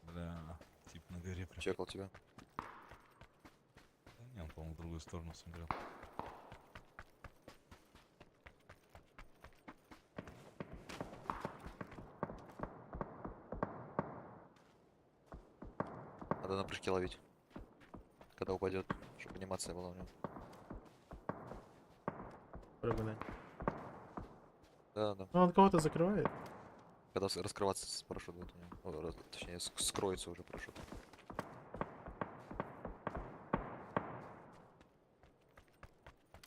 Бля, тип на горе прям. Чекал тебя. Да не, он, по-моему, в другую сторону смотрел. Надо на прыжке ловить. Когда упадет, чтобы анимация была у него. Пробуй. Да, да. Ну, он кого-то закрывает. Когда раскрываться с парашют будет у него. Точнее, скроется уже парашют.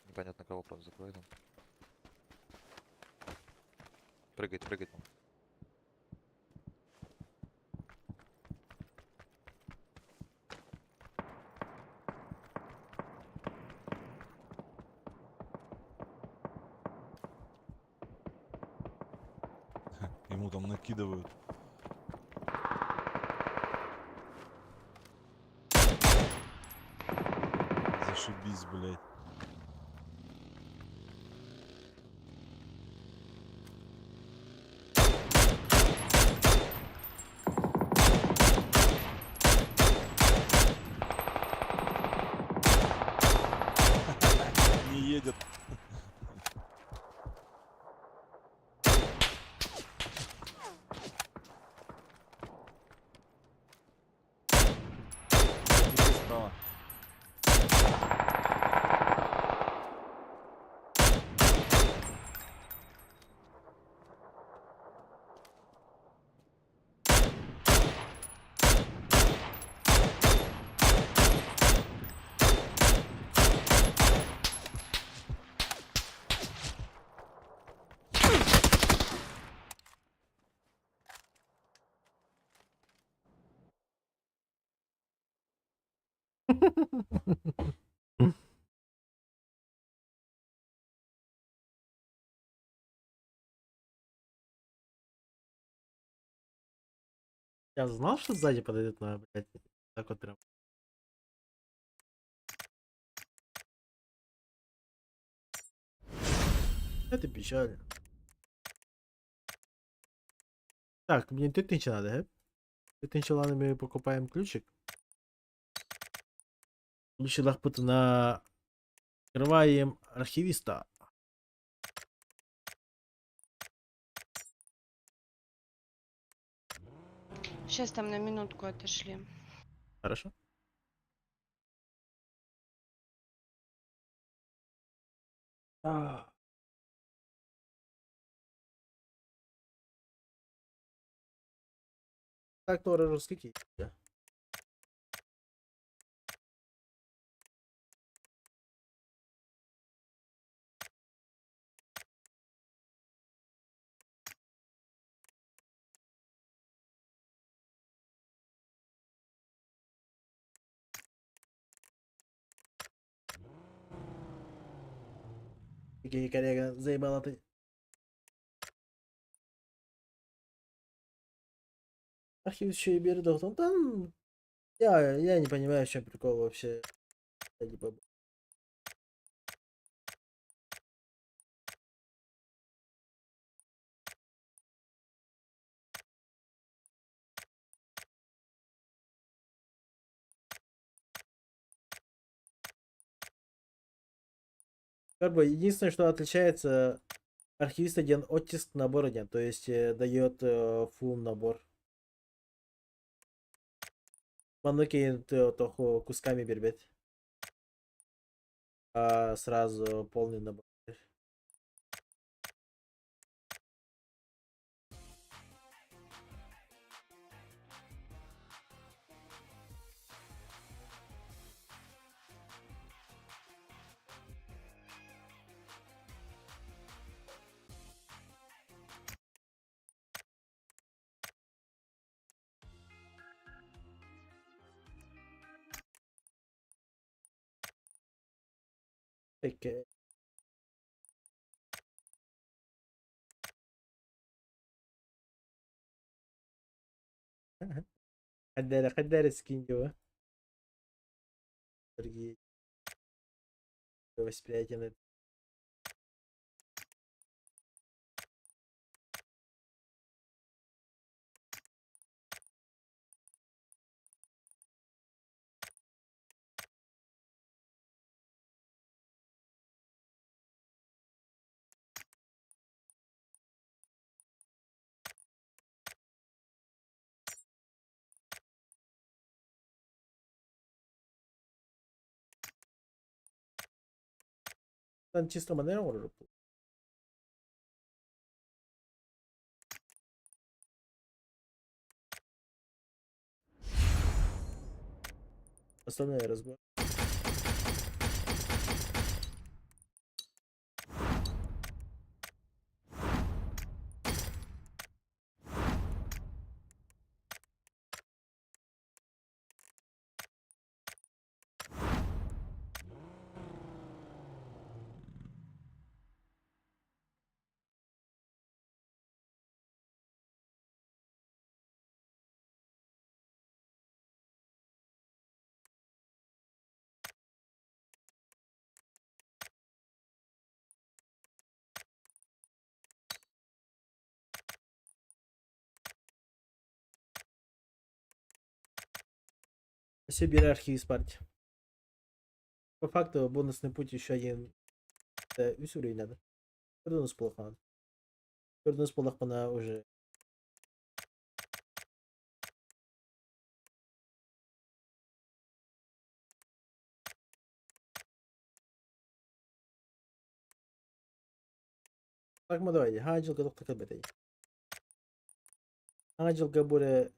Непонятно кого, правда, закроет он. Прыгает, прыгает. Он. Ему там накидывают. Зашибись, блядь. Не едет. Иди справа. Я знал, что сзади подойдет, но, блядь, так вот прям. Это печально. Так, мне тытнича надо, Тытнича, ладно, мы покупаем ключик. Ключи лахпутuna. Открываем архивиста. Сейчас там на минутку отошли. Хорошо. Так, тоже русский. Окей, коллега, заебала ты. Архив еще и Бердов. Ну там. Я не понимаю, в чем прикол вообще. Я типа, как бы единственное, что отличается, архивист один оттиск набор один, то есть дает full набор. Мануки тохо кусками бербет. А сразу полный набор. Окей. Хаддара скинь его. Другие восприятия на Там чисто маневр. Остальное разбор. Спасибо, иерархии спарти. По факту бонусный путь еще один. Үсүрей надо. Көрдіңіз полақаны. Көрдіңіз полақпана уже. Так, мы давай. Hangi yılga doktor kabetey. Hangi yılga böyle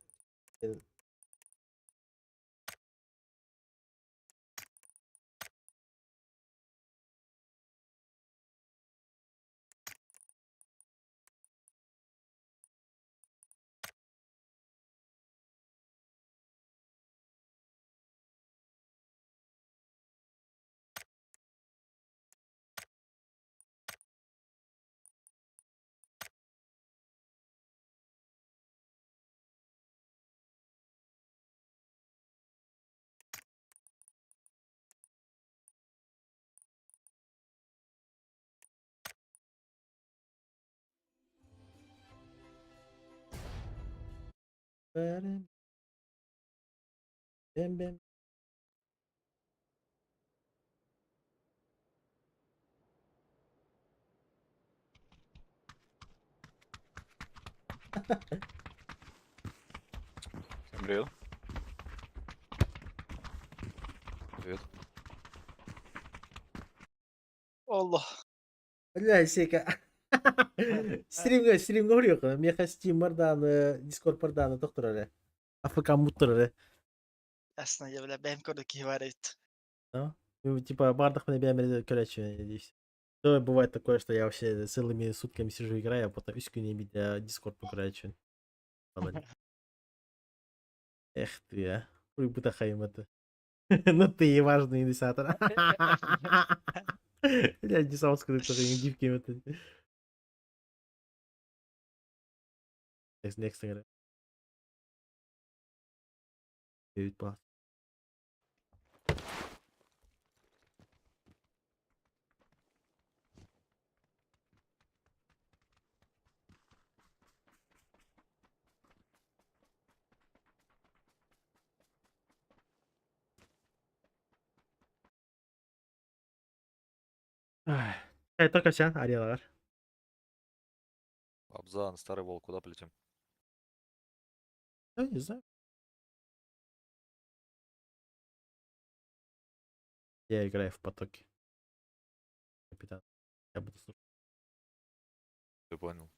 Bem bem. Привет. Привет. Allah. Бля, сека. Стримге vuruyor kanka. Meha Steam bardanı, Discord bardanı doktor öyle. Afrika mutlu öyle. Aslında я, бля, benim kodaki говорит. Типа бардах мне бәрі короче, здесь. То бывает такое, что я вообще целыми сутками сижу играю, а потом üç gün bir de Discord покураю. Эх ты, а. Хуй-бута это. Ну ты важный инициатор. Я не сам скажу, что не гифки это. Next игра. 9 пас. Только все, ареналар. Абзан, старый волк, куда полетим? Я не знаю. Я играю в потоке. Капитан. Я буду слушать. Ты понял.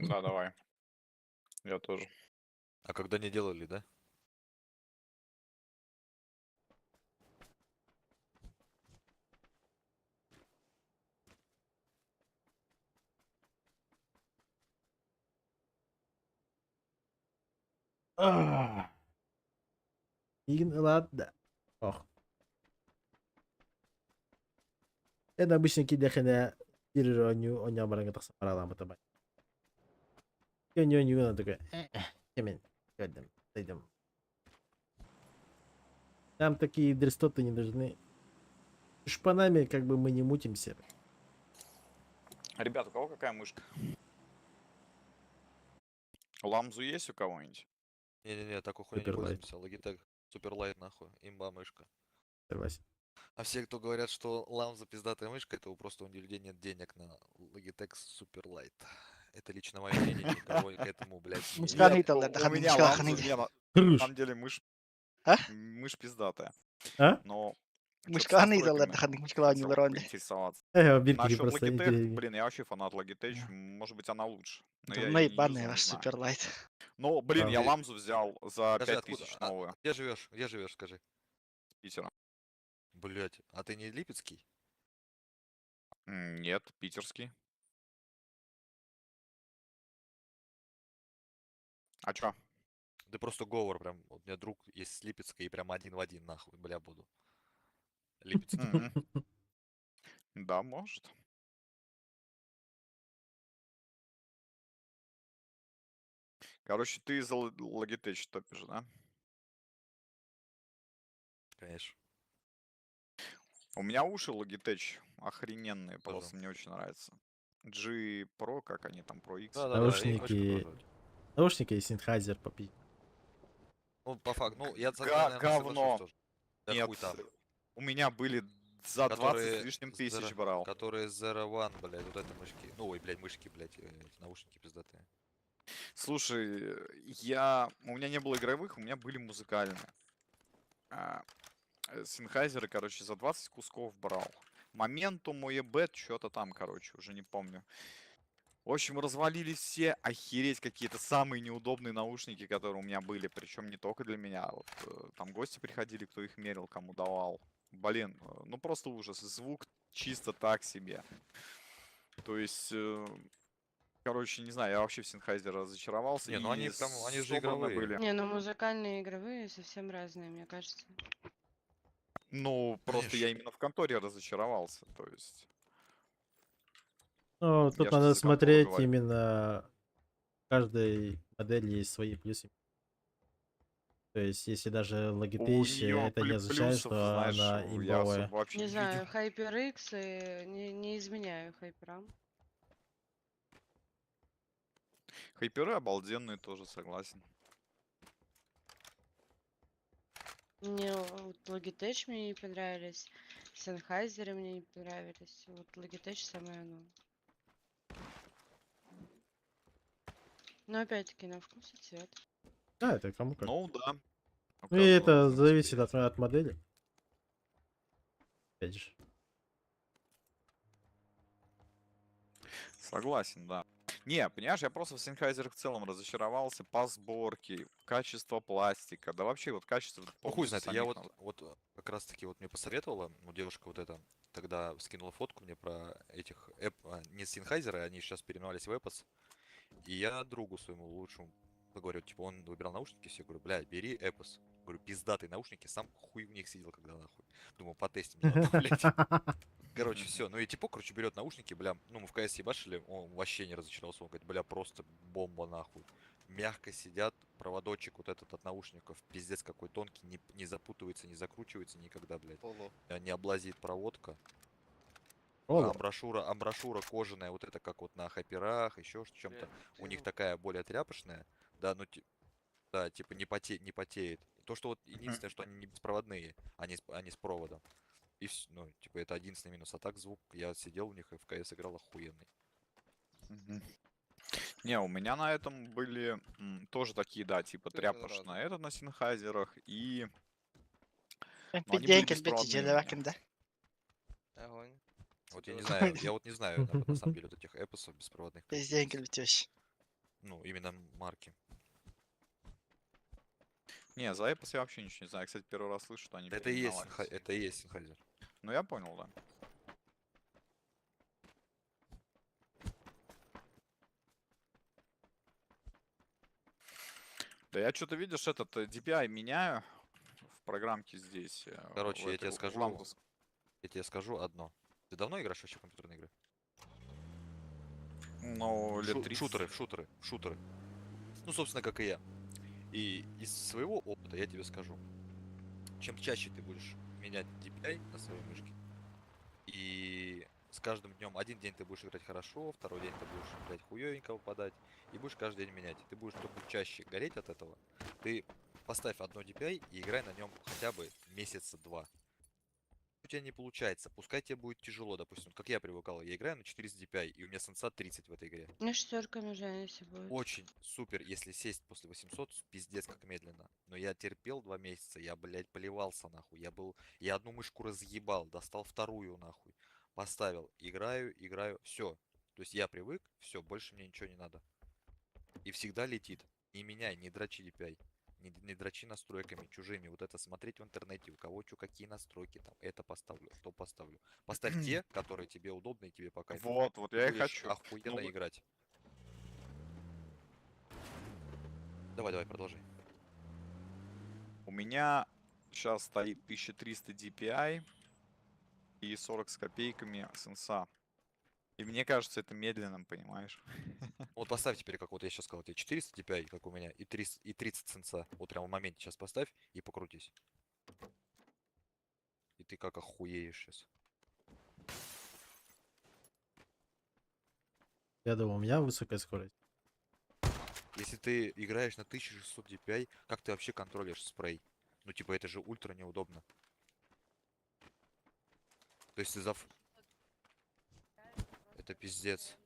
Да, давай. Я тоже. А когда не делали, да? Ладно. Ох. Это обычно кидахина иронию о нем баранга так сапаралам это бай. И у него не надо такой. Темен. Пойдем. Нам такие дрестоты не нужны. Шпанами как бы мы не мутимся. Ребят, у кого какая мышка? Ламзу есть у кого-нибудь? Не-не-не, так хуйня не Суперлайт. пользуемся. Logitech Суперлайт нахуй. Имба мышка. Согласен. А все, кто говорят, что ламза пиздатая мышка, это просто у людей нет денег на Logitech Суперлайт. Это лично мое мнение, никого к этому, блядь, не... У меня ламза, не, на самом деле мышь А? мышь пиздатая. А? Но Мышка анидала, доханник мышка не ларонди. Поинтересоваться. Бирки Насчет просто Logitech, идеи. блин, я вообще фанат Logitech, может быть она лучше. Но я Давно её не ебаный юзал, ваш не знаю. суперлайт. Ну, блин, А. я ламзу взял за Скажи, откуда? 5000 новую Где живешь? Где живешь, скажи. с Питера. Блять, а ты не Липецкий? Нет, питерский. А чё? Да просто говор прям. Вот у меня друг есть с Липецка и прям один в один нахуй, бля, буду. Липецкий. Мгм. Да, может. Короче, ты за Logitech топишь, да? Конечно. У меня уши Logitech охрененные, Тоже. просто мне очень нравится. G Pro, как они там, Pro X. Да-да-да, и Наушники. мышка тоже. Наушники и Sennheiser попить. Ну, по факту, ну, я с тобой, наверное, Говно. соглашусь тоже. Да Нет, хуй там. у меня были за 20 с лишним тысяч брал. Которые Zero One, блядь, вот это мышки. Ну, ой, блядь, мышки, блядь, эти наушники пиздатые. Слушай, у меня не было игровых, у меня были музыкальные. Sennheiser, короче, за 20 кусков брал. Моментум, Moebet, что-то там, короче, уже не помню. В общем, развалились все, охереть, какие-то самые неудобные наушники, которые у меня были. Причем не только для меня. Вот, там гости приходили, кто их мерил, кому давал. Блин, ну просто ужас. Звук чисто так себе. То есть, короче, не знаю, я вообще в Sennheiser разочаровался. Не, ну они и прям, они же собраны игровые. были. Не, ну музыкальные и игровые совсем разные, мне кажется. Ну, просто Конечно. я именно в конторе разочаровался. То есть, Ну, я тут ж надо за контору смотреть говорю. именно в каждой модели есть свои плюсы. То есть, если даже У Logitech, нее это не означает, плюсов, что знаешь, она я особо имбовая. вообще Не не знаю, видел. HyperX и не изменяю хайперам. Хайперы обалденные тоже, согласен. Мне вот Logitech мне не понравились, Sennheiser мне не понравились. Вот Logitech самое оно. Но опять-таки на вкус и цвет. Да, это кому как. Ну да. У Ну и каждого, это в принципе, зависит есть. от модели. Опять же. Согласен, да. Не, понимаешь, я просто в Sennheiser в целом разочаровался по сборке, качество пластика, да вообще вот качество Ну, хуй полностью знает, я самих вот, нав- как раз таки вот мне посоветовала, ну, девушка вот эта, тогда скинула фотку мне про этих, не Sennheiser, они сейчас переименовались в Epos, и я другу своему лучшему говорю, типа, он выбирал наушники, все, говорю, бля, бери Epos. Говорю, пиздатые наушники, сам хуй в них сидел, когда нахуй. Думаю, потестим заодно, блядь. Короче, все. Ну и типа, короче, берет наушники, бля, ну мы в КС ебашили, он вообще не разочаровался, он говорит, бля, просто бомба нахуй. Мягко сидят, проводочек вот этот от наушников, пиздец какой тонкий, не запутывается, не закручивается никогда, блядь. Не облазит проводка. Оло. Амброшюра кожаная, вот это как вот на хайперах, еще чем-то. У них такая более тряпочная, да, ну да, типа не потеет. То, что вот единственное, что они не беспроводные, они с проводом. И ну, типа, это единственный минус. А так звук, я сидел у них и в КС играл охуенный. Мгм. Не, у меня на этом были тоже такие, да, типа Ты разные. тряпочные. Это на Sennheiser'ах и... Как Ну, они были пиденьки, бити, беспроводные у джедавакин, меня. да? Огонь. Вот я не знаю, я вот не знаю, на самом деле, вот этих эпосов беспроводных. каких Пизденьки, есть. битюсь. Ну, именно марки. Не, за Epos я вообще ничего не знаю. Я, кстати, первый раз слышу, что они Это и есть, переименовались. это и есть Sennheiser. Ну, я понял, да. Да я что-то, видишь, этот DPI меняю в программке здесь. Короче, в я этой, тебе в скажу, лампус. я тебе скажу одно. Ты давно играешь вообще в компьютерные игры? Ну, лет 30. Шутеры. Ну, собственно, как и я. И из своего опыта я тебе скажу. Чем чаще ты будешь менять DPI на своей мышке, и с каждым днем один день ты будешь играть хорошо, второй день ты будешь, блядь, хуёвенько выпадать, и будешь каждый день менять. Ты будешь только чаще гореть от этого. Ты поставь одно DPI и играй на нем хотя бы месяца 2. у тебя не получается, пускай тебе будет тяжело, допустим, как я привыкал, я играю на 400 DPI, и у меня сенса 30 в этой игре. На шестерка нужна, если будет. Очень супер, если сесть после 800, пиздец как медленно. Но я терпел 2 месяца, я, блядь, поливался нахуй. Я одну мышку разъебал, достал вторую нахуй. Поставил, играю, все. То есть я привык, все, больше мне ничего не надо. И всегда летит. Не меняй, не дрочи DPI. Не дрочи настройками чужими. Вот это смотреть в интернете, у кого что, какие настройки там. Это поставлю, то поставлю. Поставь те, которые тебе удобны и тебе по кайфу. Вот Ты я и будешь хочу. охуенно Ну, играть. Давай, продолжай. У меня сейчас стоит 1300 DPI и 40 с копейками сенса. И мне кажется, это медленным, понимаешь? Вот поставь теперь, как вот я сейчас сказал, тебе 400 DPI, как у меня, и 30 сенса. Вот прямо в моменте сейчас поставь и покрутись. И ты как охуеешь сейчас. Я думаю, у меня высокая скорость. Если ты играешь на 1600 DPI, как ты вообще контролишь спрей? Ну типа это же ультра неудобно. То есть ты Это пиздец.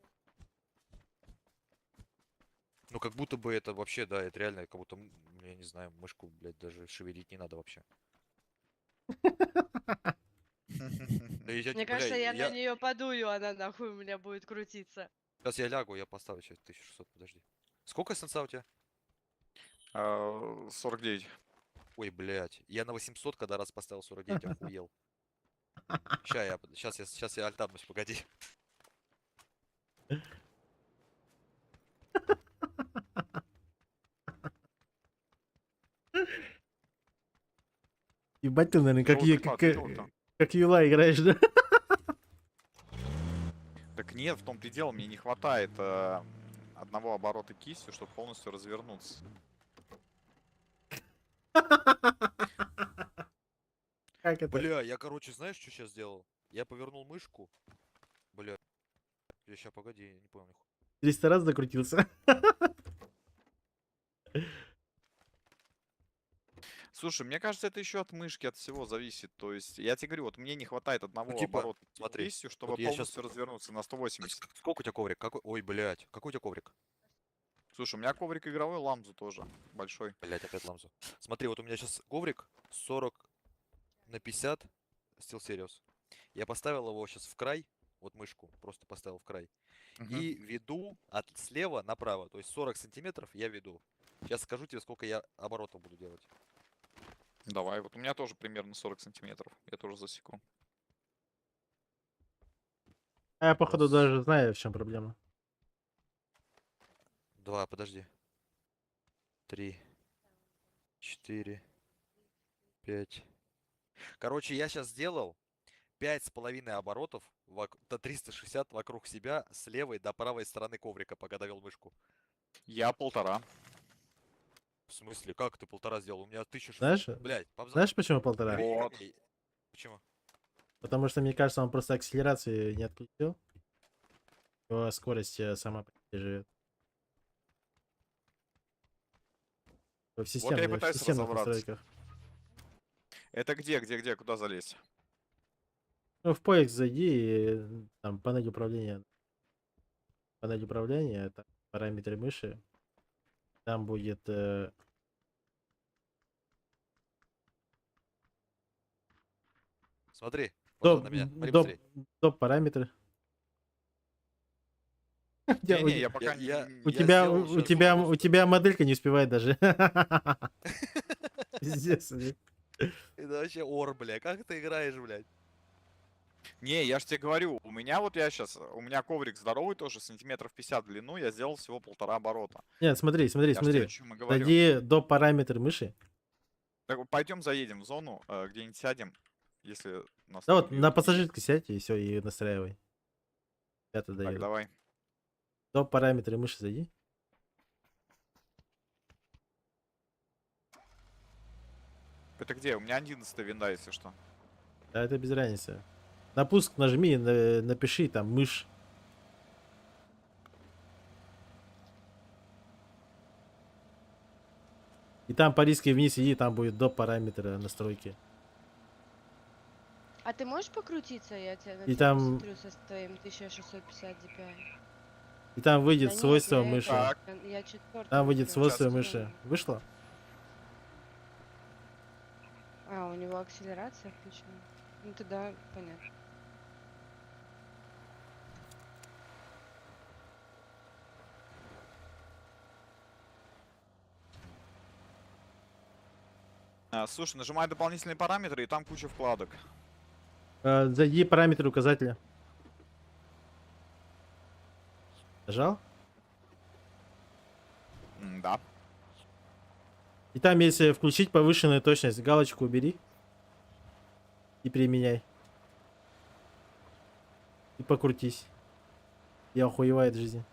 Ну как будто бы это вообще, да, это реально, как будто, я не знаю, мышку, блядь, даже шевелить не надо вообще. Да Мне кажется, я на нее подую, она нахуй у меня будет крутиться. Сейчас я лягу, я поставлю сейчас 1600, подожди. Сколько сенса у тебя? 49. Ой, блядь. Я на 800, когда раз поставил 49, охуел. Сейчас я альтабнусь, погоди. Ебать ты, наверное, Круто. как Юла играешь, да? Так нет, в том-то и дело, мне не хватает одного оборота кистью, чтобы полностью развернуться. Как это? Бля, я, короче, знаешь, что сейчас сделал? Я повернул мышку. Бля. Я сейчас, погоди, я не понял нихуя. 300 раз закрутился. Слушай, мне кажется, это еще от мышки, от всего зависит. То есть, я тебе говорю, вот мне не хватает одного типа, оборота смотри, кистью, чтобы вот я щас- полностью развернуться на 180. Сколько у тебя коврик? Ой, блядь. Какой у тебя коврик? Слушай, у меня коврик игровой, ламзу тоже большой. Блядь, опять ламзу. Смотри, вот у меня сейчас коврик 40 на 50 SteelSeries. Я поставил его сейчас в край, вот мышку просто поставил в край. И веду слева направо, то есть 40 сантиметров я веду. Сейчас скажу тебе, сколько я оборотов буду делать. Давай, вот у меня тоже примерно 40 сантиметров. Я тоже засеку. А я, походу, Раз. даже знаю, в чем проблема. 2, подожди. 3, 4, 5. Короче, я сейчас сделал 5,5 оборотов до 360 вокруг себя с левой до правой стороны коврика, пока довел мышку. Я 1,5. В смысле, как ты 1,5 сделал? У меня 1600. Знаешь, Блядь, знаешь почему 1,5? Вот. Почему? Потому что, мне кажется, он просто акселерацию не отключил. Его скорость сама по себе живет. В я и системных, пытаюсь системных разобраться. настройках. Это где? Куда залезть? Ну, в поиск зайди, и там панель управления. Панель управления, там параметры мыши. Там будет Смотри, вот доп, на меня. Смотри, доп, быстрей. доп параметры. Не, я пока я- не... У я тебя, сделал у щас тебя, просто. у тебя моделька не успевает даже. Пиздец, блин. Это вообще ор, бля. Как ты играешь, блядь? Не, я же тебе говорю, у меня коврик здоровый тоже, сантиметров 50 в длину, я сделал всего 1,5 оборота. Нет, смотри, смотри, Я ж тебе смотри. о чем и говорю. Зайди до параметр мыши. Так, пойдем заедем в зону, где-нибудь сядем, если нас Да не вот убьют. на пассажирке сядь и все, и настраивай. Я туда Так, еду. давай. До параметры мыши зайди. Это где? У меня 11 винда, если что. Да, это без разницы. На пуск нажми, напиши там мышь. И там по риске вниз иди, там будет до параметра настройки. А А ты можешь покрутиться? Я тебя на И тебя там- посмотрю со твоим 1650 DPI. И там выйдет Да нет, свойство я мыши. Так. Я четвертый. Там выйдет беру. свойство Сейчас. мыши. Вышло? А, у него акселерация включена. Ну тогда понятно. Слушай, нажимай дополнительные параметры, и там куча вкладок. Зайди параметры указателя. Нажал? Да. И там, если включить повышенную точность, галочку убери. И применяй. И покрутись. Я охуеваю от жизни.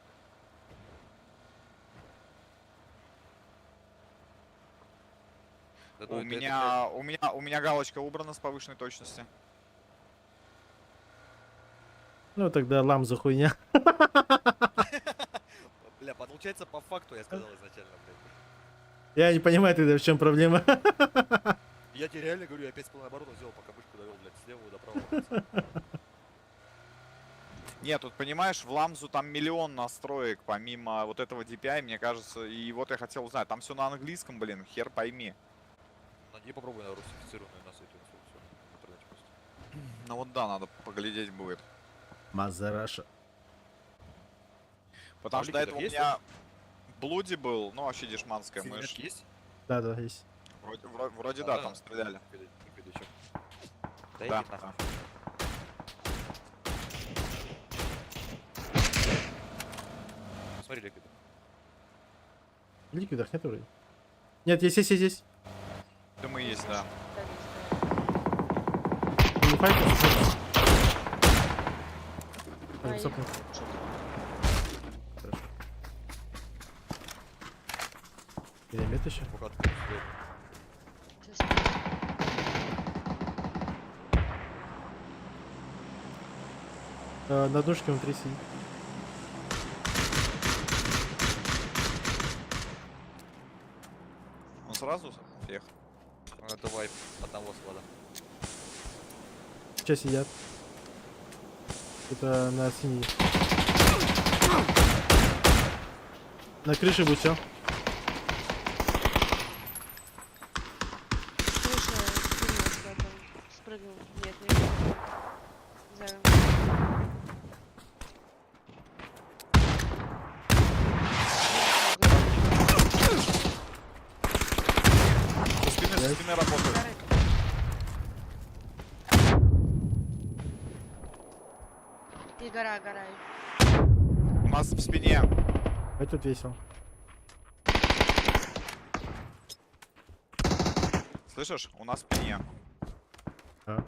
Да, ну, У меня галочка убрана с повышенной точности. Ну тогда лам за хуйня. Бля, получается по факту я сказал изначально, блядь. Я не понимаю тогда, в чем проблема. Я тебе реально говорю, я 5,5 оборотов сделал, пока мышку довел, блядь, с левого до правого. Нет, тут понимаешь, в Ламзу там миллион настроек, помимо вот этого DPI, мне кажется, и вот я хотел узнать, там все на английском, блин, хер пойми. Найди, попробуй на русифицированную на сайте инструкцию. В интернете просто. Ну вот да, надо поглядеть будет. Мазараша. Потому А что до этого у ликвидов меня Блуди был, ну вообще дешманская мышь. Синетки есть? Да, есть. Вроде да, там стреляли. Ликвиды чё? Да, Да, иди нахуй. да. Смотри, ликвиды. В ликвидах нет вроде. Нет, есть. Думаю, есть, да. Не файтер? А, я- Сопнул. что ты- Хорошо. Перемет еще. Пока открыт дверь. Сейчас. На душке внутри сидит. Он сразу фех. Ну, это вайп одного склада. Сейчас сидят. Это на синей. На крыше будет все. Крыша спрыгнул куда-то. Спрыгнул. Нет, не знаю. Со спины работают. И гора. У нас в спине. А тут весело. Слышишь? У нас в спине. Да.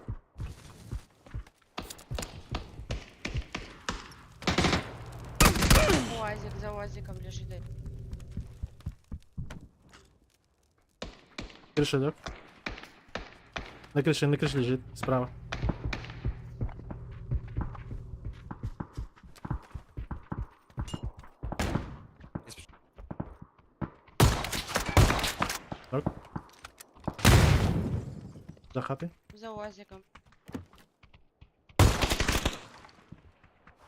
УАЗик за УАЗиком лежит. Крыша, да? На крыше лежит, справа. Не спеши. Так. За хатой. За УАЗиком.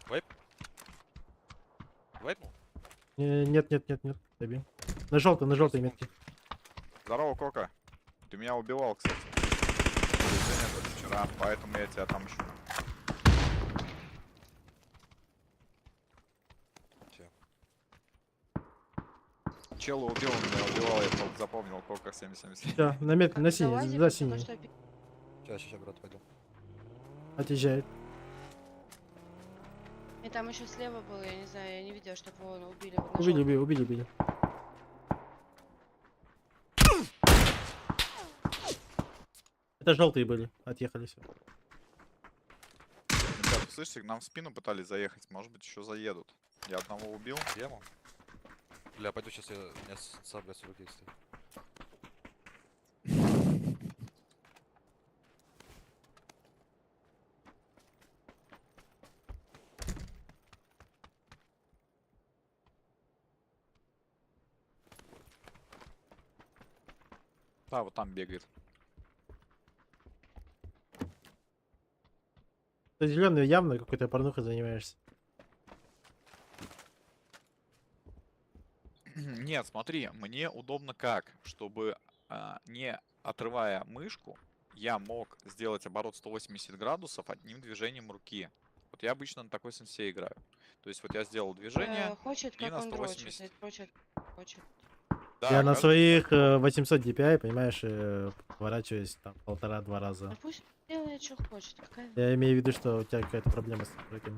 Вайп? Вайпнул? Нет. Добей. На желтой метке. Здорово, Кока. Ты меня убивал, кстати. Нет, вчера, поэтому я тебя отомщу. Чё? Чела убил, он меня убивал, я только запомнил Кока 777. Все, на метке, на За синей, УАЗиком, за потому синей. что Сейчас, брат, пойду. Отъезжает. И там еще слева был, я не знаю, я не видела, чтобы его убили. Вот на желтом. Убили. Это желтые были, отъехали все. Ребят, слышите, нам в спину пытались заехать, может быть еще заедут. Я одного убил. Яму? Бля, пойду сейчас, у меня сабля с руки стоит. Да, вот там бегает. Ты зеленый явно какой-то порнухой занимаешься. Нет, смотри, мне удобно как, чтобы не отрывая мышку, я мог сделать оборот 180 градусов одним движением руки. Вот я обычно на такой сенсей играю. То есть вот я сделал движение Хочет, и как на он дрочит. 180. Хочет. Да, Я на каждый своих как хочет. 800 DPI, понимаешь, поворачиваюсь там 1,5-2 Да раза. пусть делает, что хочет. Какая... Я имею в виду, что у тебя какая-то проблема с настройками.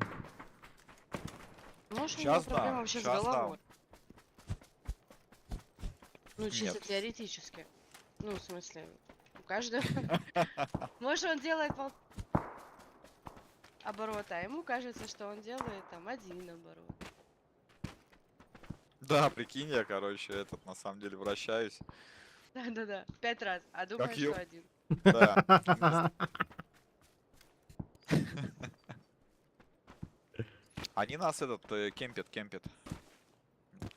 Может, у него Сейчас проблема да, вообще с сейчас да. головой. Ну, чисто Нет. теоретически. Ну, в смысле, у каждого... Может, он делает оборота, а ему кажется, что он делает там один оборот. Да, прикинь, я, короче, этот на самом деле вращаюсь. Да-да-да, 5 раз, а думаю, ё- что один. Да. Они нас кемпят.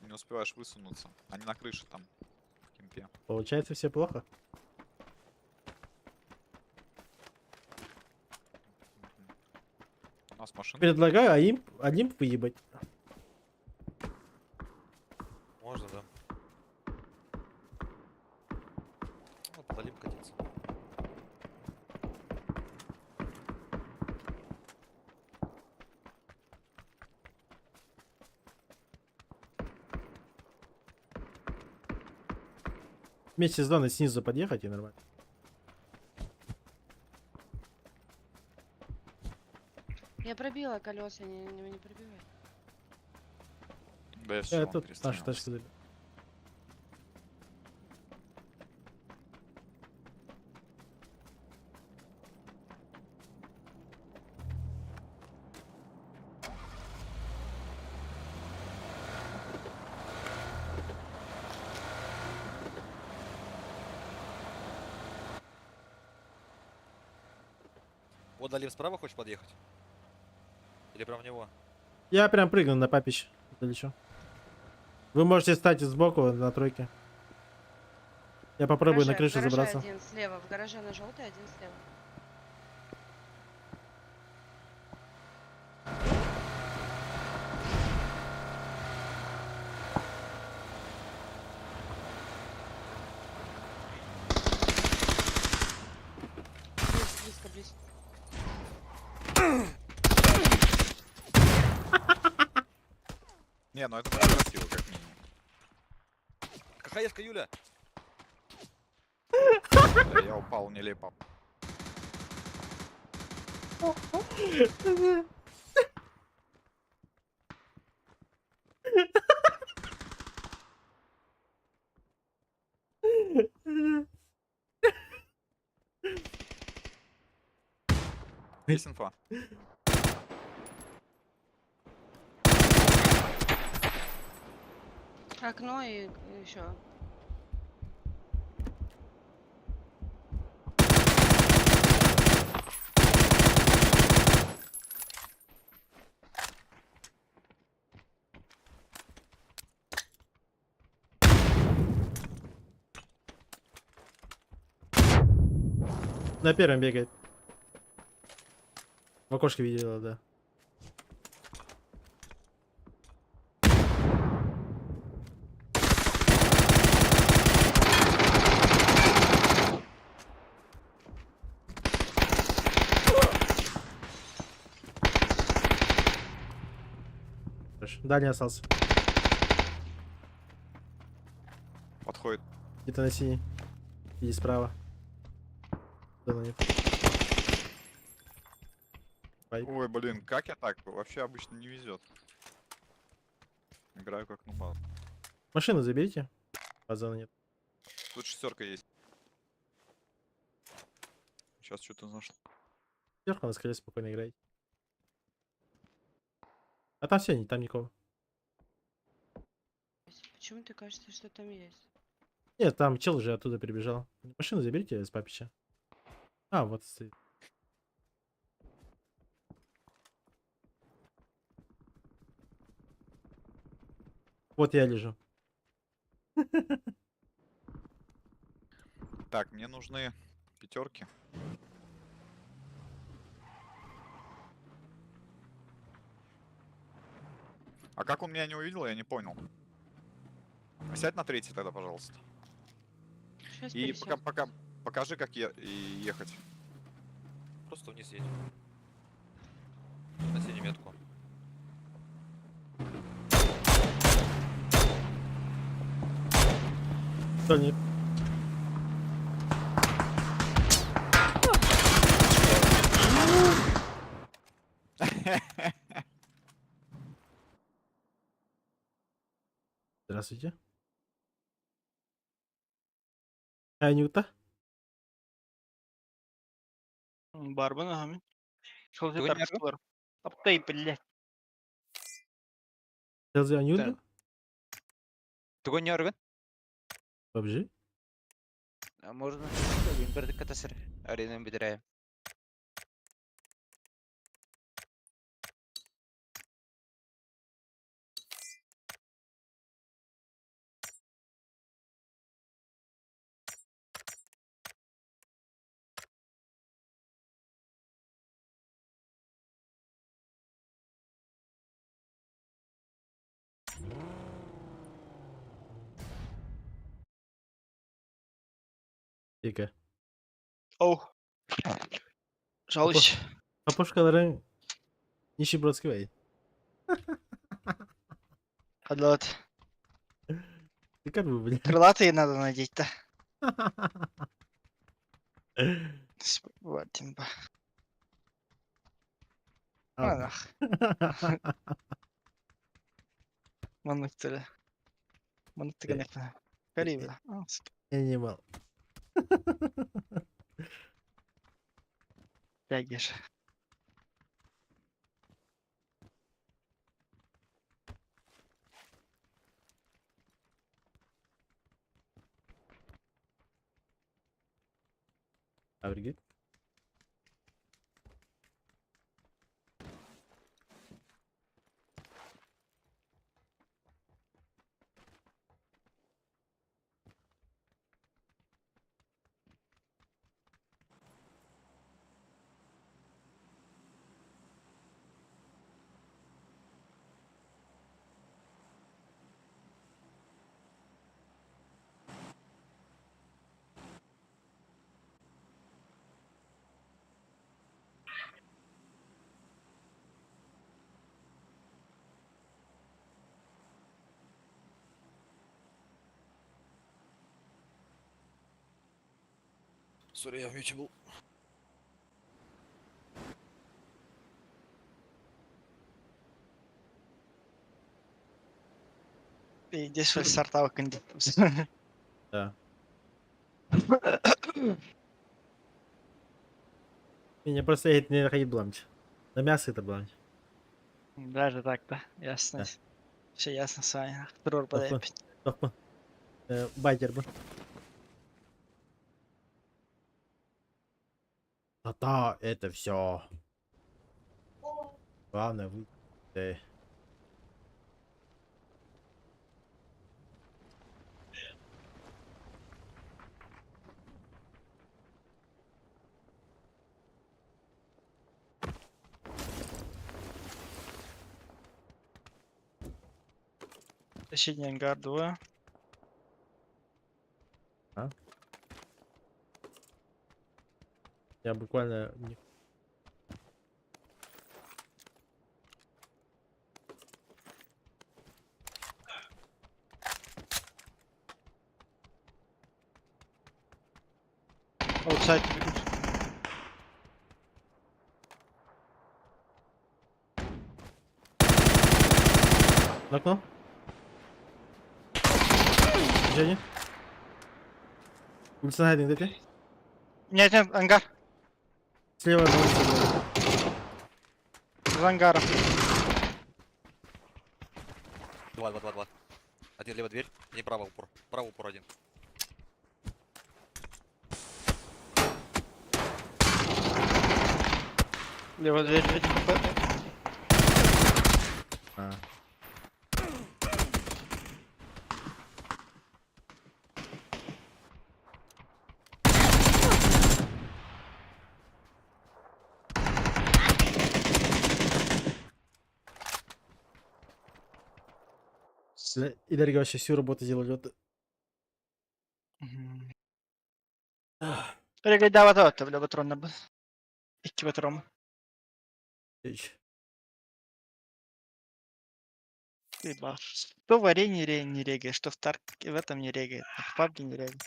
Не успеваешь высунуться. Они на крыше там, в кемпе. Получается все плохо. У нас машина. Предлагаю одним выебать. Можно, да. Ну, подалим катиться. Вместе с зоной снизу подъехать и нормально. Я пробила колеса, не пробивай. Да, я Я все, тут нашу тачку забил. Вот Далим справа хочешь подъехать? Или прям в него? Я прям прыгну на папищ. Долечу. Вы можете стать сбоку на тройке. Я попробую на крышу В гараже забраться. один слева, в гараже на желтый, один слева. Близко. Не, ну это было красиво, как минимум. Кахаешка, Юля! Да, я упал нелепо. Есть инфа? Окно и еще. На первом бегает. В окошке видела, да. Хорошо. Дальний остался. Подходит. Где-то на синий. Иди справа. Да, на нет. Ой, блин, как я так? Вообще обычно не везет. Играю как нубал. Машину заберите. Базана нет. Тут шестерка есть. Сейчас что-то нашел. Сверху на скале спокойно играйте. А там все, там никого. Почему ты кажется, что там есть? Нет, там чел уже оттуда прибежал. Машину заберите с папича. А, вот стоит. Вот я лежу. Так, мне нужны пятерки. А как он меня не увидел, я не понял. Сядь на третий тогда, пожалуйста. Сейчас И покажи, как ехать. Просто вниз едь. На синюю метку. Тоник. Здравствуйте. Анюта. Барба ногами. Что ты Ты так нервы? скоро? Аптай, блядь. Yazıyor Anюта. Тугу не орвен? PUBG. Можно. Вимберді катасыр. Аренен бідірәйім. Teka. Оу. Жалуюсь. Kapoşkaların işi bırakı var. Подлот. Ты как бы, блядь. Крылатые надо надеть-то. Вот, имба. А, нах. Мануктыры. Мануктыры не Карибла. Animal. Тягишь. Avrigit. Сори, я в мяче был. И здесь фальсартал кандидат. Да. Меня просто едет не находить бланч. На мясо это бланч. Даже так-то. Ясно. Да. Все ясно с вами. Второй Тоқпын. подает. Тоқпын. Байтер бы. Да, это все. Главное вы. Соседний ангар 2. Я буквально... Аутсайд бегут. Окно. Женя. Улица на один, где? Нет, нет, ангар. Слева. За ангаром. 2. Один левая дверь, не право упор. Право упор один. Левая дверь. А. Энергия вообще всю работу сделали. Вот. Rigaidavat bile patroonib. Ikki patroon. Либо что в арене не регает, что в Тарке в этом не регает, а в пабге не регает.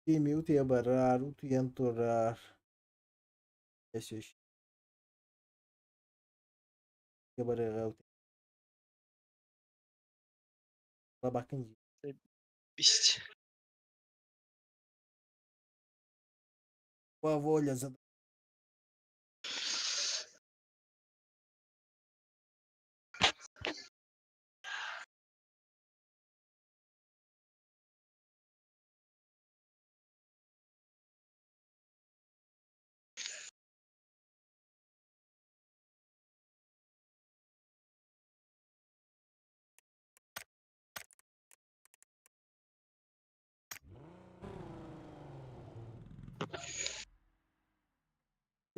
Time, uite e bărar, uite e înturar. Este și. E bărar, uite. La bacânji. Писть. По воле за.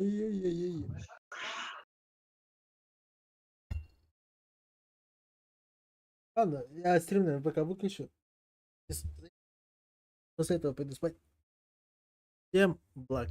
Ай-яй-яй-яй. Ладно, я стрим, наверное, пока выключу. После этого пойду спать. Всем благ.